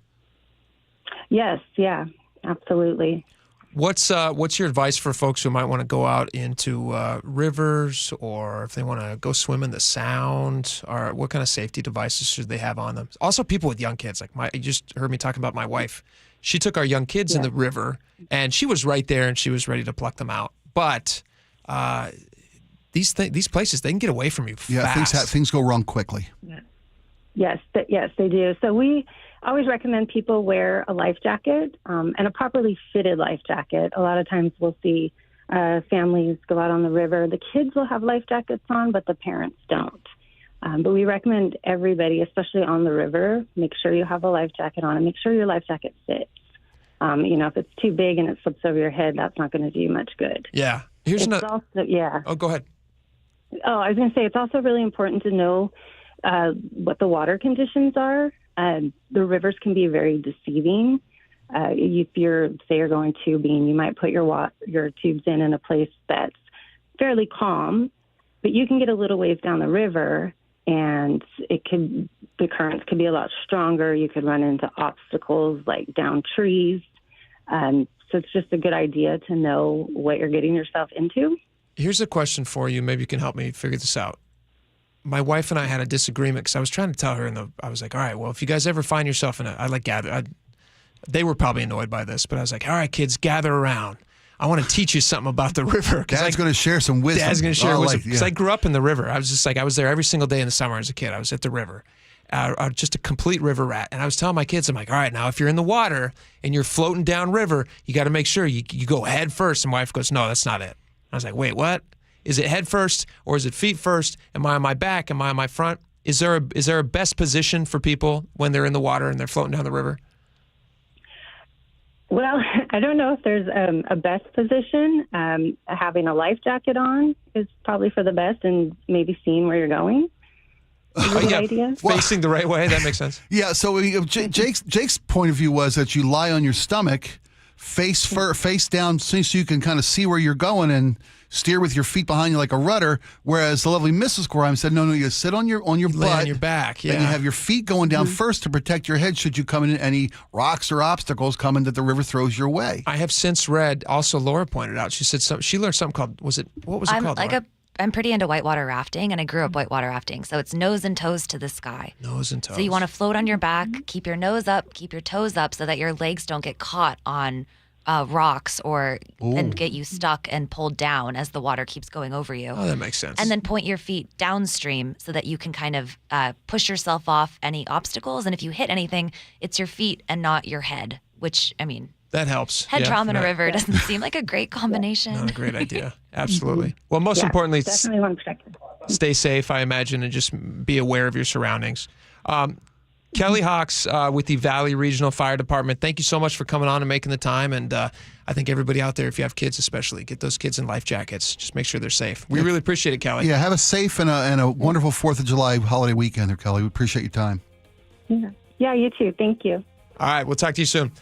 Yes, yeah, absolutely. What's your advice for folks who might want to go out into rivers, or if they want to go swim in the Sound, or what kind of safety devices should they have on them? Also, people with young kids, like you just heard me talking about my wife. She took our young kids in the river, and she was right there, and she was ready to pluck them out. But these places, they can get away from you fast. Yeah, things go wrong quickly. Yes, they do. So we always recommend people wear a life jacket and a properly fitted life jacket. A lot of times we'll see families go out on the river. The kids will have life jackets on, but the parents don't. But we recommend everybody, especially on the river, make sure you have a life jacket on and make sure your life jacket fits. If it's too big and it slips over your head, that's not going to do you much good. Yeah. Oh, go ahead. Oh, I was going to say it's also really important to know what the water conditions are. The rivers can be very deceiving. If you're going tubing, you might put your tubes in a place that's fairly calm, but you can get a little ways down the river, and the currents could be a lot stronger. You could run into obstacles like down trees. So it's just a good idea to know what you're getting yourself into. Here's a question for you. Maybe you can help me figure this out. My wife and I had a disagreement because I was trying to tell her, I was like, all right, well, if you guys ever find yourself they were probably annoyed by this, but I was like, all right, kids, gather around. I want to teach you something about the river. Dad's going to share some wisdom. Dad's going to share wisdom. Because yeah. I grew up in the river. I was there every single day in the summer as a kid. I was at the river. Just a complete river rat. And I was telling my kids, I'm like, all right, now if you're in the water and you're floating down river, you got to make sure you go head first. And my wife goes, no, that's not it. I was like, wait, what? Is it head first or is it feet first? Am I on my back? Am I on my front? Is there a best position for people when they're in the water and they're floating down the river? Well, I don't know if there's a best position. Having a life jacket on is probably for the best, and maybe seeing where you're going. Idea. Facing the right way, that makes sense. Yeah, so Jake's point of view was that you lie on your stomach, face down, so you can kind of see where you're going and steer with your feet behind you like a rudder. Whereas the lovely Mrs. Skorheim said, no, you sit on your butt, lay on your back, yeah, and you have your feet going down first to protect your head should you come in any rocks or obstacles coming that the river throws your way. I have since read. Also, Laura pointed out. She said she learned something called. What was it called? I'm pretty into whitewater rafting, and I grew up whitewater rafting. So it's nose and toes to the sky. Nose and toes. So you want to float on your back, keep your nose up, keep your toes up so that your legs don't get caught on rocks and get you stuck and pulled down as the water keeps going over you. Oh, that makes sense. And then point your feet downstream so that you can kind of push yourself off any obstacles. And if you hit anything, it's your feet and not your head, which, I mean... That helps. Head trauma in a river doesn't seem like a great combination. Not a great idea. Absolutely. Well, most importantly, definitely want to protect them. Stay safe, I imagine, and just be aware of your surroundings. Kelly Hawks with the Valley Regional Fire Department, thank you so much for coming on and making the time. And I think everybody out there, if you have kids especially, get those kids in life jackets. Just make sure they're safe. We really appreciate it, Kelly. Yeah, have a safe and a wonderful 4th of July holiday weekend there, Kelly. We appreciate your time. Yeah, you too. Thank you. All right, we'll talk to you soon.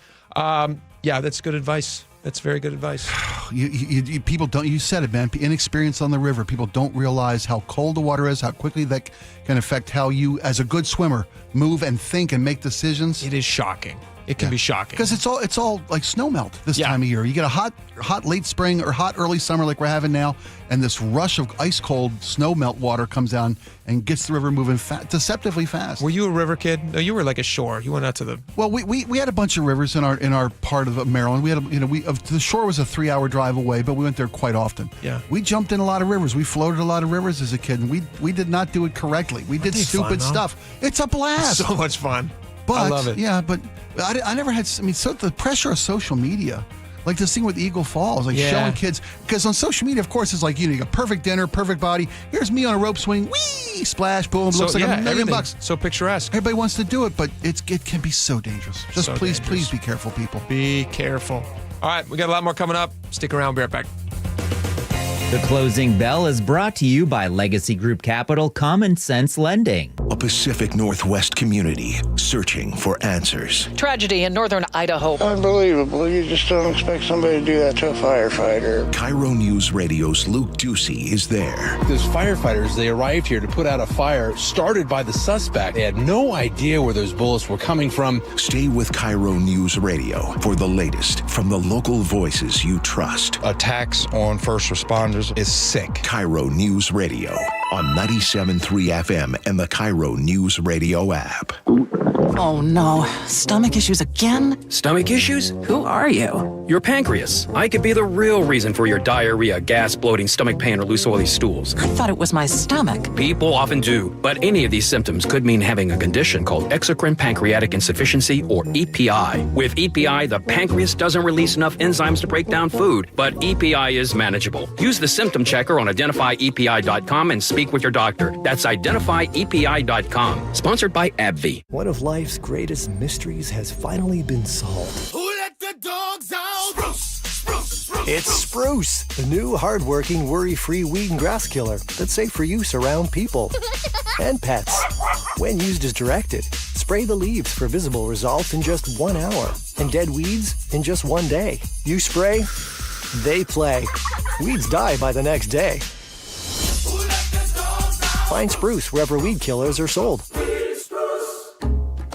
Yeah, that's good advice. That's very good advice. You people don't. You said it, man. Inexperience on the river. People don't realize how cold the water is, how quickly that can affect how you, as a good swimmer, move and think and make decisions. It is shocking. It can be shocking because it's all like snow melt this time of year. You get a hot late spring or hot early summer like we're having now, and this rush of ice cold snow melt water comes down and gets the river moving deceptively fast. Were you a river kid? No, you were like a shore. You went out to the. Well, we had a bunch of rivers in our part of Maryland. We had the shore was a 3-hour drive away, but we went there quite often. Yeah, we jumped in a lot of rivers. We floated a lot of rivers as a kid, and we did not do it correctly. We did stupid stuff. It's a blast. So much fun. But, I love it. Yeah, but I never had. I mean, so the pressure of social media, like this thing with Eagle Falls, like showing kids, because on social media, of course, it's like you got perfect dinner, perfect body. Here's me on a rope swing, whee, splash, boom, looks like $1 million. So picturesque. Everybody wants to do it, but it can be so dangerous. Just so please be careful, people. Be careful. All right, we got a lot more coming up. Stick around. We'll be right back. The closing bell is brought to you by Legacy Group Capital Common Sense Lending. A Pacific Northwest community searching for answers. Tragedy in northern Idaho. Unbelievable. You just don't expect somebody to do that to a firefighter. KIRO Newsradio's Luke Ducey is there. Those firefighters, they arrived here to put out a fire started by the suspect. They had no idea where those bullets were coming from. Stay with KIRO News Radio for the latest from the local voices you trust. Attacks on first responders is sick. KIRO News Radio on 97.3 FM and the KIRO News Radio app. Oh no, stomach issues again? Stomach issues? Who are you? Your pancreas. I could be the real reason for your diarrhea, gas, bloating, stomach pain, or loose oily stools. I thought it was my stomach. People often do, but any of these symptoms could mean having a condition called exocrine pancreatic insufficiency, or EPI. With EPI, the pancreas doesn't release enough enzymes to break down food, but EPI is manageable. Use the symptom checker on identifyepi.com and speak with your doctor. That's identifyepi.com. Sponsored by AbbVie. One of life's greatest mysteries has finally been solved. Who let the dogs out? Spruce. It's Spruce, the new hard-working, worry-free weed and grass killer that's safe for use around people and pets. When used as directed, spray the leaves for visible results in just 1 hour and dead weeds in just 1 day. You spray, they play. Weeds die by the next day. Find Spruce wherever weed killers are sold.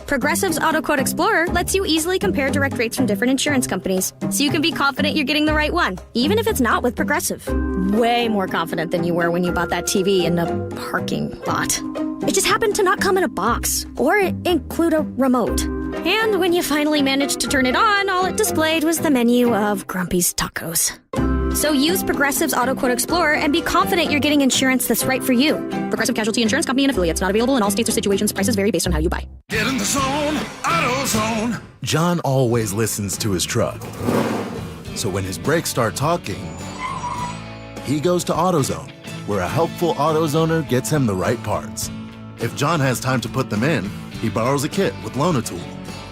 Progressive's Auto Quote Explorer lets you easily compare direct rates from different insurance companies, so you can be confident you're getting the right one, even if it's not with Progressive. Way more confident than you were when you bought that TV in a parking lot. It just happened to not come in a box or include a remote. And when you finally managed to turn it on, all it displayed was the menu of Grumpy's Tacos. So use Progressive's Auto Quote Explorer and be confident you're getting insurance that's right for you. Progressive Casualty Insurance Company and affiliates. Not available in all states or situations. Prices vary based on how you buy. Get in the zone, AutoZone. John always listens to his truck. So when his brakes start talking, he goes to AutoZone, where a helpful AutoZoner gets him the right parts. If John has time to put them in, he borrows a kit with Loan-A-Tool.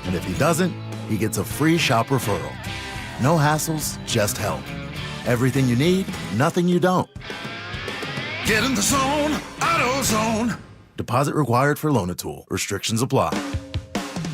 And if he doesn't, he gets a free shop referral. No hassles, just help. Everything you need, nothing you don't. Get in the zone, AutoZone. Deposit required for Loan-A-Tool. Restrictions apply.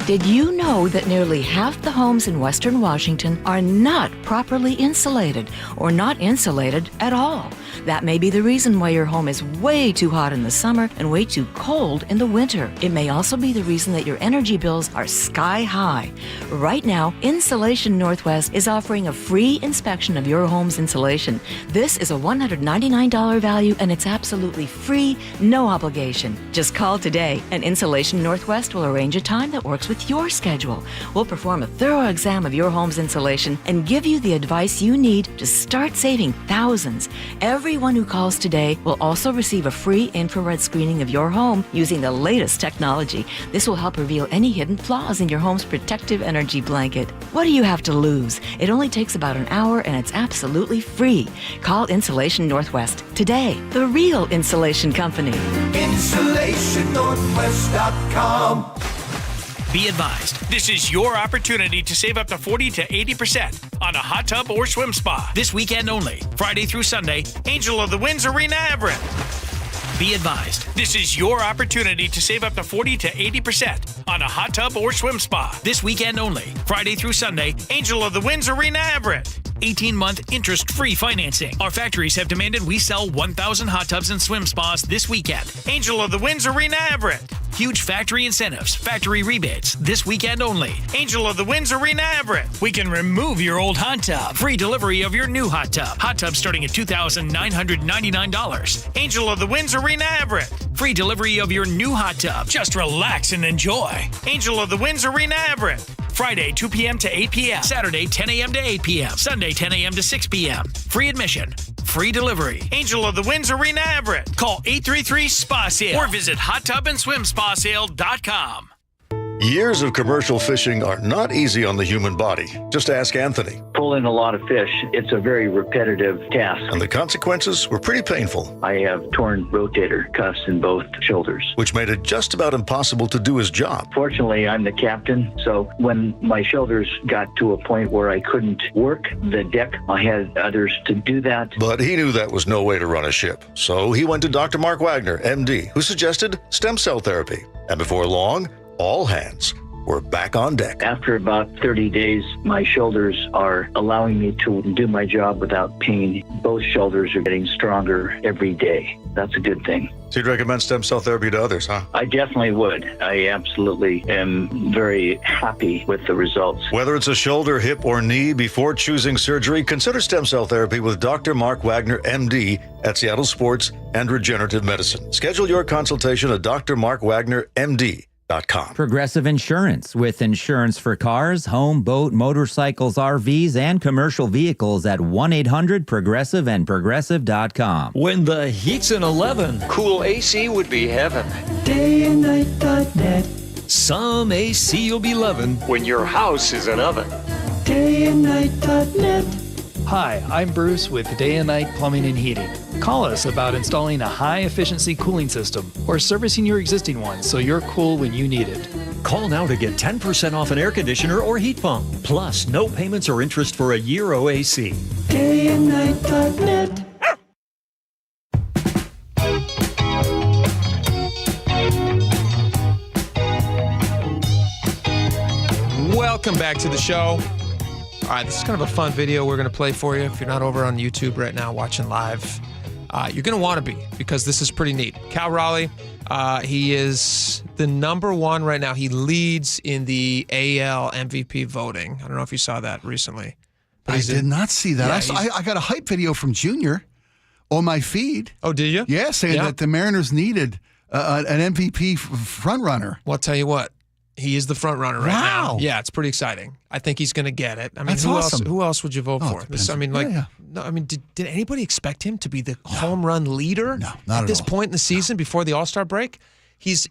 Did you know that nearly half the homes in Western Washington are not properly insulated or not insulated at all? That may be the reason why your home is way too hot in the summer and way too cold in the winter. It may also be the reason that your energy bills are sky high. Right now, Insulation Northwest is offering a free inspection of your home's insulation. This is a $199 value and it's absolutely free, no obligation. Just call today and Insulation Northwest will arrange a time that works with your schedule. We'll perform a thorough exam of your home's insulation and give you the advice you need to start saving thousands. Everyone who calls today will also receive a free infrared screening of your home using the latest technology. This will help reveal any hidden flaws in your home's protective energy blanket. What do you have to lose? It only takes about an hour and it's absolutely free. Call Insulation Northwest today, the real insulation company. InsulationNorthwest.com. Be advised, this is your opportunity to save up to 40 to 80% on a hot tub or swim spa this weekend only, Friday through Sunday, Angel of the Winds Arena Everett. Be advised, this is your opportunity to save up to 40 to 80% on a hot tub or swim spa this weekend only, Friday through Sunday, Angel of the Winds Arena Everett. 18-month interest-free financing. Our factories have demanded we sell 1,000 hot tubs and swim spas this weekend. Angel of the Winds Arena Everett. Huge factory incentives, factory rebates, this weekend only. Angel of the Winds Arena Everett. We can remove your old hot tub. Free delivery of your new hot tub. Hot tub starting at $2,999. Angel of the Winds Arena Everett. Free delivery of your new hot tub. Just relax and enjoy. Angel of the Winds Arena Everett. Friday, 2 p.m. to 8 p.m. Saturday, 10 a.m. to 8 p.m. Sunday, 10 a.m. to 6 p.m. Free admission. Free delivery. Angel of the Winds Arena Everett. Call 833-SPA-SALE or visit hottubandSwimSpaSale.com. Years of commercial fishing are not easy on the human body. Just ask Anthony. Pulling a lot of fish, it's a very repetitive task. And the consequences were pretty painful. I have torn rotator cuffs in both shoulders, which made it just about impossible to do his job. Fortunately, I'm the captain, so when my shoulders got to a point where I couldn't work the deck, I had others to do that. But he knew that was no way to run a ship. So he went to Dr. Mark Wagner, MD, who suggested stem cell therapy. And before long, all hands were back on deck. After about 30 days, my shoulders are allowing me to do my job without pain. Both shoulders are getting stronger every day. That's a good thing. So you'd recommend stem cell therapy to others, huh? I definitely would. I absolutely am very happy with the results. Whether it's a shoulder, hip, or knee, before choosing surgery, consider stem cell therapy with Dr. Mark Wagner, MD, at Seattle Sports and Regenerative Medicine. Schedule your consultation at drmarkwagnermd.com. Progressive Insurance, with insurance for cars, home, boat, motorcycles, RVs, and commercial vehicles at 1-800-PROGRESSIVE and Progressive.com. When the heat's an 11, cool AC would be heaven. Dayandnight.net. Some AC you'll be loving when your house is an oven. Dayandnight.net. Hi, I'm Bruce with Day and Night Plumbing and Heating. Call us about installing a high-efficiency cooling system or servicing your existing one so you're cool when you need it. Call now to get 10% off an air conditioner or heat pump. Plus, no payments or interest for a year OAC. Dayandnight.net. Welcome back to the show. All right, this is kind of a fun video we're going to play for you. If you're not over on YouTube right now watching live, you're going to want to be, because this is pretty neat. Cal Raleigh, he is the #1 right now. He leads in the AL MVP voting. I don't know if you saw that recently. I did not see that. Yeah, I got a hype video from Junior on my feed. Oh, did you? Yeah, saying that the Mariners needed an MVP front runner. Well, I'll tell you what. He is the front runner right now. Yeah, it's pretty exciting. I think he's going to get it. I mean, That's awesome. Who else would you vote for? Depends. No, I mean, did anybody expect him to be the home run leader? No, not at this point in the season before the All-Star break. He's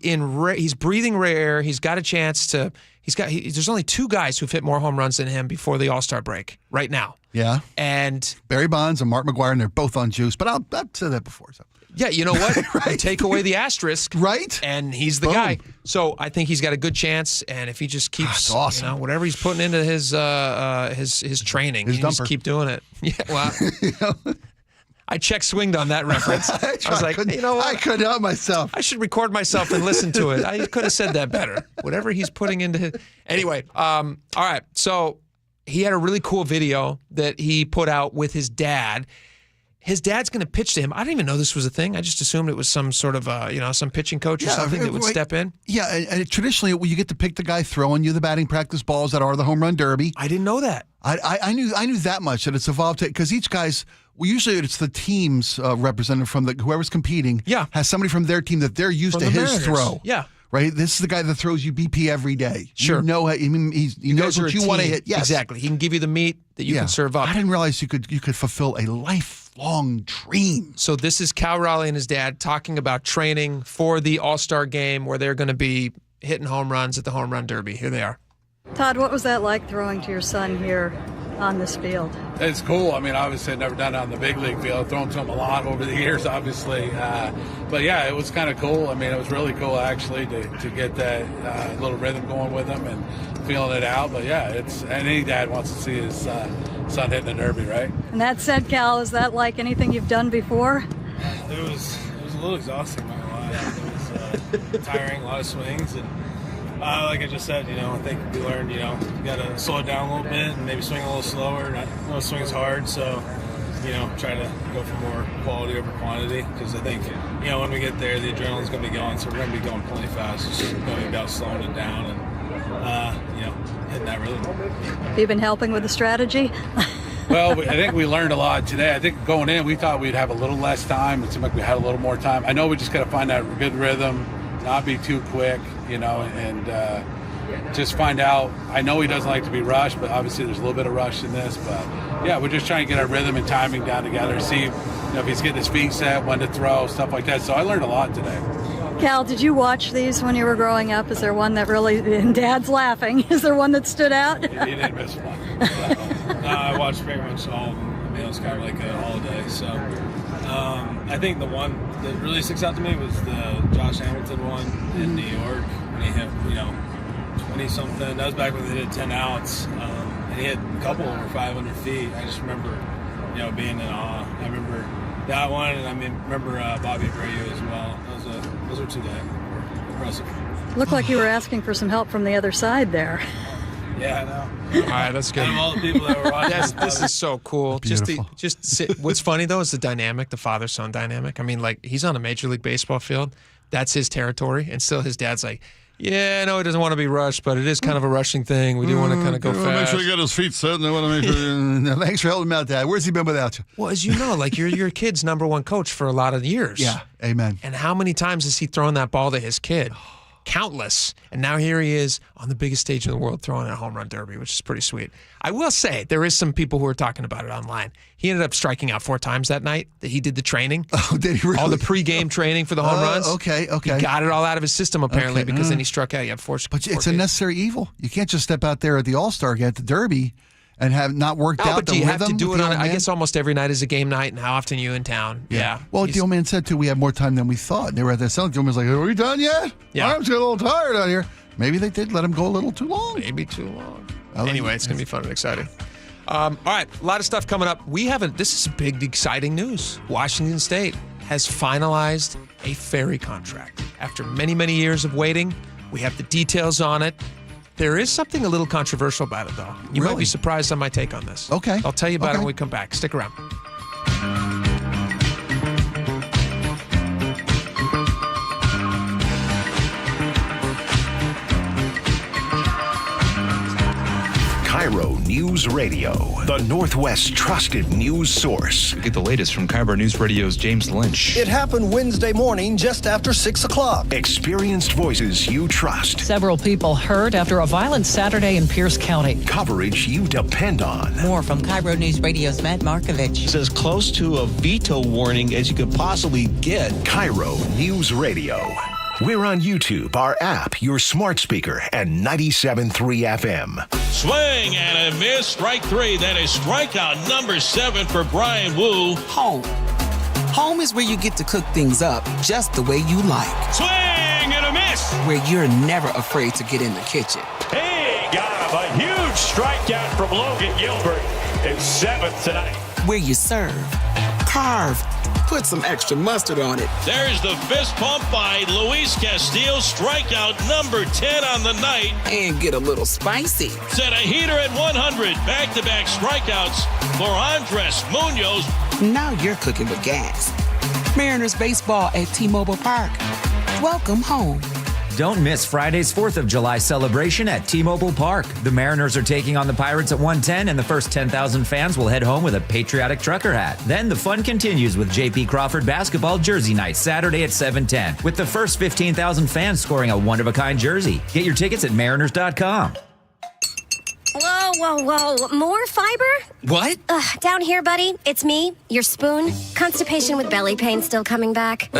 breathing rare air. He's got a chance to. There's only 2 guys who've hit more home runs than him before the All-Star break right now. Yeah. And Barry Bonds and Mark McGwire, and they're both on juice. But I've said that before. So. Yeah, you know what? You take away the asterisk, right? And he's the guy. So I think he's got a good chance. And if he just keeps, awesome. Whatever he's putting into his training, he just keep doing it. Yeah, well, I check swinged on that reference. I was like, you know what? I couldn't help myself. I should record myself and listen to it. I could have said that better. Whatever he's putting into his. Anyway, all right. So he had a really cool video that he put out with his dad. His dad's going to pitch to him. I didn't even know this was a thing. I just assumed it was some sort of, some pitching coach or something that would step in. Yeah, and traditionally you get to pick the guy throwing you the batting practice balls that are the home run derby. I didn't know that. I knew that much, that it's evolved to, because each guy's, usually it's the team's representative from whoever's competing. Yeah. Has somebody from their team that they're used to his throw. Yeah. Right? This is the guy that throws you BP every day. Sure. You know, he knows what you want to hit. Yes. Exactly. He can give you the meat that you can serve up. I didn't realize you could fulfill a lifelong dream. So this is Cal Raleigh and his dad talking about training for the All-Star game where they're going to be hitting home runs at the Home Run Derby. Here they are. Todd, what was that like throwing to your son here on this field? It's cool. I mean, obviously I've never done it on the big league field. I've thrown to him a lot over the years, obviously. But yeah, it was kind of cool. I mean, it was really cool actually to get that little rhythm going with him and feeling it out. But yeah, any dad wants to see his son hitting the derby, right? And that said, Cal, is that like anything you've done before? It was a little exhausting, not gonna lie. It was tiring, a lot of swings, and like I just said, I think we learned, you got to slow it down a little bit and maybe swing a little slower, not swing as hard. So, try to go for more quality over quantity, because I think, when we get there, the adrenaline's going to be going, so we're going to be going plenty fast. It's just going to be about slowing it down and, hitting that rhythm. Have you been helping with the strategy? Well, I think we learned a lot today. I think going in, we thought we'd have a little less time. It seemed like we had a little more time. I know we just got to find that good rhythm, not be too quick, and just find out. I know he doesn't like to be rushed, but obviously there's a little bit of rush in this. But yeah, we're just trying to get our rhythm and timing down together, see if he's getting his feet set, when to throw, stuff like that. So I learned a lot today. Cal, did you watch these when you were growing up? Is there one that really, and Dad's laughing, is there one that stood out? He didn't miss one. No, I watched pretty much all of them. I mean, it was kind of like a holiday. So I think the one that really sticks out to me was the Josh Hamilton one in New York when he hit, 20-something. That was back when they did 10 outs. And he hit a couple over 500 feet. I just remember, being in awe. I remember that one, and I remember Bobby Abreu as well. Those are two that were impressive. Looked like you were asking for some help from the other side there. Yeah, I know. All right, that's good. Out of all the people that were watching, this is so cool. What's funny though is the dynamic, the father-son dynamic. I mean, like, he's on a Major League Baseball field. That's his territory, and still his dad's like, yeah, I know he doesn't want to be rushed, but it is kind of a rushing thing. We do want to kind of go fast. Make sure he got his feet set, and I want to make sure. Thanks for helping him out, Dad. Where's he been without you? Well, as you know, like, you're your kid's number one coach for a lot of years. Yeah, amen. And how many times has he thrown that ball to his kid? Countless. And now here he is on the biggest stage in the world throwing a home run derby, which is pretty sweet. I will say, there is some people who are talking about it online. He ended up striking out 4 times that night that he did the training. Oh, did he really? All the pregame training for the home runs. Okay. He got it all out of his system, apparently, because then he struck out. You have 4. But it's a necessary evil. You can't just step out there at the All-Star game at the Derby and have not worked out but the do you rhythm. have to do it on, I guess almost every night is a game night, and how often are you in town? Yeah. Well, the old man said, too, we have more time than we thought. And they were at that cellar. The old man was like, are we done yet? Yeah. I'm just getting a little tired out here. Maybe they did let him go a little too long. Maybe too long. Anyway, it's going to be fun and exciting. All right, a lot of stuff coming up. This is big, exciting news. Washington State has finalized a ferry contract. After many, many years of waiting, we have the details on it. There is something a little controversial about it, though. You might be surprised on my take on this. Okay. I'll tell you about it when we come back. Stick around. KIRO News Radio, the Northwest's trusted news source. Get the latest from KIRO News Radio's James Lynch. It happened Wednesday morning just after 6 o'clock. Experienced voices you trust. Several people hurt after a violent Saturday in Pierce County. Coverage you depend on. More from KIRO News Radio's Matt Markovich. It's as close to a veto warning as you could possibly get. KIRO News Radio. We're on YouTube, our app, your smart speaker, and 97.3 FM. Swing and a miss. Strike three. That is strikeout number 7 for Brian Wu. Home. Home is where you get to cook things up just the way you like. Swing and a miss. Where you're never afraid to get in the kitchen. He got a huge strikeout from Logan Gilbert. It's 7th tonight. Where you serve, carve, put some extra mustard on it. There's the fist pump by Luis Castillo. Strikeout number 10 on the night. And get a little spicy. Set a heater at 100. Back-to-back strikeouts for Andres Munoz. Now you're cooking with gas. Mariners baseball at T-Mobile Park. Welcome home. Don't miss Friday's 4th of July celebration at T-Mobile Park. The Mariners are taking on the Pirates at 1:10, and the first 10,000 fans will head home with a patriotic trucker hat. Then the fun continues with JP Crawford basketball jersey night Saturday at 7:10, with the first 15,000 fans scoring a one-of-a-kind jersey. Get your tickets at mariners.com. Whoa. More fiber? What? Down here, buddy. It's me, your spoon. Constipation with belly pain still coming back?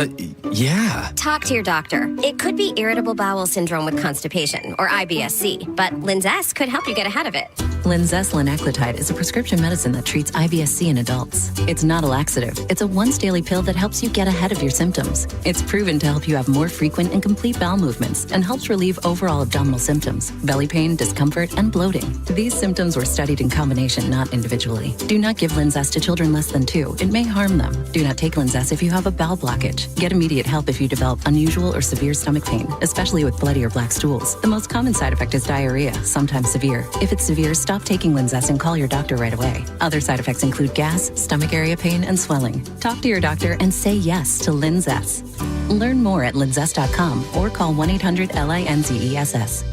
Yeah. Talk to your doctor. It could be irritable bowel syndrome with constipation, or IBS-C, but Linzess could help you get ahead of it. Linzess linaclotide is a prescription medicine that treats IBS-C in adults. It's not a laxative. It's a once-daily pill that helps you get ahead of your symptoms. It's proven to help you have more frequent and complete bowel movements and helps relieve overall abdominal symptoms, belly pain, discomfort, and bloating. These symptoms were studied in combination, not individually. Do not give Linzess to children less than 2. It may harm them. Do not take Linzess if you have a bowel blockage. Get immediate help if you develop unusual or severe stomach pain, especially with bloody or black stools. The most common side effect is diarrhea, sometimes severe. If it's severe, stop taking Linzess and call your doctor right away. Other side effects include gas, stomach area pain, and swelling. Talk to your doctor and say yes to Linzess. Learn more at linzess.com or call 1-800-LINZESS.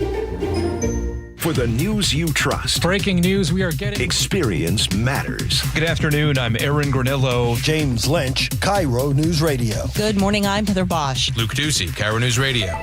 For the news you trust. Breaking news we are getting. Experience matters. Good afternoon. I'm Aaron Granillo. James Lynch, KIRO News Radio. Good morning. I'm Heather Bosch. Luke Ducey, KIRO News Radio.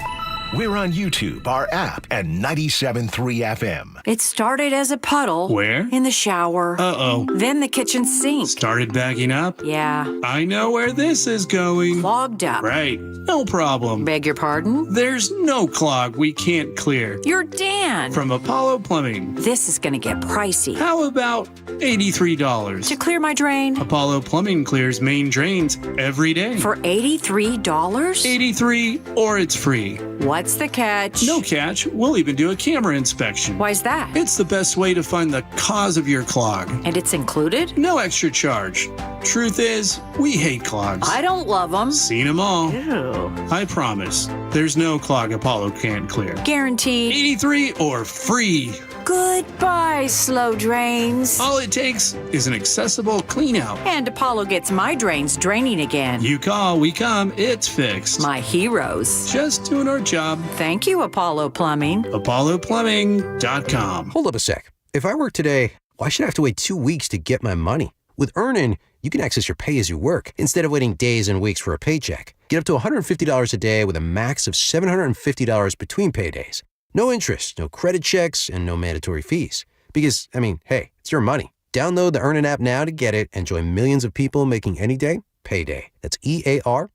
We're on YouTube, our app, and 97.3 FM. It started as a puddle. Where? In the shower. Uh-oh. Then the kitchen sink. Started backing up? Yeah. I know where this is going. Clogged up. Right. No problem. Beg your pardon? There's no clog we can't clear. You're Dan. From Apollo Plumbing. This is going to get pricey. How about $83? To clear my drain? Apollo Plumbing clears main drains every day. For $83? $83 or it's free. What's the catch? No catch. We'll even do a camera inspection. Why's that? It's the best way to find the cause of your clog. And it's included? No extra charge. Truth is, we hate clogs. I don't love them. Seen them all. Ew. I promise. There's no clog Apollo can't clear. Guaranteed. 83 or free. Goodbye, slow drains. All it takes is an accessible clean out. And Apollo gets my drains draining again. You call, we come, it's fixed. My heroes. Just doing our job. Thank you, Apollo Plumbing. ApolloPlumbing.com. Hold up a sec. If I work today, why should I have to wait 2 weeks to get my money? With EarnIn, you can access your pay as you work instead of waiting days and weeks for a paycheck. Get up to $150 a day with a max of $750 between paydays. No interest, no credit checks, and no mandatory fees. Because, hey, it's your money. Download the EarnIn app now to get it and join millions of people making any day payday. That's EARNIN.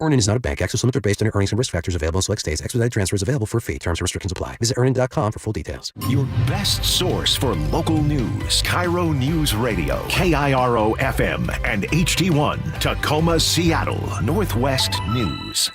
EarnIn is not a bank. Access limits are based on your earnings and risk factors available in select states. Expedited transfer is available for a fee. Terms and restrictions apply. Visit EarnIn.com for full details. Your best source for local news. KIRO News Radio. KIRO FM and HD1. Tacoma, Seattle. Northwest News.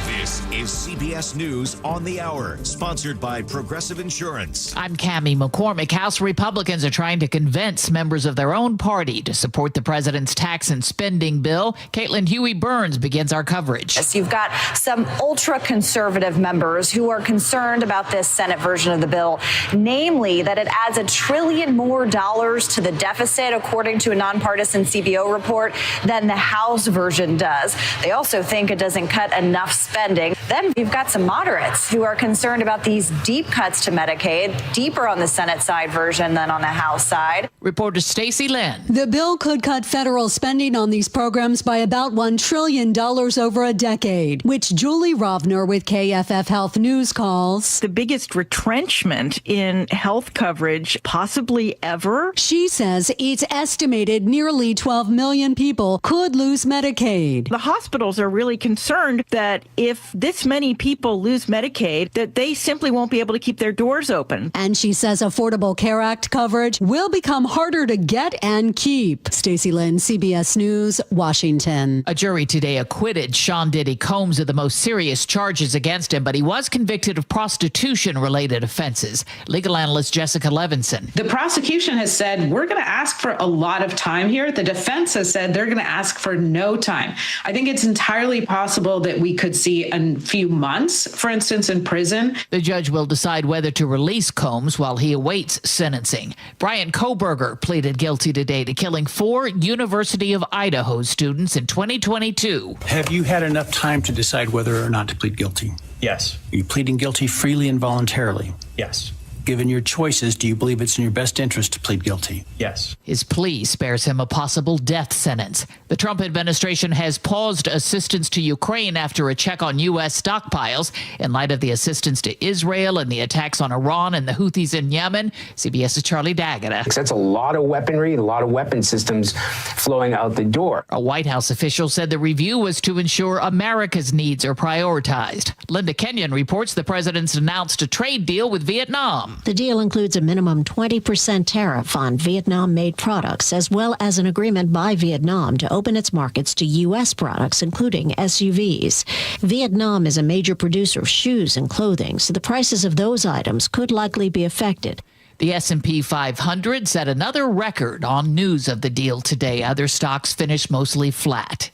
This is CBS News on the Hour, sponsored by Progressive Insurance. I'm Cammie McCormick. House Republicans are trying to convince members of their own party to support the president's tax and spending bill. Caitlin Huey-Burns begins our coverage. Yes, you've got some ultra-conservative members who are concerned about this Senate version of the bill, namely that it adds $1 trillion more to the deficit, according to a nonpartisan CBO report, than the House version does. They also think it doesn't cut enough spending. Then we've we've got some moderates who are concerned about these deep cuts to Medicaid, deeper on the Senate side version than on the House side. Reporter Stacey Lynn. The bill could cut federal spending on these programs by about $1 trillion over a decade, which Julie Rovner with KFF Health News calls the biggest retrenchment in health coverage possibly ever. She says it's estimated nearly 12 million people could lose Medicaid. The hospitals are really concerned that if this many people lose Medicaid, that they simply won't be able to keep their doors open. And she says Affordable Care Act coverage will become harder to get and keep. Stacey Lynn, CBS News, Washington. A jury today acquitted Sean Diddy Combs of the most serious charges against him, but he was convicted of prostitution-related offenses. Legal analyst Jessica Levinson. The prosecution has said, we're going to ask for a lot of time here. The defense has said they're going to ask for no time. I think it's entirely possible that we could see a few months, for instance, in prison. The judge will decide whether to release Combs while he awaits sentencing. Brian Coberger pleaded guilty today to killing 4 University of Idaho students in 2022. Have you had enough time to decide whether or not to plead guilty? Yes. Are you pleading guilty freely and voluntarily? Yes. Given your choices, do you believe it's in your best interest to plead guilty? Yes. His plea spares him a possible death sentence. The Trump administration has paused assistance to Ukraine after a check on U.S. stockpiles in light of the assistance to Israel and the attacks on Iran and the Houthis in Yemen. CBS's Charlie D'Agata. That's a lot of weaponry, a lot of weapon systems flowing out the door. A White House official said the review was to ensure America's needs are prioritized. Linda Kenyon reports the president's announced a trade deal with Vietnam. The deal includes a minimum 20% tariff on Vietnam-made products, as well as an agreement by Vietnam to open its markets to U.S. products, including SUVs. Vietnam is a major producer of shoes and clothing, so the prices of those items could likely be affected. The S&P 500 set another record on news of the deal today. Other stocks finished mostly flat.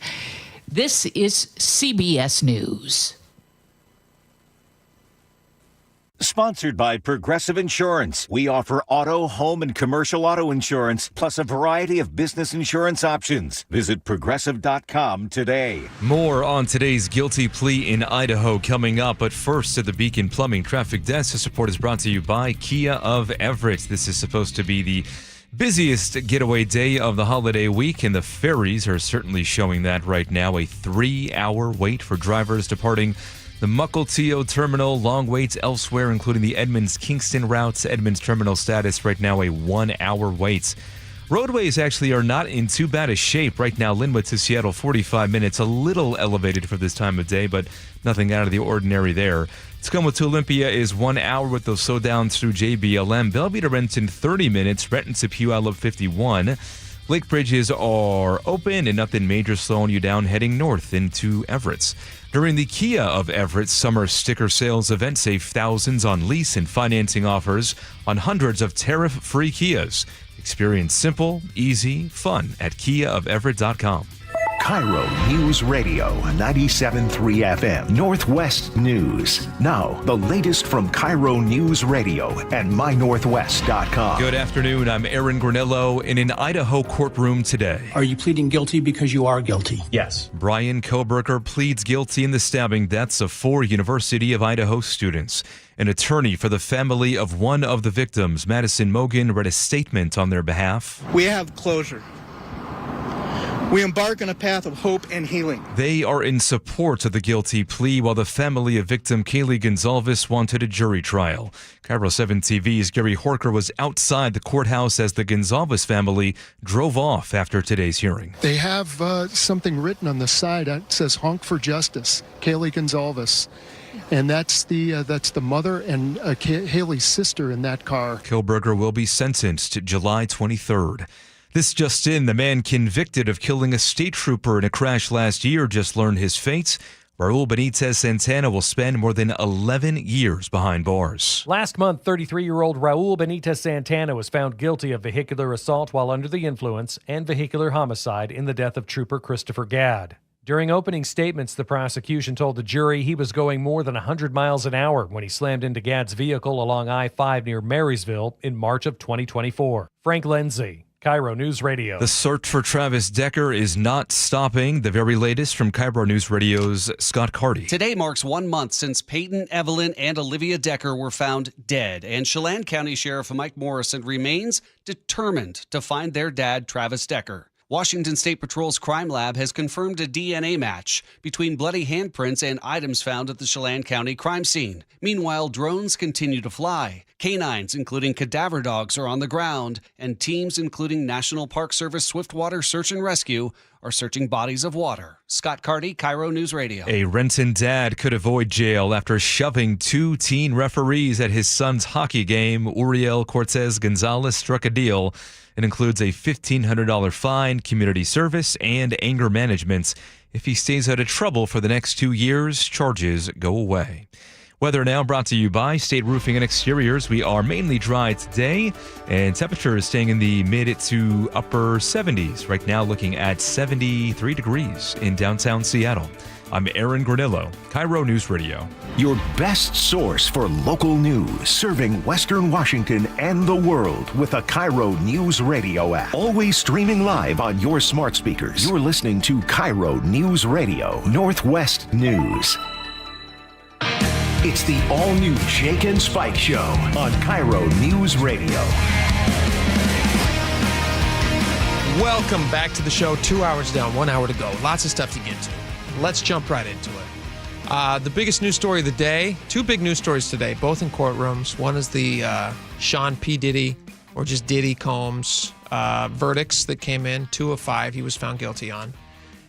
This is CBS News. Sponsored by Progressive Insurance. We offer auto, home, and commercial auto insurance, plus a variety of business insurance options. Visit Progressive.com today. More on today's guilty plea in Idaho coming up. But first, at the Beacon Plumbing Traffic Desk, the support is brought to you by Kia of Everett. This is supposed to be the busiest getaway day of the holiday week, and the ferries are certainly showing that right now. A 3-hour wait for drivers departing the Mukilteo Terminal. Long waits elsewhere, including the Edmonds-Kingston routes. Edmonds Terminal status right now a 1-hour wait. Roadways actually are not in too bad a shape right now. Linwood to Seattle, 45 minutes. A little elevated for this time of day, but nothing out of the ordinary there. Tacoma to Olympia is 1 hour with those slowdowns through JBLM. Bellevue to Renton, 30 minutes. Renton to Puyallup, 51. Lake bridges are open and nothing major slowing you down heading north into Everett. During the Kia of Everett summer sticker sales event, save thousands on lease and financing offers on hundreds of tariff-free Kias. Experience simple, easy, fun at KiaofEverett.com. KIRO Newsradio 97.3 FM, Northwest News. Now, the latest from KIRO Newsradio and MyNorthwest.com. Good afternoon. I'm Aaron Granello in an Idaho courtroom today. Are you pleading guilty because you are guilty? Yes. Brian Coberger pleads guilty in the stabbing deaths of 4 University of Idaho students. An attorney for the family of one of the victims, Madison Mogan, read a statement on their behalf. We have closure. We embark on a path of hope and healing. They are in support of the guilty plea, while the family of victim Kaylee Gonzalez wanted a jury trial. KIRO 7 TV's Gary Horker was outside the courthouse as the Gonzalez family drove off after today's hearing. They have something written on the side. It says "Honk for Justice," Kaylee Gonzalez. And that's the mother and Haley's sister in that car. Coberger will be sentenced July 23rd. This just in, the man convicted of killing a state trooper in a crash last year just learned his fate. Raul Benitez Santana will spend more than 11 years behind bars. Last month, 33-year-old Raul Benitez Santana was found guilty of vehicular assault while under the influence and vehicular homicide in the death of Trooper Christopher Gadd. During opening statements, the prosecution told the jury he was going more than 100 miles an hour when he slammed into Gadd's vehicle along I-5 near Marysville in March of 2024. Frank Lindsay, KIRO News Radio. The search for Travis Decker is not stopping. The very latest from KIRO News Radio's Scott Carty. Today marks 1 month since Peyton, Evelyn, and Olivia Decker were found dead, and Chelan County Sheriff Mike Morrison remains determined to find their dad, Travis Decker. Washington State Patrol's crime lab has confirmed a DNA match between bloody handprints and items found at the Chelan County crime scene. Meanwhile, drones continue to fly. Canines, including cadaver dogs, are on the ground, and teams, including National Park Service Swiftwater Search and Rescue, are searching bodies of water. Scott Carty, KIRO News Radio. A Renton dad could avoid jail after shoving 2 teen referees at his son's hockey game. Uriel Cortez Gonzalez struck a deal. It includes a $1,500 fine, community service, and anger management. If he stays out of trouble for the next 2 years, charges go away. Weather now brought to you by State Roofing and Exteriors. We are mainly dry today, and temperature is staying in the mid to upper 70s. Right now looking at 73 degrees in downtown Seattle. I'm Aaron Granillo, KIRO News Radio. Your best source for local news, serving Western Washington and the world with a KIRO News Radio app. Always streaming live on your smart speakers. You're listening to KIRO News Radio, Northwest News. It's the all-new Jake and Spike Show on KIRO News Radio. Welcome back to the show. 2 hours down, 1 hour to go. Lots of stuff to get to. Let's jump right into it. The biggest news story of the day, 2 big news stories today, both in courtrooms. One is the Sean P. Diddy, or just Diddy Combs, verdicts that came in. 2 of 5 he was found guilty on.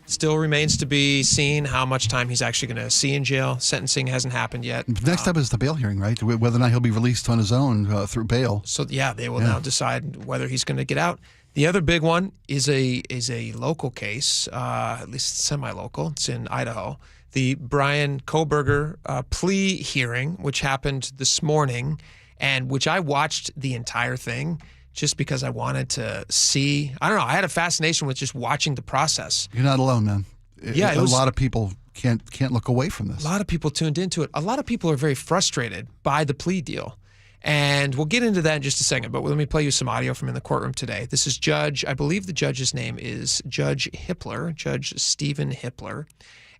Still remains to be seen how much time he's actually going to see in jail. Sentencing hasn't happened yet. Next up is the bail hearing, right? Whether or not he'll be released on his own through bail. So, yeah, they will now decide whether he's going to get out. The other big one is a local case, at least semi-local. It's in Idaho. The Brian Coberger plea hearing, which happened this morning, and which I watched the entire thing just because I wanted to see. I don't know. I had a fascination with just watching the process. You're not alone, man. Yeah, a lot of people can't look away from this. A lot of people tuned into it. A lot of people are very frustrated by the plea deal. And we'll get into that in just a second, but let me play you some audio from in the courtroom today. This is I believe the judge's name is Judge Hippler, Judge Stephen Hippler.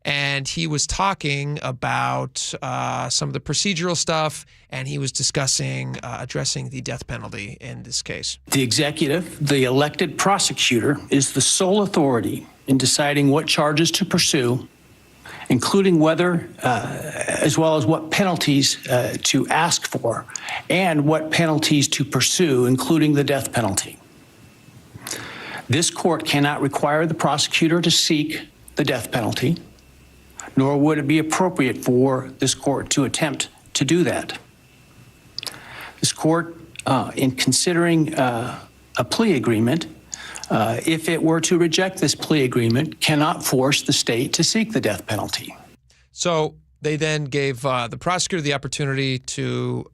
And he was talking about some of the procedural stuff, and he was discussing addressing the death penalty in this case. The executive, the elected prosecutor, is the sole authority in deciding what charges to pursue, including whether, as well as what penalties to ask for, and what penalties to pursue, including the death penalty. This court cannot require the prosecutor to seek the death penalty, nor would it be appropriate for this court to attempt to do that. This court, in considering a plea agreement, if it were to reject this plea agreement, cannot force the state to seek the death penalty. So they then gave the prosecutor the opportunity to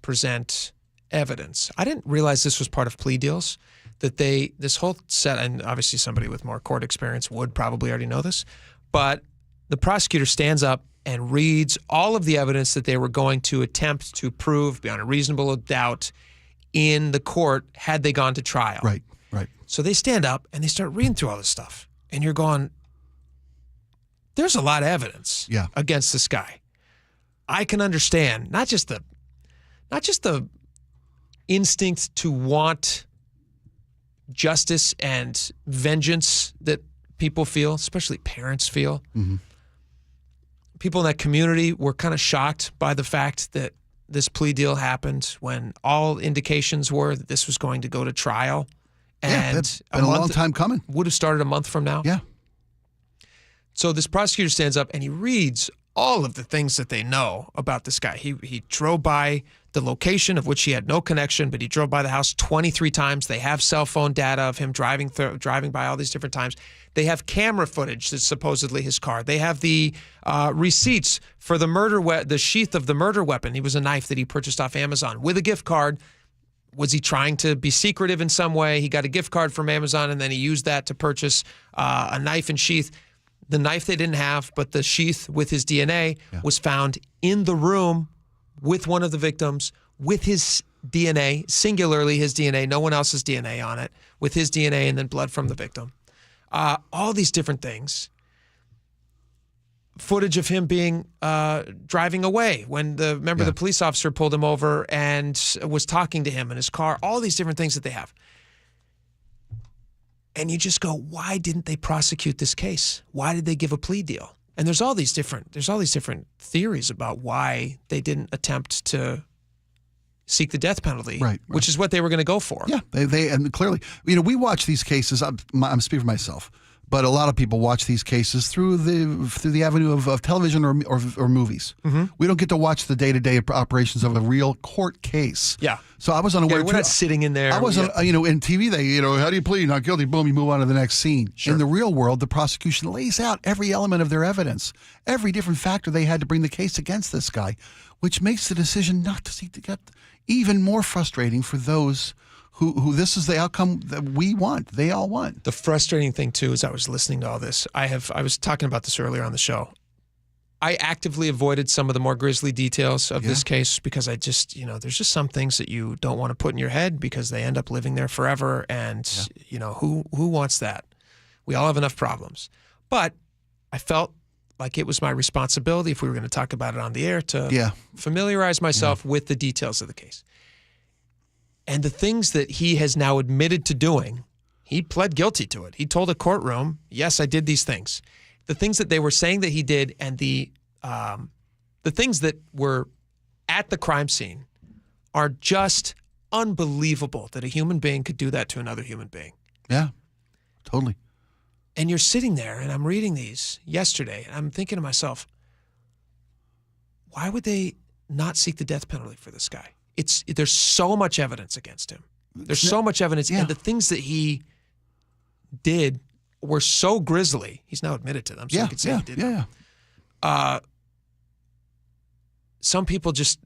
present evidence. I didn't realize this was part of plea deals, that this whole set, and obviously somebody with more court experience would probably already know this, but the prosecutor stands up and reads all of the evidence that they were going to attempt to prove beyond a reasonable doubt in the court had they gone to trial. Right. So they stand up and they start reading through all this stuff. And you're going, there's a lot of evidence against this guy. I can understand not just the instinct to want justice and vengeance that people feel, especially parents feel. Mm-hmm. People in that community were kind of shocked by the fact that this plea deal happened when all indications were that this was going to go to trial. And it's been a long time coming. Would have started a month from now. Yeah. So this prosecutor stands up and he reads all of the things that they know about this guy. He drove by the location of which he had no connection, but he drove by the house 23 times. They have cell phone data of him driving by all these different times. They have camera footage that's supposedly his car. They have the receipts for the sheath of the murder weapon. It was a knife that he purchased off Amazon with a gift card. Was he trying to be secretive in some way? He got a gift card from Amazon, and then he used that to purchase a knife and sheath. The knife they didn't have, but the sheath with his DNA was found in the room with one of the victims with his DNA, singularly his DNA, no one else's DNA on it, with his DNA and then blood from the victim. All these different things. Footage of him being driving away when the police officer pulled him over and was talking to him in his car. All these different things that they have. And you just go, why didn't they prosecute this case? Why did they give a plea deal? And there's all these different theories about why they didn't attempt to seek the death penalty, right. Which is what they were going to go for. Yeah, they and clearly, we watch these cases. I'm speaking for myself, but a lot of people watch these cases through the avenue of television or movies. Mm-hmm. We don't get to watch the day-to-day operations of a real court case. Yeah. So I was unaware. We're not sitting in there. I was, in TV, they, how do you plead? Not guilty. Boom, you move on to the next scene. Sure. In the real world, the prosecution lays out every element of their evidence, every different factor they had to bring the case against this guy, which makes the decision not to seek to get even more frustrating for those who this is the outcome that we want. They all want. The frustrating thing too is I was listening to all this. I was talking about this earlier on the show. I actively avoided some of the more grisly details of this case because I just, there's just some things that you don't want to put in your head because they end up living there forever. And, who wants that? We all have enough problems. But I felt like it was my responsibility, if we were going to talk about it on the air, to familiarize myself with the details of the case. And the things that he has now admitted to doing, he pled guilty to it. He told a courtroom, yes, I did these things. The things that they were saying that he did and the things that were at the crime scene are just unbelievable that a human being could do that to another human being. Yeah, totally. And you're sitting there, and I'm reading these yesterday, and I'm thinking to myself, why would they not seek the death penalty for this guy? There's so much evidence against him. There's so much evidence, and the things that he did were so grisly. He's now admitted to them, so you could say he did them. Some people just,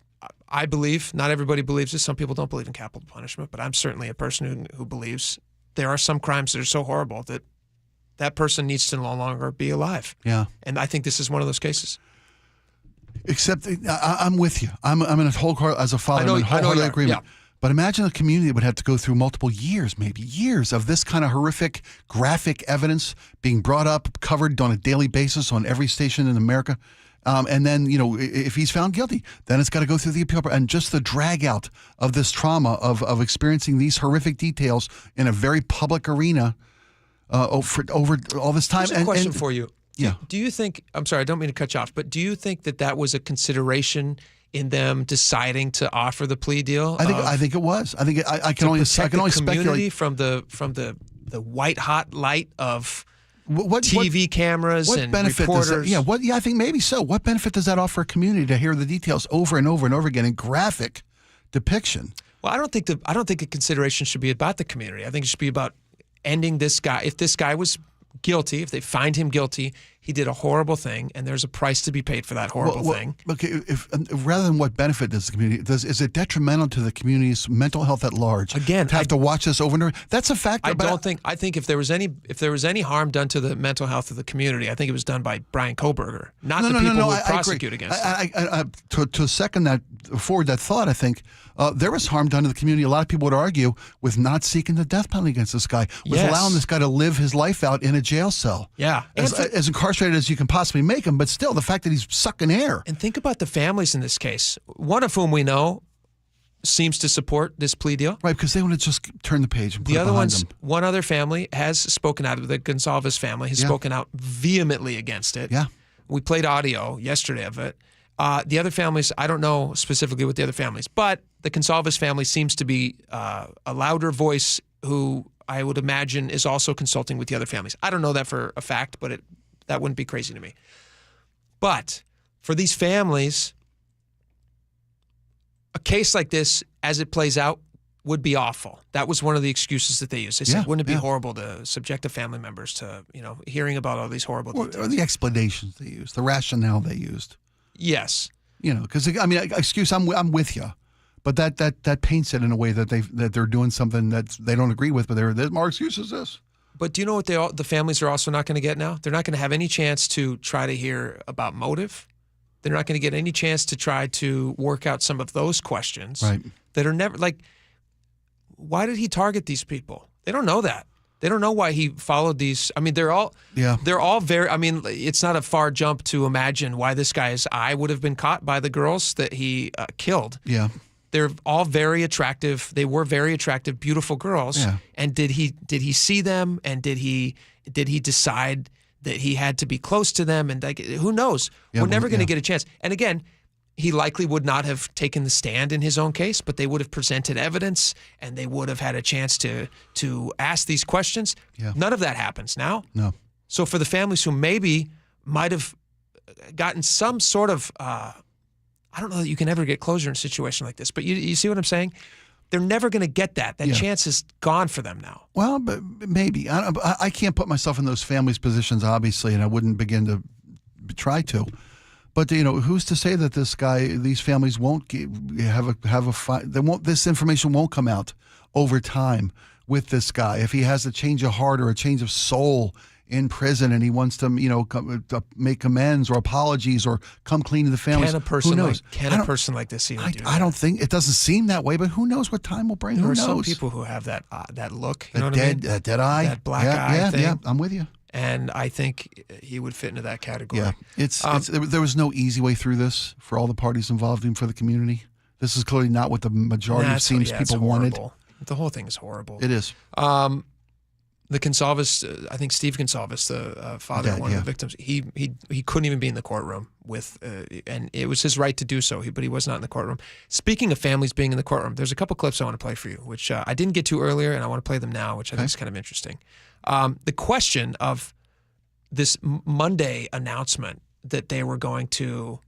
I believe, not everybody believes this. Some people don't believe in capital punishment, but I'm certainly a person who believes there are some crimes that are so horrible that that person needs to no longer be alive. Yeah. And I think this is one of those cases. Except I'm with you. I'm in a whole as a father. I'm in wholehearted agreement. Yeah. But imagine a community that would have to go through multiple years, maybe years of this kind of horrific, graphic evidence being brought up, covered on a daily basis on every station in America. And then, if he's found guilty, then it's got to go through the appeal. And just the drag out of this trauma of experiencing these horrific details in a very public arena over all this time. Here's a question for you. Yeah. Do you think, I'm sorry, I don't mean to cut you off, but do you think that was a consideration in them deciding to offer the plea deal? I think it was. I think I can only speculate from the white hot light of TV cameras and reporters. I think maybe so. What benefit does that offer a community to hear the details over and over and over again in graphic depiction? Well, I don't think the consideration should be about the community. I think it should be about ending this guy. If this guy was guilty, if they find him guilty, he did a horrible thing, and there's a price to be paid for that horrible thing. Okay, if rather than what benefit does the community, is it detrimental to the community's mental health at large? Again, to have to watch this over and over. That's a factor. I think if there was any harm done to the mental health of the community, I think it was done by Brian Coberger, not the people who prosecute against him. To second that, forward that thought, I think there was harm done to the community. A lot of people would argue with not seeking the death penalty against this guy, with allowing this guy to live his life out in a jail cell. Yeah, as incarcerated as you can possibly make him, but still the fact that he's sucking air. And think about the families in this case, one of whom we know seems to support this plea deal. Right, because they want to just turn the page and put the it other behind ones, them. One other family has spoken out, the Gonsalves family has spoken out vehemently against it. Yeah. We played audio yesterday of it. The other families, I don't know specifically with the other families, but the Gonsalves family seems to be a louder voice who I would imagine is also consulting with the other families. I don't know that for a fact, but that wouldn't be crazy to me. But for these families, a case like this, as it plays out, would be awful. That was one of the excuses that they used. They said, wouldn't it be horrible to subject the family members to, hearing about all these horrible details? Or the explanations they used, the rationale they used. Yes. Because I'm with you, but that paints it in a way that they're doing something that they don't agree with. But there's more excuses. This. But do you know what the families are also not going to get now? They're not going to have any chance to try to hear about motive. They're not going to get any chance to try to work out some of those questions. Right. that are never like, why did he target these people? They don't know that. They don't know why he followed these. I mean, they're all very, I mean, it's not a far jump to imagine why this guy's eye would have been caught by the girls that he killed. Yeah. They're all very attractive. They were very attractive, beautiful girls. Yeah. And did he see them? And did he decide that he had to be close to them? And like, who knows? We're never going to get a chance. And again, he likely would not have taken the stand in his own case, but they would have presented evidence and they would have had a chance to ask these questions. Yeah. None of that happens now. No. So for the families who maybe might have gotten some sort of, I don't know that you can ever get closure in a situation like this, but you see what I'm saying? They're never going to get that. That chance is gone for them now. Well, but maybe. I can't put myself in those families' positions, obviously, and I wouldn't begin to try to. But who's to say that these families won't have a fight? This information won't come out over time with this guy. If he has a change of heart or a change of soul in prison and he wants to, make amends or apologies or come clean to the families, Can a person who knows? a person like this even do that? I don't think it doesn't seem that way, but who knows what time will bring? There who are knows? some people who have that look. You know what I mean? That dead eye, that black eye thing. Yeah, I'm with you. And I think he would fit into that category. Yeah, there was no easy way through this for all the parties involved and for the community. This is clearly not what the majority of people wanted. The whole thing is horrible. It is. The Gonsalves, I think Steve Gonsalves, the father of one of the victims, he couldn't even be in the courtroom with, and it was his right to do so, but he was not in the courtroom. Speaking of families being in the courtroom, there's a couple clips I want to play for you, which I didn't get to earlier, and I want to play them now, which I think is kind of interesting. The question of this Monday announcement that they were going to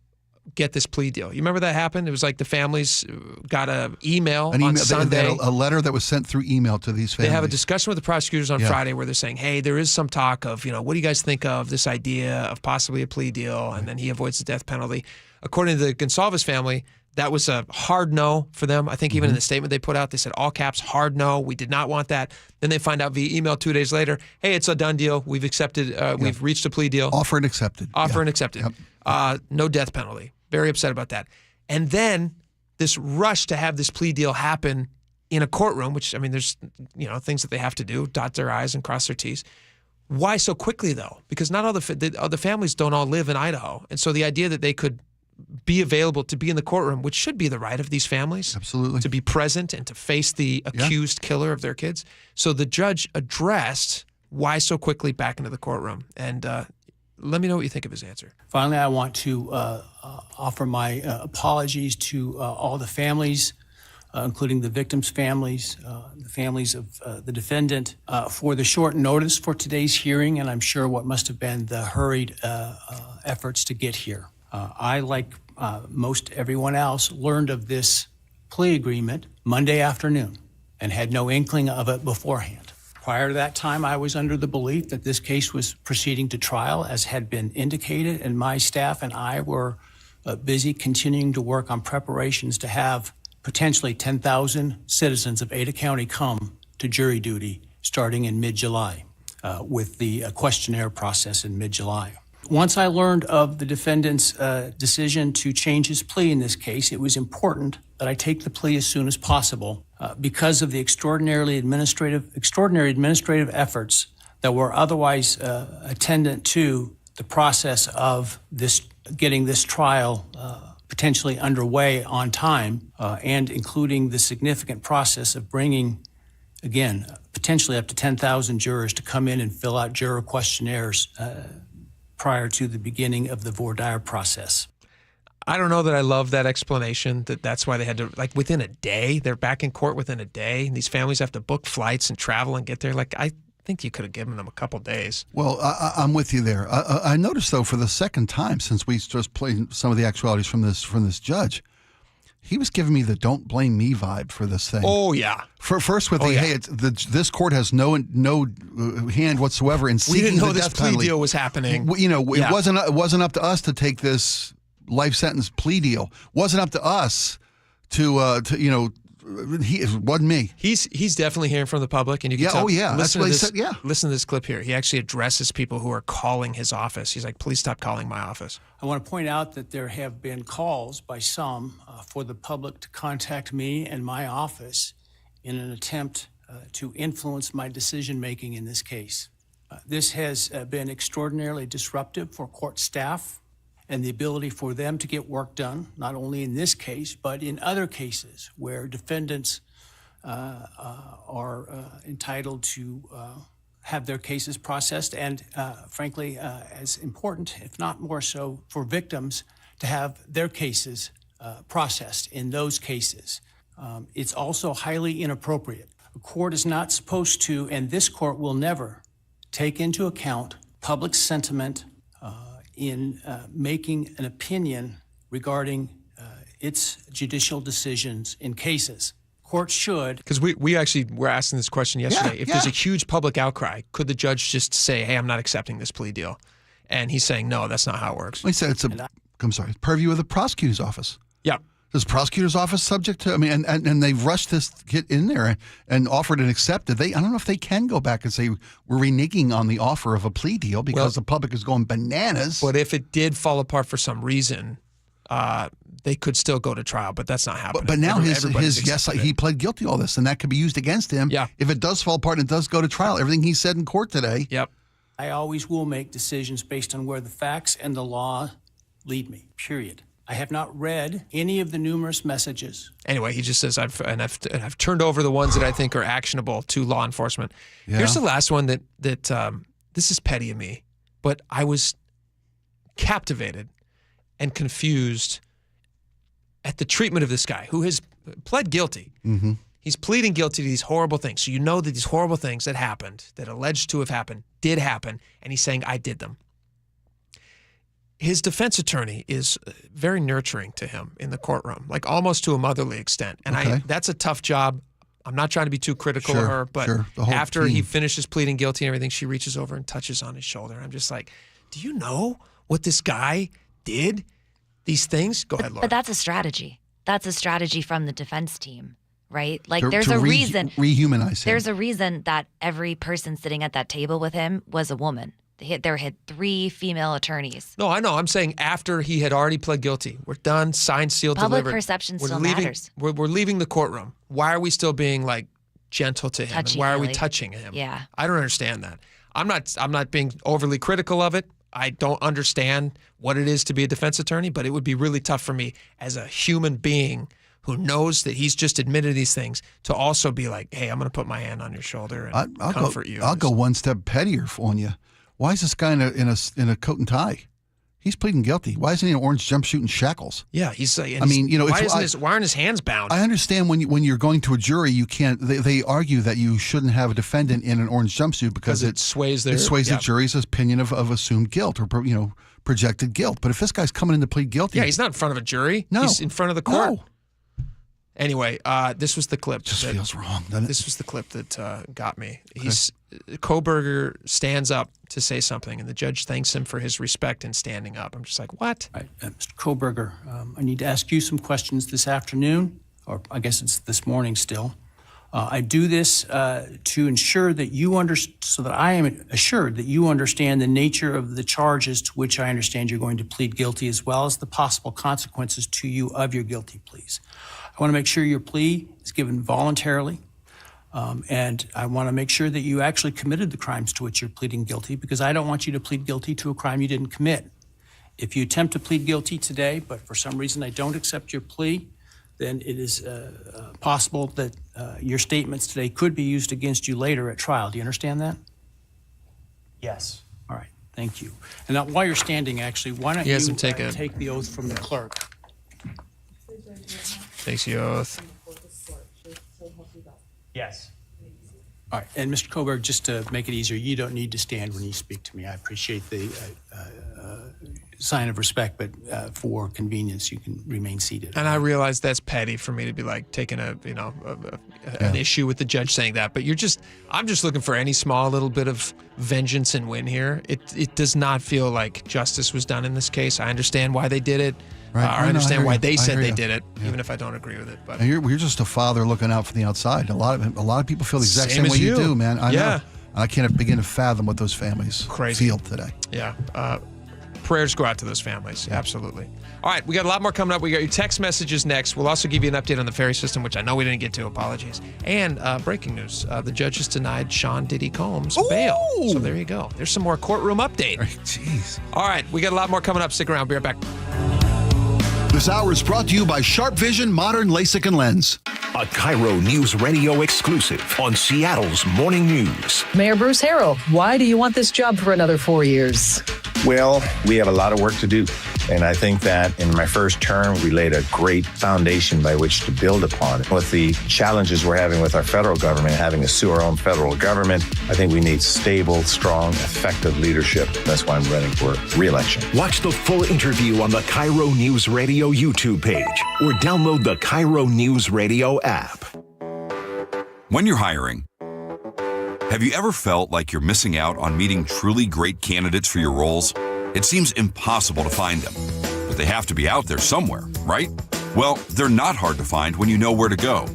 get this plea deal. You remember that happened? It was like the families got an email on Sunday. A letter that was sent through email to these families. They have a discussion with the prosecutors on Friday where they're saying, hey, there is some talk of, what do you guys think of this idea of possibly a plea deal? And then he avoids the death penalty. According to the Gonsalves family, that was a hard no for them. I think even in the statement they put out, they said all caps, hard no. We did not want that. Then they find out via email 2 days later, hey, it's a done deal. We've accepted, we've reached a plea deal. Offer and accepted. And accepted. Yep. No death penalty. Very upset about that. And then this rush to have this plea deal happen in a courtroom, which, I mean, there's, things that they have to do, dot their I's and cross their T's. Why so quickly, though? Because not all the families don't all live in Idaho. And so the idea that they could be available to be in the courtroom, which should be the right of these families. Absolutely. To be present and to face the accused killer of their kids. So the judge addressed why so quickly back into the courtroom. And let me know what you think of his answer. Finally, I want to offer my apologies to all the families, including the victims' families, the families of the defendant, for the short notice for today's hearing, and I'm sure what must have been the hurried efforts to get here. I, like most everyone else, learned of this plea agreement Monday afternoon and had no inkling of it beforehand. Prior to that time, I was under the belief that this case was proceeding to trial, as had been indicated, and my staff and I were busy continuing to work on preparations to have potentially 10,000 citizens of Ada County come to jury duty starting in mid-July, with the questionnaire process in mid-July. Once I learned of the defendant's decision to change his plea in this case, it was important that I take the plea as soon as possible because of the extraordinary administrative efforts that were otherwise attendant to the process of getting this trial potentially underway on time, and including the significant process of bringing, again, potentially up to 10,000 jurors to come in and fill out juror questionnaires prior to the beginning of the voir dire process. I don't know that I love that explanation, that's why they had to, within a day, they're back in court within a day, and these families have to book flights and travel and get there. I think you could have given them a couple days. Well, I'm with you there. I noticed, though, for the second time since we just played some of the actualities from this judge, he was giving me the "don't blame me" vibe for this thing. Oh yeah. First with this court has no hand whatsoever in seeking we didn't know the this death plea penalty. deal was happening. It wasn't up to us to take this life sentence plea deal. Wasn't up to us to it wasn't me. He's definitely hearing from the public, and you can tell. Oh yeah, that's what he said. Yeah, listen to this clip here. He actually addresses people who are calling his office. He's like, "Please stop calling my office." I want to point out that there have been calls by some for the public to contact me and my office in an attempt to influence my decision-making in this case. This has been extraordinarily disruptive for court staff and the ability for them to get work done, not only in this case, but in other cases where defendants are entitled to have their cases processed, and frankly, as important, if not more so, for victims to have their cases processed in those cases. It's also highly inappropriate. A court is not supposed to, and this court will never, take into account public sentiment in making an opinion regarding its judicial decisions in cases. Courts should. Because we actually were asking this question yesterday. If there's a huge public outcry, could the judge just say, hey, I'm not accepting this plea deal? And he's saying, no, that's not how it works. He said it's purview of the prosecutor's office. Yeah. Is the prosecutor's office subject to, and they've rushed this kid in there and offered and accepted. I don't know if they can go back and say we're reneging on the offer of a plea deal because the public is going bananas. But if it did fall apart for some reason, they could still go to trial, but that's not happening. But now his yes, he pled guilty to all this, and that could be used against him. Yeah. If it does fall apart and it does go to trial, everything he said in court today. Yep. I always will make decisions based on where the facts and the law lead me, period. I have not read any of the numerous messages. Anyway, he just says, I've turned over the ones that I think are actionable to law enforcement. Yeah. Here's the last one that this is petty of me, but I was captivated and confused at the treatment of this guy who has pled guilty. Mm-hmm. He's pleading guilty to these horrible things. So you know that these horrible things that happened, that alleged to have happened, did happen, and he's saying, I did them. His defense attorney is very nurturing to him in the courtroom, like almost to a motherly extent. And that's a tough job. I'm not trying to be too critical of her, but after he finishes pleading guilty and everything, she reaches over and touches on his shoulder. I'm just like, do you know what this guy did? These things? Go ahead, Laura. But that's a strategy. That's a strategy from the defense team, right? Like there's a reason. Rehumanize him. There's a reason that every person sitting at that table with him was a woman. There had 3 female attorneys. No, I know. I'm saying after he had already pled guilty. We're done, signed, sealed, delivered. Public perception still matters. We're leaving the courtroom. Why are we still being like gentle to him? And why are we touching him? Yeah. I don't understand that. I'm not being overly critical of it. I don't understand what it is to be a defense attorney, but it would be really tough for me as a human being who knows that he's just admitted these things to also be like, hey, I'm going to put my hand on your shoulder and comfort you. I'll go one step pettier on you. Why is this guy in a coat and tie? He's pleading guilty. Why isn't he in an orange jumpsuit and shackles? Yeah, he's. why aren't his hands bound? I understand when you're going to a jury, you can't. They argue that you shouldn't have a defendant in an orange jumpsuit because it sways the jury's opinion of assumed guilt or projected guilt. But if this guy's coming in to plead guilty, he's not in front of a jury. No, he's in front of the court. No. Anyway, this was the clip. Feels wrong, doesn't it? This was the clip that got me. Okay. Coberger stands up to say something, and the judge thanks him for his respect in standing up. I'm just like, what? Right. Mr. Coberger, I need to ask you some questions this afternoon, or I guess it's this morning still. I do this to ensure that so that I am assured that you understand the nature of the charges to which I understand you're going to plead guilty, as well as the possible consequences to you of your guilty pleas. I want to make sure your plea is given voluntarily, and I want to make sure that you actually committed the crimes to which you're pleading guilty, because I don't want you to plead guilty to a crime you didn't commit. If you attempt to plead guilty today, but for some reason I don't accept your plea, then it is possible that your statements today could be used against you later at trial. Do you understand that? Yes. All right. Thank you. And now, while you're standing, actually, why don't you take the oath from the clerk? Takes the oath. Yes. All right. And Mr. Coberger, just to make it easier, you don't need to stand when you speak to me. I appreciate the sign of respect, but for convenience, you can remain seated. And I realize that's petty for me to be like taking an issue with the judge saying that, but I'm just looking for any small little bit of vengeance and win here. It does not feel like justice was done in this case. I understand why they did it. Right. I understand why they said they did it, even if I don't agree with it. But you're just a father looking out from the outside. A lot of people feel the exact same way you do, man. I know. I can't begin to fathom what those families feel today. Yeah. prayers go out to those families. Absolutely. All right, we got a lot more coming up. We got your text messages next. We'll also give you an update on the ferry system, which I know we didn't get to. Apologies. And breaking news, the judges denied Sean Diddy Combs bail. So there you go. There's some more courtroom update. Jeez. All right, we got a lot more coming up. Stick around. Be right back. This hour is brought to you by Sharp Vision Modern LASIK and Lens. A KIRO News Radio exclusive on Seattle's Morning News. Mayor Bruce Harrell, why do you want this job for another 4 years? Well, we have a lot of work to do. And I think that in my first term, we laid a great foundation by which to build upon. With the challenges we're having with our federal government, having to sue our own federal government, I think we need stable, strong, effective leadership. That's why I'm running for re-election. Watch the full interview on the KIRO News Radio YouTube page or download the KIRO News Radio app. When you're hiring, have you ever felt like you're missing out on meeting truly great candidates for your roles? It seems impossible to find them, but they have to be out there somewhere, right? Well, they're not hard to find when you know where to go,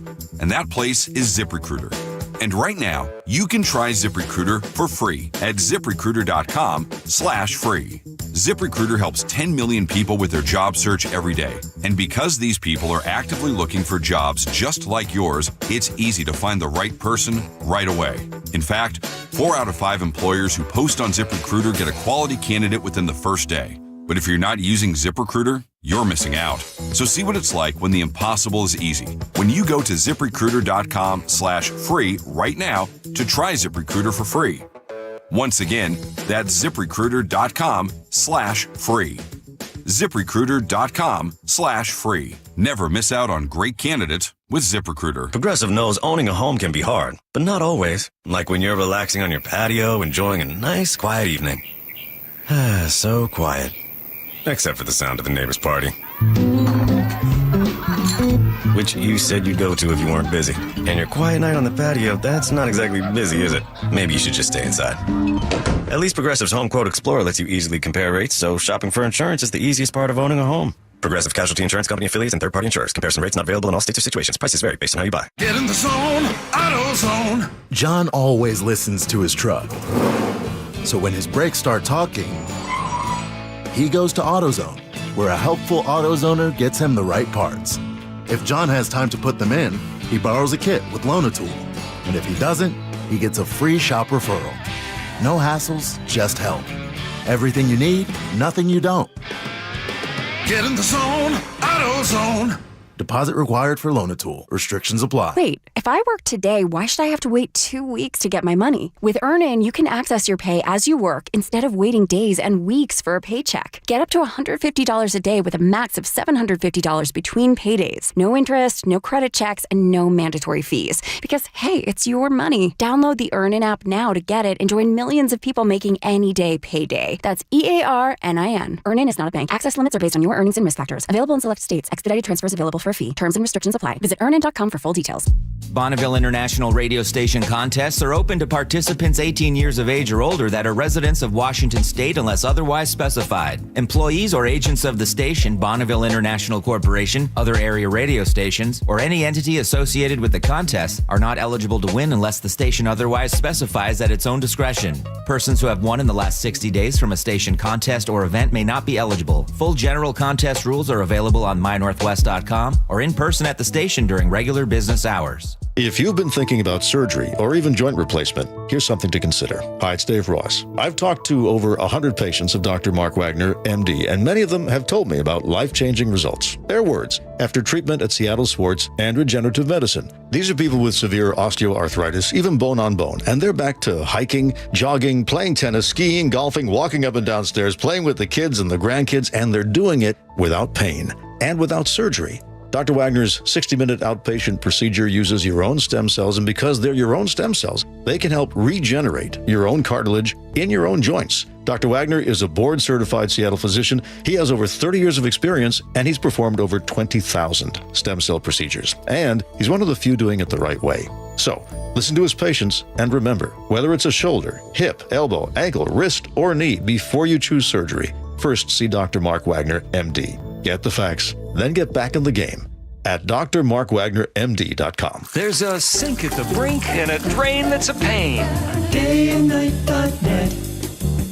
and that place is ZipRecruiter. And right now, you can try ZipRecruiter for free at ZipRecruiter.com/free. ZipRecruiter helps 10 million people with their job search every day. And because these people are actively looking for jobs just like yours, it's easy to find the right person right away. In fact, 4 out of 5 employers who post on ZipRecruiter get a quality candidate within the first day. But if you're not using ZipRecruiter, you're missing out. So see what it's like when the impossible is easy. When you go to ZipRecruiter.com/free right now to try ZipRecruiter for free. Once again, that's ZipRecruiter.com/free. ZipRecruiter.com/free. Never miss out on great candidates with ZipRecruiter. Progressive knows owning a home can be hard, but not always. Like when you're relaxing on your patio, enjoying a nice, quiet evening. So quiet. Except for the sound of the neighbor's party. Which you said you'd go to if you weren't busy. And your quiet night on the patio, that's not exactly busy, is it? Maybe you should just stay inside. At least Progressive's Home Quote Explorer lets you easily compare rates, so shopping for insurance is the easiest part of owning a home. Progressive Casualty Insurance Company affiliates and third-party insurers. Comparison rates not available in all states or situations. Prices vary based on how you buy. Get in the zone, AutoZone. John always listens to his truck. So when his brakes start talking, he goes to AutoZone, where a helpful AutoZoner gets him the right parts. If John has time to put them in, he borrows a kit with Loan-A-Tool. And if he doesn't, he gets a free shop referral. No hassles, just help. Everything you need, nothing you don't. Get in the zone, AutoZone. Deposit required for Loan-A-Tool. Restrictions apply. Wait, if I work today, why should I have to wait 2 weeks to get my money? With EarnIn, you can access your pay as you work instead of waiting days and weeks for a paycheck. Get up to $150 a day with a max of $750 between paydays. No interest, no credit checks, and no mandatory fees. Because, hey, it's your money. Download the EarnIn app now to get it and join millions of people making any day payday. That's EarnIn. EarnIn is not a bank. Access limits are based on your earnings and risk factors. Available in select states. Expedited transfers available for a fee. Terms and restrictions apply. Visit EarnIn.com for full details. Bonneville International Radio Station contests are open to participants 18 years of age or older that are residents of Washington State unless otherwise specified. Employees or agents of the station, Bonneville International Corporation, other area radio stations, or any entity associated with the contest are not eligible to win unless the station otherwise specifies at its own discretion. Persons who have won in the last 60 days from a station contest or event may not be eligible. Full general contest rules are available on mynorthwest.com or in person at the station during regular business hours. If you've been thinking about surgery or even joint replacement, here's something to consider. Hi, it's Dave Ross. I've talked to over 100 patients of Dr. Mark Wagner, MD, and many of them have told me about life-changing results. Their words, after treatment at Seattle Sports and Regenerative Medicine. These are people with severe osteoarthritis, even bone-on-bone, and they're back to hiking, jogging, playing tennis, skiing, golfing, walking up and down stairs, playing with the kids and the grandkids, and they're doing it without pain and without surgery. Dr. Wagner's 60-minute outpatient procedure uses your own stem cells, and because they're your own stem cells, they can help regenerate your own cartilage in your own joints. Dr. Wagner is a board-certified Seattle physician. He has over 30 years of experience, and he's performed over 20,000 stem cell procedures. And he's one of the few doing it the right way. So, listen to his patients, and remember, whether it's a shoulder, hip, elbow, ankle, wrist, or knee, before you choose surgery, first see Dr. Mark Wagner, MD. Get the facts, then get back in the game at drmarkwagnermd.com. There's a sink at the brink and a drain that's a pain. DayandNight.net.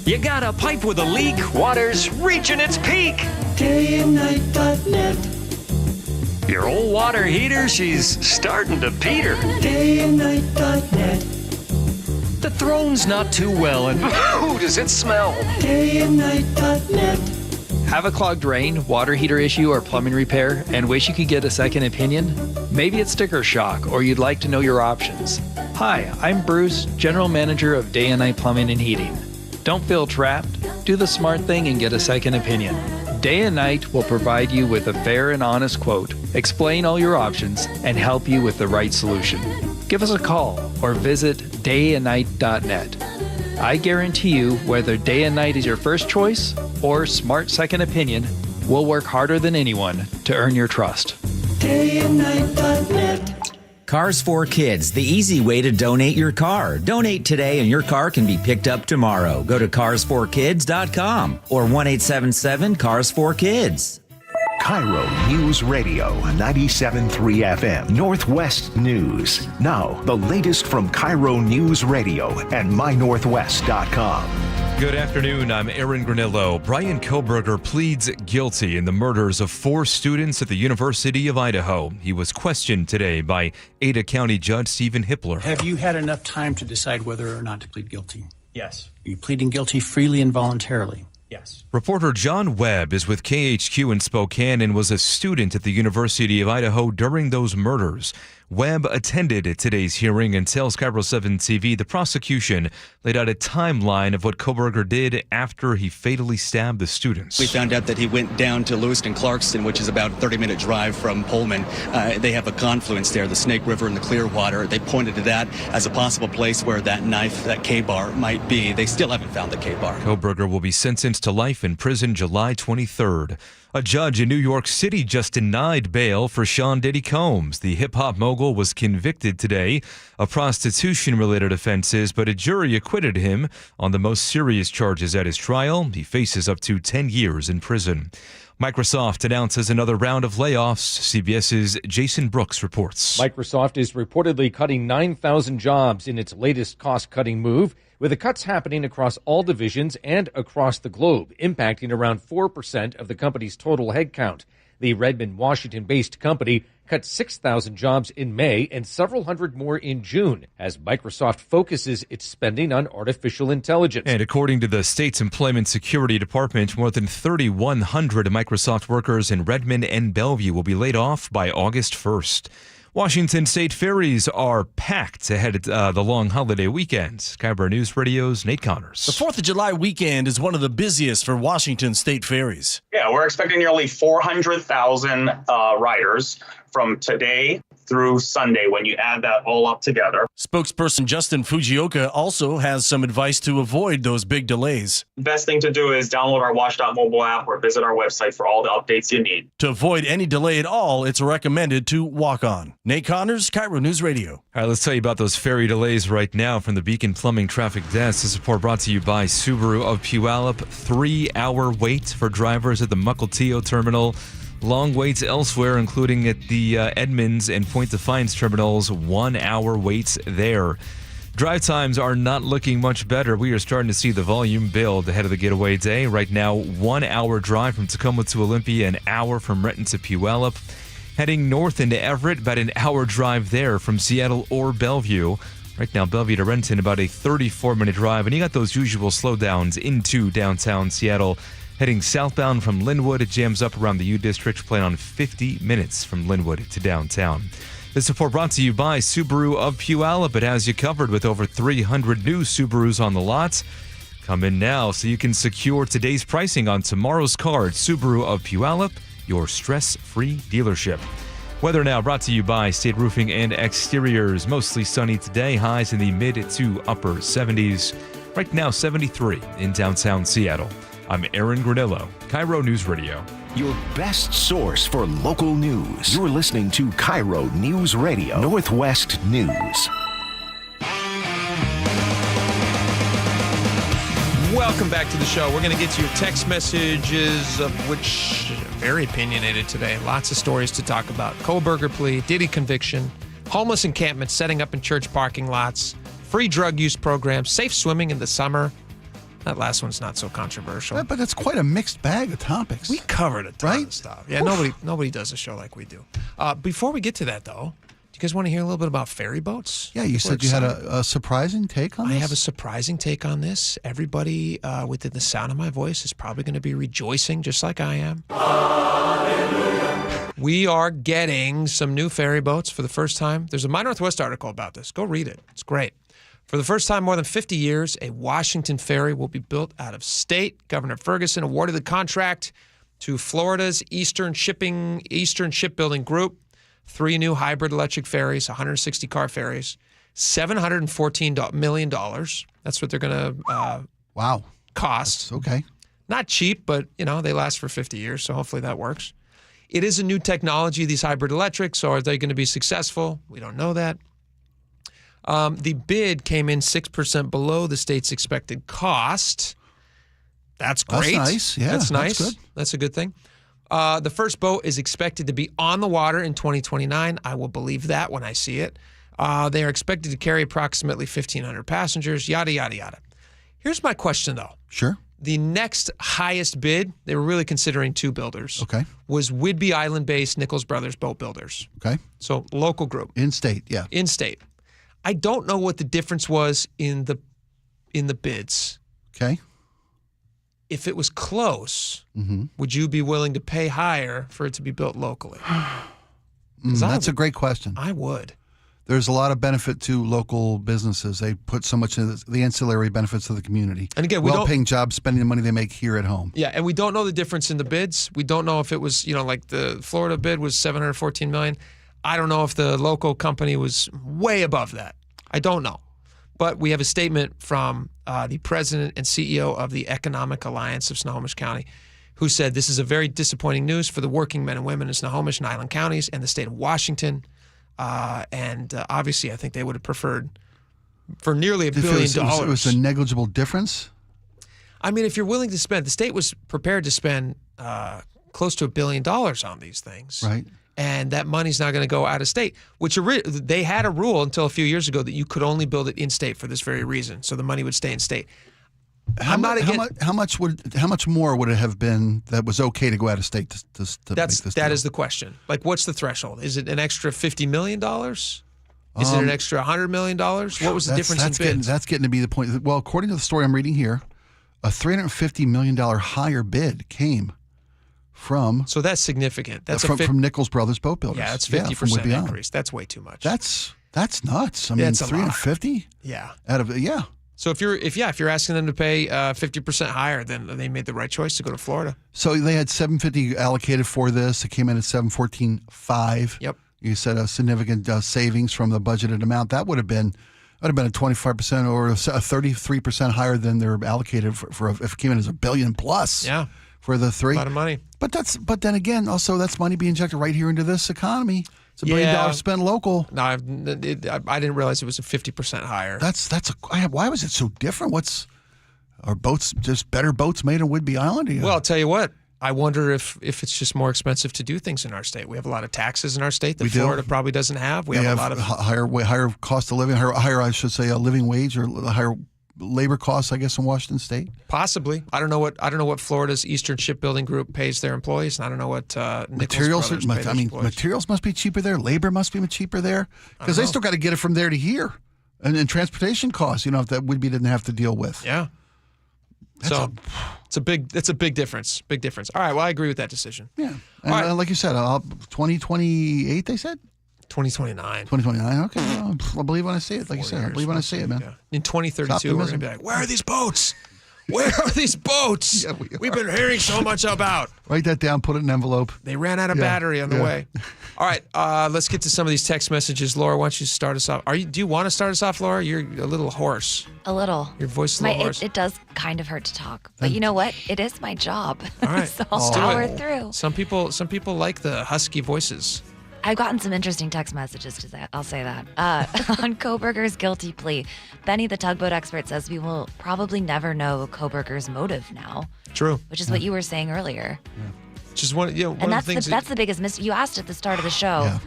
You got a pipe with a leak, water's reaching its peak. DayandNight.net. Your old water heater, she's starting to peter. DayandNight.net. The throne's not too well, and ooh, does it smell? DayandNight.net. Have a clogged drain, water heater issue, or plumbing repair, and wish you could get a second opinion? Maybe it's sticker shock, or you'd like to know your options. Hi, I'm Bruce, General Manager of Day and Night Plumbing and Heating. Don't feel trapped. Do the smart thing and get a second opinion. Day and Night will provide you with a fair and honest quote, explain all your options, and help you with the right solution. Give us a call or visit dayandnight.net. I guarantee you, whether Day and Night is your first choice or smart second opinion, we'll work harder than anyone to earn your trust. DayandNight.net. Cars for Kids, the easy way to donate your car. Donate today and your car can be picked up tomorrow. Go to carsforkids.com or 1-877-CARS4KIDS. KIRO News Radio 97.3 FM Northwest News. Now, the latest from KIRO News Radio and mynorthwest.com. Good afternoon. I'm Aaron Granillo. Brian Coberger pleads guilty in the murders of 4 students at the University of Idaho. He was questioned today by Ada County Judge Stephen Hippler. Have you had enough time to decide whether or not to plead guilty? Yes. Are you pleading guilty freely and voluntarily? Yes. Reporter John Webb is with KHQ in Spokane and was a student at the University of Idaho during those murders. Webb attended today's hearing and tells KIRO 7 TV the prosecution laid out a timeline of what Coberger did after he fatally stabbed the students. We found out that he went down to Lewiston Clarkston, which is about a 30-minute drive from Pullman. They have a confluence there, the Snake River and the Clearwater. They pointed to that as a possible place where that knife, that K-bar, might be. They still haven't found the K-bar. Coberger will be sentenced to life in prison July 23rd. A judge in New York City just denied bail for Sean Diddy Combs. The hip-hop mogul was convicted today of prostitution-related offenses, but a jury acquitted him on the most serious charges at his trial. He faces up to 10 years in prison. Microsoft announces another round of layoffs. CBS's Jason Brooks reports. Microsoft is reportedly cutting 9,000 jobs in its latest cost-cutting move, with the cuts happening across all divisions and across the globe, impacting around 4% of the company's total headcount. The Redmond, Washington-based company cut 6,000 jobs in May and several hundred more in June as Microsoft focuses its spending on artificial intelligence. And according to the state's Employment Security Department, more than 3,100 Microsoft workers in Redmond and Bellevue will be laid off by August 1st. Washington state ferries are packed ahead of the long holiday weekend. KIRO News Radio's Nate Connors. The 4th of July weekend is one of the busiest for Washington state ferries. Yeah, we're expecting nearly 400,000 riders from today through Sunday when you add that all up together. Spokesperson Justin Fujioka also has some advice to avoid those big delays. The best thing to do is download our Watch.mobile app or visit our website for all the updates you need. To avoid any delay at all, it's recommended to walk on. Nate Connors, KIRO News Radio. All right, let's tell you about those ferry delays right now from the Beacon Plumbing Traffic Desk. This report brought to you by Subaru of Puyallup. 3-hour wait for drivers at the Mukilteo terminal. Long waits elsewhere, including at the Edmonds and Point Defiance terminals. 1-hour waits there. Drive times are not looking much better. We are starting to see the volume build ahead of the getaway day. Right now, 1-hour drive from Tacoma to Olympia, an hour from Renton to Puyallup. Heading north into Everett, about an hour drive there from Seattle or Bellevue. Right now, Bellevue to Renton, about a 34-minute drive. And you got those usual slowdowns into downtown Seattle. Heading southbound from Linwood, it jams up around the U District, playing on 50 minutes from Linwood to downtown. This report brought to you by Subaru of Puyallup. It has you covered with over 300 new Subarus on the lot. Come in now so you can secure today's pricing on tomorrow's car at Subaru of Puyallup, your stress-free dealership. Weather now brought to you by State Roofing and Exteriors. Mostly sunny today, highs in the mid to upper 70s. Right now, 73 in downtown Seattle. I'm Aaron Granillo, KIRO News Radio. Your best source for local news. You're listening to KIRO News Radio, Northwest News. Welcome back to the show. We're going to get to your text messages, of which very opinionated today. Lots of stories to talk about. Coberger plea, Diddy conviction, homeless encampments setting up in church parking lots, free drug use programs, safe swimming in the summer. That last one's not so controversial. But it's quite a mixed bag of topics. We covered a ton of stuff. Yeah, nobody does a show like we do. Before we get to that, though, do you guys want to hear a little bit about ferry boats? Yeah, you said you had a surprising take on this? I have a surprising take on this. Everybody within the sound of my voice is probably going to be rejoicing just like I am. Hallelujah. We are getting some new ferry boats for the first time. There's a My Northwest article about this. Go read it. It's great. For the first time in more than 50 years, a Washington ferry will be built out of state. Governor Ferguson awarded the contract to Florida's Eastern Shipbuilding Group. 3 new hybrid electric ferries, 160-car ferries, $714 million. That's what they're going to cost. That's okay. Not cheap, but, they last for 50 years, so hopefully that works. It is a new technology, these hybrid electrics, so are they going to be successful? We don't know that. The bid came in 6% below the state's expected cost. That's great. That's nice. Yeah, that's nice. That's good. That's a good thing. The first boat is expected to be on the water in 2029. I will believe that when I see it. They are expected to carry approximately 1,500 passengers, yada, yada, yada. Here's my question, though. Sure. The next highest bid, they were really considering 2 builders. Okay. Was Whidbey Island-based Nichols Brothers Boat Builders. Okay. So local group. In-state, yeah. In-state. I don't know what the difference was in the bids. Okay. If it was close, would you be willing to pay higher for it to be built locally? That's a great question. I would. There's a lot of benefit to local businesses. They put so much into the ancillary benefits to the community. And again, well-paying jobs, spending the money they make here at home. Yeah, and we don't know the difference in the bids. We don't know if it was, like the Florida bid was $714 million. I don't know if the local company was way above that. I don't know. But we have a statement from the president and CEO of the Economic Alliance of Snohomish County, who said this is a very disappointing news for the working men and women in Snohomish and Island counties and the state of Washington. And obviously, I think they would have preferred for nearly $1 billion. It was a negligible difference? I mean, if you're willing to spend, the state was prepared to spend close to $1 billion on these things. Right. And that money's not going to go out of state, which they had a rule until a few years ago that you could only build it in state for this very reason. So the money would stay in state. How much more would it have been that was okay to go out of state to make this deal? That is the question. Like, what's the threshold? Is it an extra $50 million? Is it an extra $100 million? What was the difference in bids? That's getting to be the point. Well, according to the story I'm reading here, a $350 million higher bid came from. So that's significant. That's from Nichols Brothers Boat Builders. Yeah, that's 50% increase. That's way too much. That's nuts. I mean, 350. Yeah. Yeah. So if you're asking them to pay 50% higher, then they made the right choice to go to Florida. So they had $750 allocated for this. It came in at $714.5. Yep. You said a significant savings from the budgeted amount. That would have been a 25% or a 33% higher than they're allocated for if it came in as $1 billion plus. Yeah. For the 3. A lot of money. But then again, also that's money being injected right here into this economy. It's $1 billion spent local. No, I didn't realize it was a 50% higher. Why was it so different? Are boats just better boats made in Whidbey Island? Well, I'll tell you what. I wonder if it's just more expensive to do things in our state. We have a lot of taxes in our state that Florida probably doesn't have. We have a lot of higher cost of living, higher I should say, a living wage or higher labor costs, I guess, in Washington State. Possibly. I don't know what Florida's Eastern Shipbuilding Group pays their employees, and I don't know what materials materials must be cheaper there. Labor must be cheaper there because they still got to get it from there to here, and transportation costs. If that Whidbey didn't have to deal with. Yeah. It's a big difference. Big difference. All right. Well, I agree with that decision. Yeah. And like you said, 2028. They said. 2029. 2029. Okay. Well, I'll believe when I see it. Like you said, I'll believe when I see it, man. Yeah. In 2032, we're going to be like, where are these boats? Where are these boats? Yeah, We've been hearing so much about. Write that down. Put it in an envelope. They ran out of battery on the way. All right. Let's get to some of these text messages. Laura, why don't you start us off? Do you want to start us off, Laura? You're a little hoarse. A little. Your voice is a little hoarse. It does kind of hurt to talk. But you know what? It is my job. All right. So I'll power through. Some people like the husky voices. I've gotten some interesting text messages to that. I'll say that. On Coberger's guilty plea, Benny, the tugboat expert, says we will probably never know Coberger's motive now. True. Which is what you were saying earlier. Yeah. Just one of the things. That's the biggest mystery. You asked at the start of the show,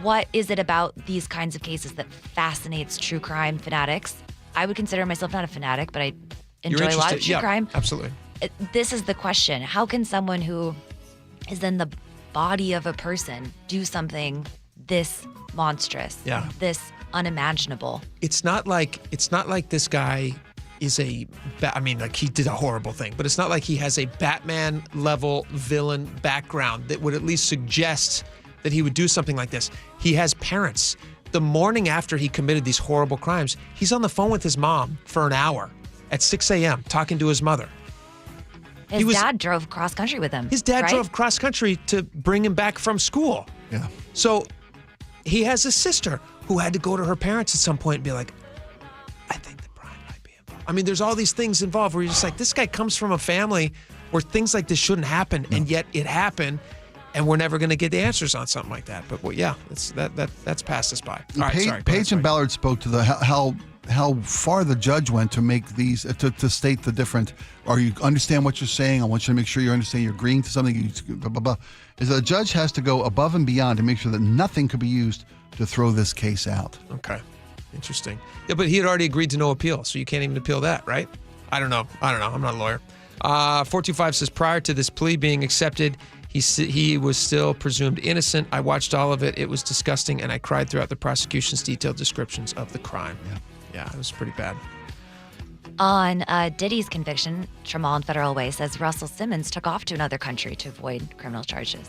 what is it about these kinds of cases that fascinates true crime fanatics? I would consider myself not a fanatic, but enjoy watching yeah, crime. Absolutely. This is the question. How can someone who is in the body of a person do something this monstrous, this unimaginable? It's not like this guy is he did a horrible thing, but it's not like he has a Batman level villain background that would at least suggest that he would do something like this. He has parents. The morning after he committed these horrible crimes, he's on the phone with his mom for an hour at 6 a.m. talking to his mother. His dad drove cross country with him. His dad right? drove cross country to bring him back from school. Yeah. So he has a sister who had to go to her parents at some point and be like, I think the crime might be involved. I mean, there's all these things involved where you're just like, this guy comes from a family where things like this shouldn't happen, and yet it happened, and we're never going to get the answers on something like that. But that's passed us by. All right, sorry. Page and Ballard spoke to how far the judge went to make these to state the different. Or you understand what you're saying. I want you to make sure you understand you're agreeing to something. Blah, blah, blah. Is the judge has to go above and beyond to make sure that nothing could be used to throw this case out. Okay, interesting. Yeah, but he had already agreed to no appeal, so you can't even appeal that, right? I don't know. I'm not a lawyer. 425 says prior to this plea being accepted, he was still presumed innocent. I watched all of it. It was disgusting, and I cried throughout the prosecution's detailed descriptions of the crime. Yeah, it was pretty bad. On Diddy's conviction, Tremont Federal Way says Russell Simmons took off to another country to avoid criminal charges.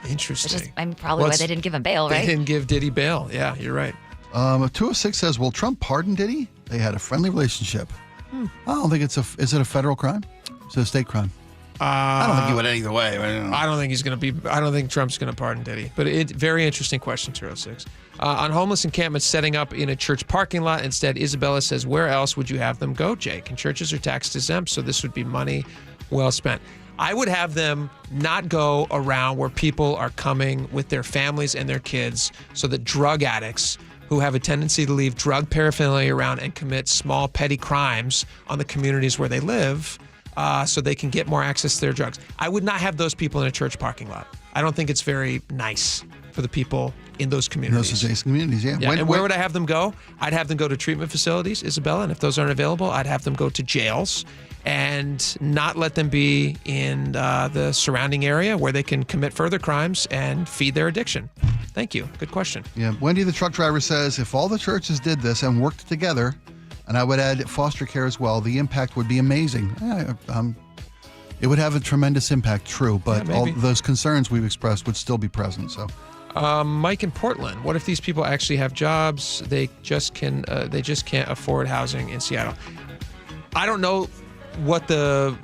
Interesting. Which is probably why they didn't give him bail, right? They didn't give Diddy bail. Yeah, you're right. 206 says, will Trump pardon Diddy? They had a friendly relationship. I don't think is it a federal crime? Is it a state crime? I don't think he would either way. I don't think Trump's going to pardon Diddy. But very interesting question, 206. On homeless encampments setting up in a church parking lot instead, Isabella says, where else would you have them go, Jake? And churches are tax exempt, so this would be money well spent. I would have them not go around where people are coming with their families and their kids, so that drug addicts who have a tendency to leave drug paraphernalia around and commit small petty crimes on the communities where they live, so they can get more access to their drugs. I would not have those people in a church parking lot. I don't think it's very nice for the people in those communities. Those adjacent communities, yeah. And where would I have them go? I'd have them go to treatment facilities, Isabella, and if those aren't available, I'd have them go to jails and not let them be in the surrounding area where they can commit further crimes and feed their addiction. Thank you. Good question. Yeah. Wendy, the truck driver, says if all the churches did this and worked together, and I would add foster care as well, the impact would be amazing. It would have a tremendous impact, true, but all those concerns we've expressed would still be present. So, Mike in Portland, what if these people actually have jobs? They just can't afford housing in Seattle. I don't know what the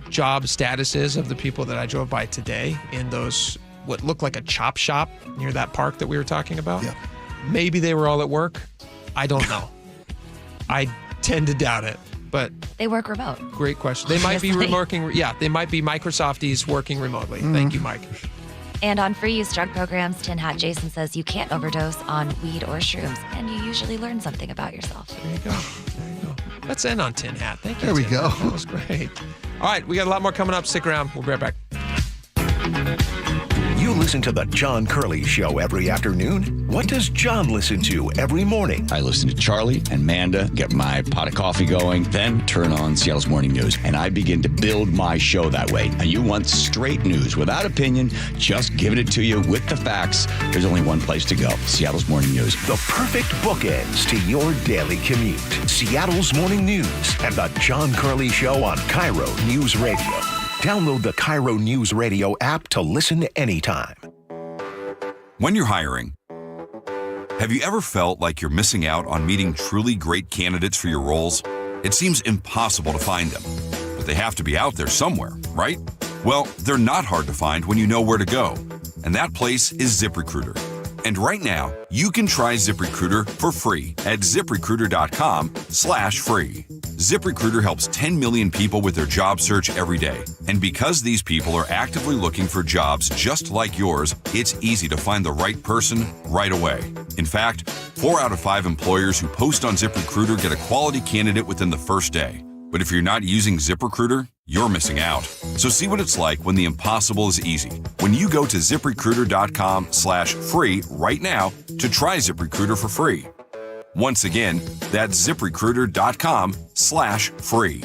job status is of the people that I drove by today in those what looked like a chop shop near that park that we were talking about. Yeah. Maybe they were all at work. I don't know. I tend to doubt it, but they work remote. Great question. They might be working. Yeah, they might be Microsofties working remotely. Thank you, Mike. And on free use drug programs, Tin Hat Jason says you can't overdose on weed or shrooms, and you usually learn something about yourself. There you go. Let's end on Tin Hat. Thank you. There we Tin go. Hat. That was great. All right, we got a lot more coming up. Stick around. We'll be right back. You listen to The John Curley Show every afternoon. What does John listen to every morning? I listen to Charlie and Manda, get my pot of coffee going, then turn on Seattle's Morning News, and I begin to build my show that way. And you want straight news without opinion, just giving it to you with the facts. There's only one place to go, Seattle's Morning News. The perfect bookends to your daily commute. Seattle's Morning News and The John Curley Show on KIRO Newsradio. Download the KIRO Newsradio app to listen anytime. When you're hiring, have you ever felt like you're missing out on meeting truly great candidates for your roles? It seems impossible to find them, but they have to be out there somewhere, right? Well, they're not hard to find when you know where to go, and that place is ZipRecruiter. And right now, you can try ZipRecruiter for free at ZipRecruiter.com/free. ZipRecruiter helps 10 million people with their job search every day. And because these people are actively looking for jobs just like yours, it's easy to find the right person right away. In fact, 4 out of 5 employers who post on ZipRecruiter get a quality candidate within the first day. But if you're not using ZipRecruiter, you're missing out. So see what it's like when the impossible is easy. When you go to ZipRecruiter.com/free right now to try ZipRecruiter for free. Once again, that's ZipRecruiter.com/free.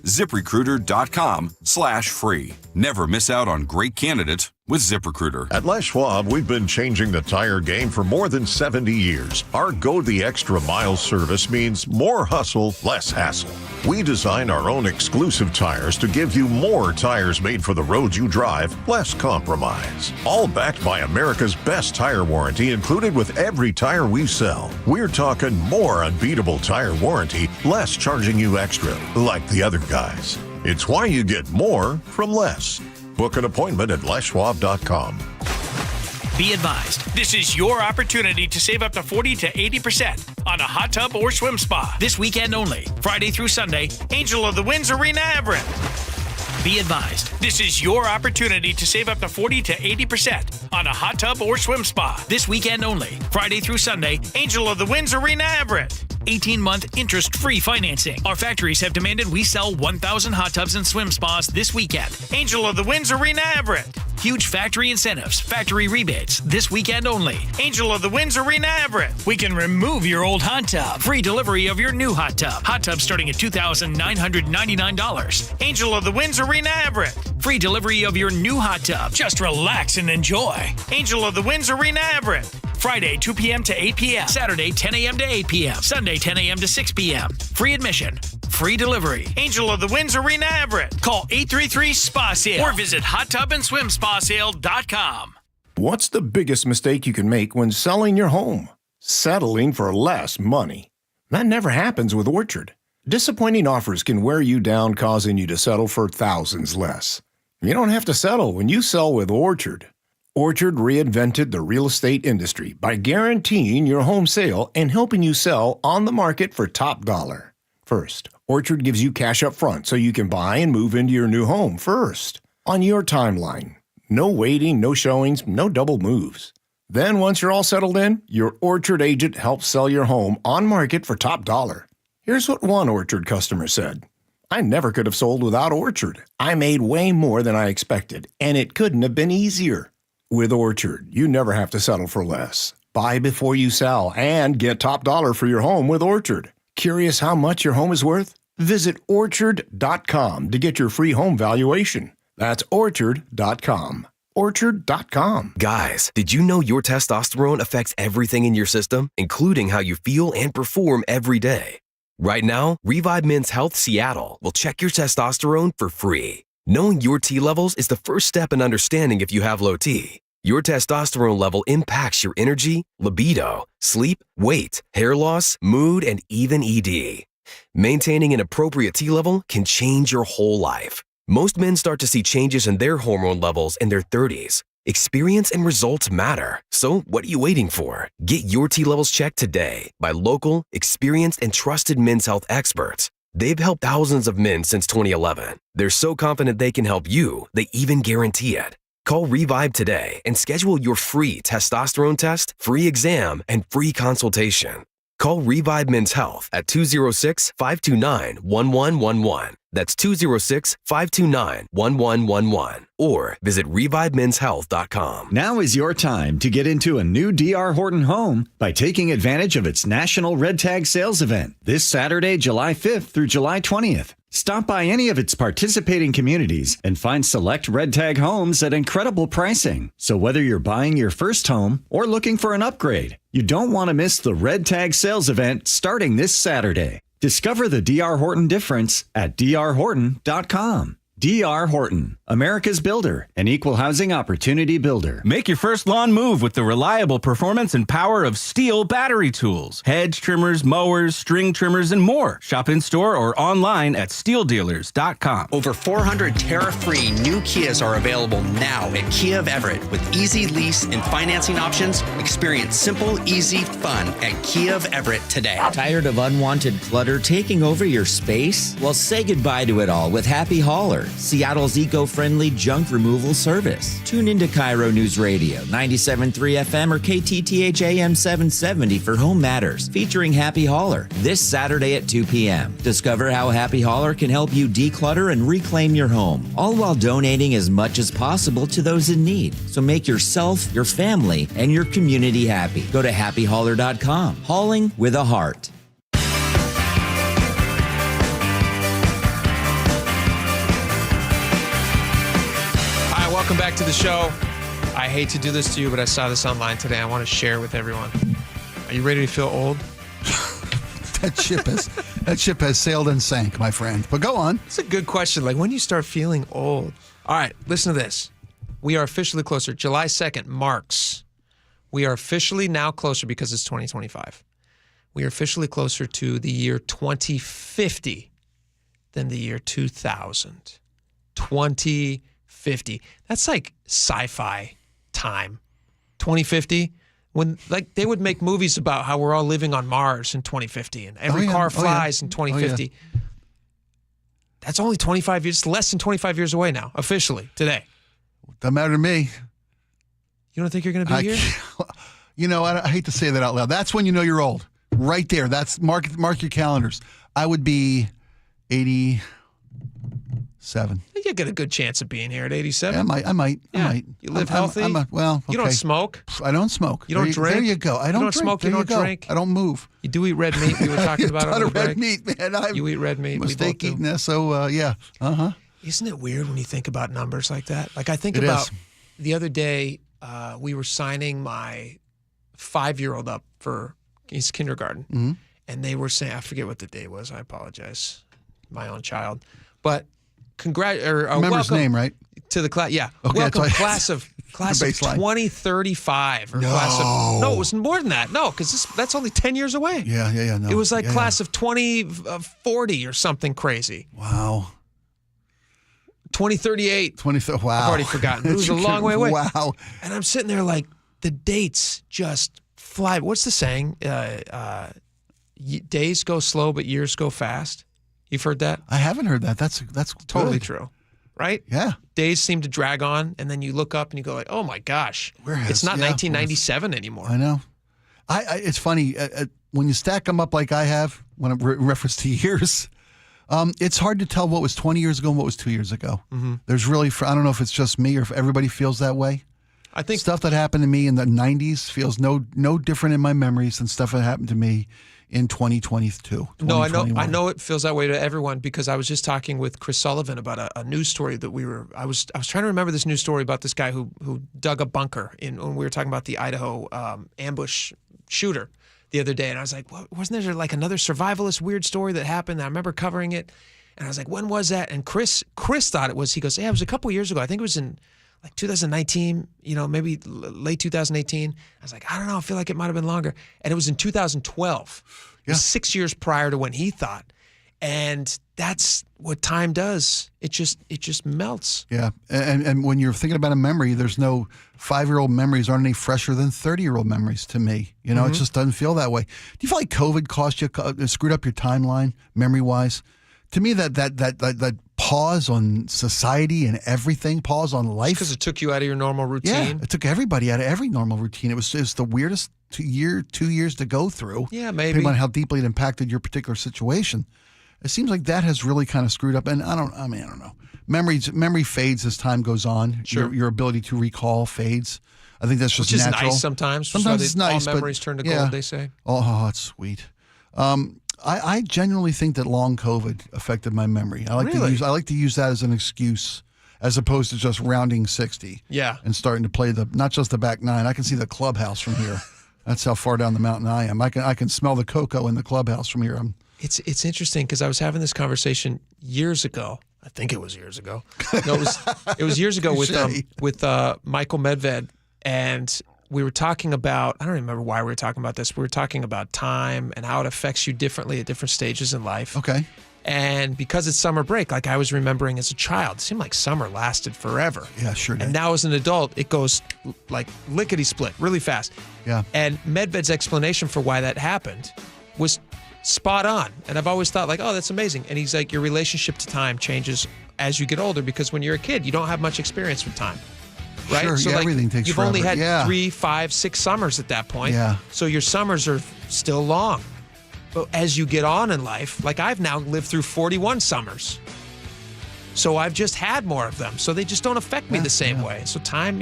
ZipRecruiter.com/free. Never miss out on great candidates with ZipRecruiter. At Les Schwab, we've been changing the tire game for more than 70 years. Our Go the Extra Mile service means more hustle, less hassle. We design our own exclusive tires to give you more tires made for the road you drive, less compromise. All backed by America's best tire warranty included with every tire we sell. We're talking more unbeatable tire warranty, less charging you extra, like the other guys. It's why you get more from less. Book an appointment at leschwab.com. Be advised, this is your opportunity to save up to 40 to 80% on a hot tub or swim spa. This weekend only, Friday through Sunday, Angel of the Winds Arena Everett. Be advised, this is your opportunity to save up to 40 to 80% on a hot tub or swim spa. This weekend only, Friday through Sunday, Angel of the Winds Arena Everett. 18-month interest-free financing. Our factories have demanded we sell 1,000 hot tubs and swim spas this weekend. Angel of the Winds Arena Everett. Huge factory incentives, factory rebates, this weekend only. Angel of the Winds Arena Everett. We can remove your old hot tub. Free delivery of your new hot tub. Hot tub starting at $2,999. Angel of the Winds Arena Everett. Free delivery of your new hot tub. Just relax and enjoy. Angel of the Winds Arena Everett. Friday, 2 p.m. to 8 p.m. Saturday, 10 a.m. to 8 p.m. Sunday, 10 a.m. to 6 p.m. Free admission. Free delivery. Angel of the Winds Arena Everett. Call 833-SPA-SALE or visit hottubandswimspasale.com. What's the biggest mistake you can make when selling your home? Settling for less money. That never happens with Orchard. Disappointing offers can wear you down, causing you to settle for thousands less. You don't have to settle when you sell with Orchard. Orchard reinvented the real estate industry by guaranteeing your home sale and helping you sell on the market for top dollar. First, Orchard gives you cash up front so you can buy and move into your new home first, on your timeline. No waiting, no showings, no double moves. Then once you're all settled in, your Orchard agent helps sell your home on market for top dollar. Here's what one Orchard customer said. I never could have sold without Orchard. I made way more than I expected, and it couldn't have been easier. With Orchard, you never have to settle for less. Buy before you sell and get top dollar for your home with Orchard. Curious how much your home is worth? Visit Orchard.com to get your free home valuation. That's Orchard.com. Orchard.com. Guys, did you know your testosterone affects everything in your system, including how you feel and perform every day? Right now, Revive Men's Health Seattle will check your testosterone for free. Knowing your T levels is the first step in understanding if you have low T. Your testosterone level impacts your energy, libido, sleep, weight, hair loss, mood, and even ED. Maintaining an appropriate T level can change your whole life. Most men start to see changes in their hormone levels in their 30s. Experience and results matter. So what are you waiting for? Get your T levels checked today by local, experienced, and trusted men's health experts. They've helped thousands of men since 2011. They're so confident they can help you, they even guarantee it. Call Revive today and schedule your free testosterone test, free exam, and free consultation. Call Revive Men's Health at 206-529-1111. That's 206-529-1111. Or visit ReviveMen'sHealth.com. Now is your time to get into a new D.R. Horton home by taking advantage of its National Red Tag Sales Event this Saturday, July 5th through July 20th. Stop by any of its participating communities and find select Red Tag homes at incredible pricing. So whether you're buying your first home or looking for an upgrade, you don't want to miss the Red Tag Sales Event starting this Saturday. Discover the D.R. Horton difference at drhorton.com. D.R. Horton, America's builder, an equal housing opportunity builder. Make your first lawn move with the reliable performance and power of Steel battery tools. Hedge trimmers, mowers, string trimmers, and more. Shop in store or online at steeldealers.com. Over 400 tariff-free new Kias are available now at Kia of Everett with easy lease and financing options. Experience simple, easy fun at Kia of Everett today. Tired of unwanted clutter taking over your space? Well, say goodbye to it all with Happy Hauler. Seattle's eco-friendly junk removal service. Tune into KIRO News Radio, 97.3 FM or KTTH AM 770 for Home Matters, featuring Happy Hauler this Saturday at 2 p.m. Discover how Happy Hauler can help you declutter and reclaim your home, all while donating as much as possible to those in need. So make yourself, your family, and your community happy. Go to happyhauler.com. Hauling with a heart. Welcome back to the show. I hate to do this to you, but I saw this online today. I want to share with everyone. Are you ready to feel old? That ship has sailed and sank, my friend. But go on. It's a good question. Like, when do you start feeling old? All right, listen to this. We are officially closer. July 2nd marks. We are officially now closer because it's 2025. We are officially closer to the year 2050 than the year 2000. 2050. That's like sci-fi time. 2050, when like they would make movies about how we're all living on Mars in 2050 and every car flies in 2050. That's only 25 years, less than 25 years away now, officially, today. Doesn't matter to me. You don't think you're going to be here? You know, I hate to say that out loud. That's when you know you're old. Right there. That's mark your calendars. I would be 87. You get a good chance of being here at 87. Yeah, I might. You live healthy? Well, okay. You don't smoke? I don't smoke. You don't drink? There you go. I don't drink. Smoke, you don't drink? I don't move. You do eat red meat. We were talking about it on the break. Red meat, man. You eat red meat. I'm a steak eating this, so yeah. Uh-huh. Isn't it weird when you think about numbers like that? Like I think It about is. the other day, we were signing my 5-year-old up for his kindergarten. Mm-hmm. And they were saying, I forget what the day was. I apologize. My own child. But Remember his welcome name, right? to the class. Yeah. Okay, welcome that's why- class of 2035 or class of no, it was more than that. No, because that's only 10 years away. Yeah. No. It was like Yeah, class of 2040 or something crazy. Wow. 2038. Wow. I've already forgotten. It was a long way away. Wow. And I'm sitting there like the dates just fly. What's the saying? Days go slow, but years go fast. You've heard that? I haven't heard that. That's Totally good. true. Right? Yeah. Days seem to drag on, and then you look up and you go like, oh my gosh, it's not 1997 anymore. I know. It's funny when you stack them up like I have when I reference to years. It's hard to tell what was 20 years ago and what was 2 years ago. Mm-hmm. There's really, I don't know if it's just me or if everybody feels that way. I think stuff that happened to me in the 90s feels no different in my memories than stuff that happened to me in 2022. No, I know it feels that way to everyone because I was just talking with Chris Sullivan about a news story that I was trying to remember this news story about this guy who dug a bunker when we were talking about the Idaho ambush shooter the other day, and I was like, wasn't there like another survivalist weird story that happened? I remember covering it, and I was like, when was that? And Chris thought it was. He goes, yeah, it was a couple years ago. I think it was in like 2019, maybe late 2018. I was like, I don't know. I feel like it might have been longer. And it was in 2012. It was 6 years prior to when he thought. And that's what time does. It just melts. Yeah. And when you're thinking about a memory, there's no 5-year-old memories aren't any fresher than 30-year-old memories to me. It just doesn't feel that way. Do you feel like COVID screwed up your timeline memory-wise? To me, that pause on society and everything, pause on life. Because it took you out of your normal routine. Yeah, it took everybody out of every normal routine. It was the weirdest 2 years to go through. Yeah, maybe. Depending on how deeply it impacted your particular situation. It seems like that has really kind of screwed up. And I don't know. Memory fades as time goes on. Sure. Your ability to recall fades. I think that's just Which is natural. nice sometimes. Sometimes so it's nice, all memories turn to gold, they say. Oh, that's sweet. I genuinely think that long COVID affected my memory. I like to use that as an excuse as opposed to just rounding 60. Yeah. And starting to play not just the back nine. I can see the clubhouse from here. That's how far down the mountain I am. I can smell the cocoa in the clubhouse from here. It's interesting because I was having this conversation years ago. I think it was years ago. No, it was years ago with Michael Medved, and we were talking about, I don't remember why we were talking about this. We were talking about time and how it affects you differently at different stages in life. Okay. And because it's summer break, like I was remembering as a child, it seemed like summer lasted forever. Yeah, sure did. And now as an adult, it goes like lickety-split, really fast. Yeah. And Medved's explanation for why that happened was spot on. And I've always thought like, oh, that's amazing. And he's like, your relationship to time changes as you get older because when you're a kid, you don't have much experience with time. Right? Sure, so yeah, like, everything takes you've forever. only had Yeah. 3, 5, 6 summers at that point. Yeah. So your summers are still long. But as you get on in life, like I've now lived through 41 summers. So I've just had more of them. So they just don't affect me the same way. So time,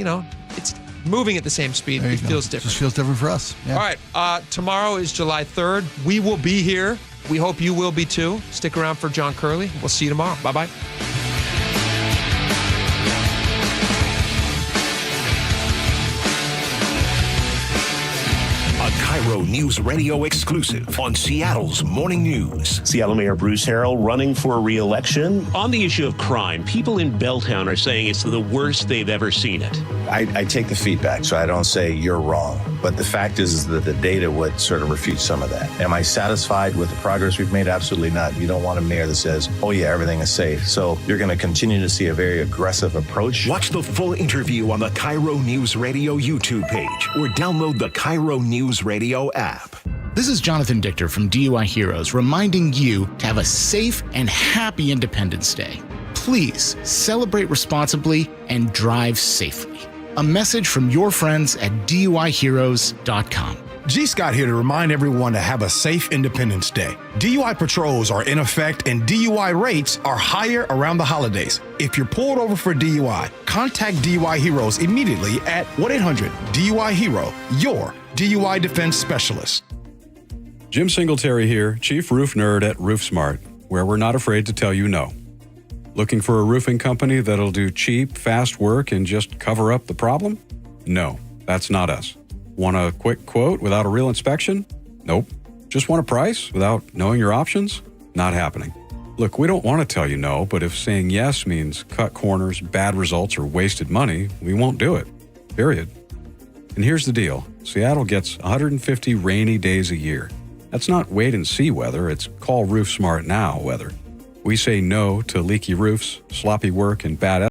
it's moving at the same speed. There you It go. feels different. Just feels different for us. Yeah. All right. Tomorrow is July 3rd. We will be here. We hope you will be too. Stick around for John Curley. We'll see you tomorrow. Bye-bye. A KIRO News Radio exclusive on Seattle's Morning News. Seattle Mayor Bruce Harrell running for re-election. On the issue of crime, people in Belltown are saying it's the worst they've ever seen it. I take the feedback, so I don't say you're wrong. But the fact is that the data would sort of refute some of that. Am I satisfied with the progress we've made? Absolutely not. You don't want a mayor that says, oh yeah, everything is safe. So you're going to continue to see a very aggressive approach. Watch the full interview on the KIRO News Radio YouTube page or download the KIRO Newsradio app. This is Jonathan Dichter from DUI Heroes reminding you to have a safe and happy Independence Day. Please celebrate responsibly and drive safely. A message from your friends at DUIHeroes.com. G. Scott here to remind everyone to have a safe Independence Day. DUI patrols are in effect and DUI rates are higher around the holidays. If you're pulled over for DUI, contact DUI Heroes immediately at 1-800-DUI-HERO, your DUI defense specialist. Jim Singletary here, Chief Roof Nerd at RoofSmart, where we're not afraid to tell you no. Looking for a roofing company that'll do cheap, fast work and just cover up the problem? No, that's not us. Want a quick quote without a real inspection? Nope. Just want a price without knowing your options? Not happening. Look, we don't want to tell you no, but if saying yes means cut corners, bad results, or wasted money, we won't do it. Period. And here's the deal. Seattle gets 150 rainy days a year. That's not wait and see weather, it's call RoofSmart now weather. We say no to leaky roofs, sloppy work, and bad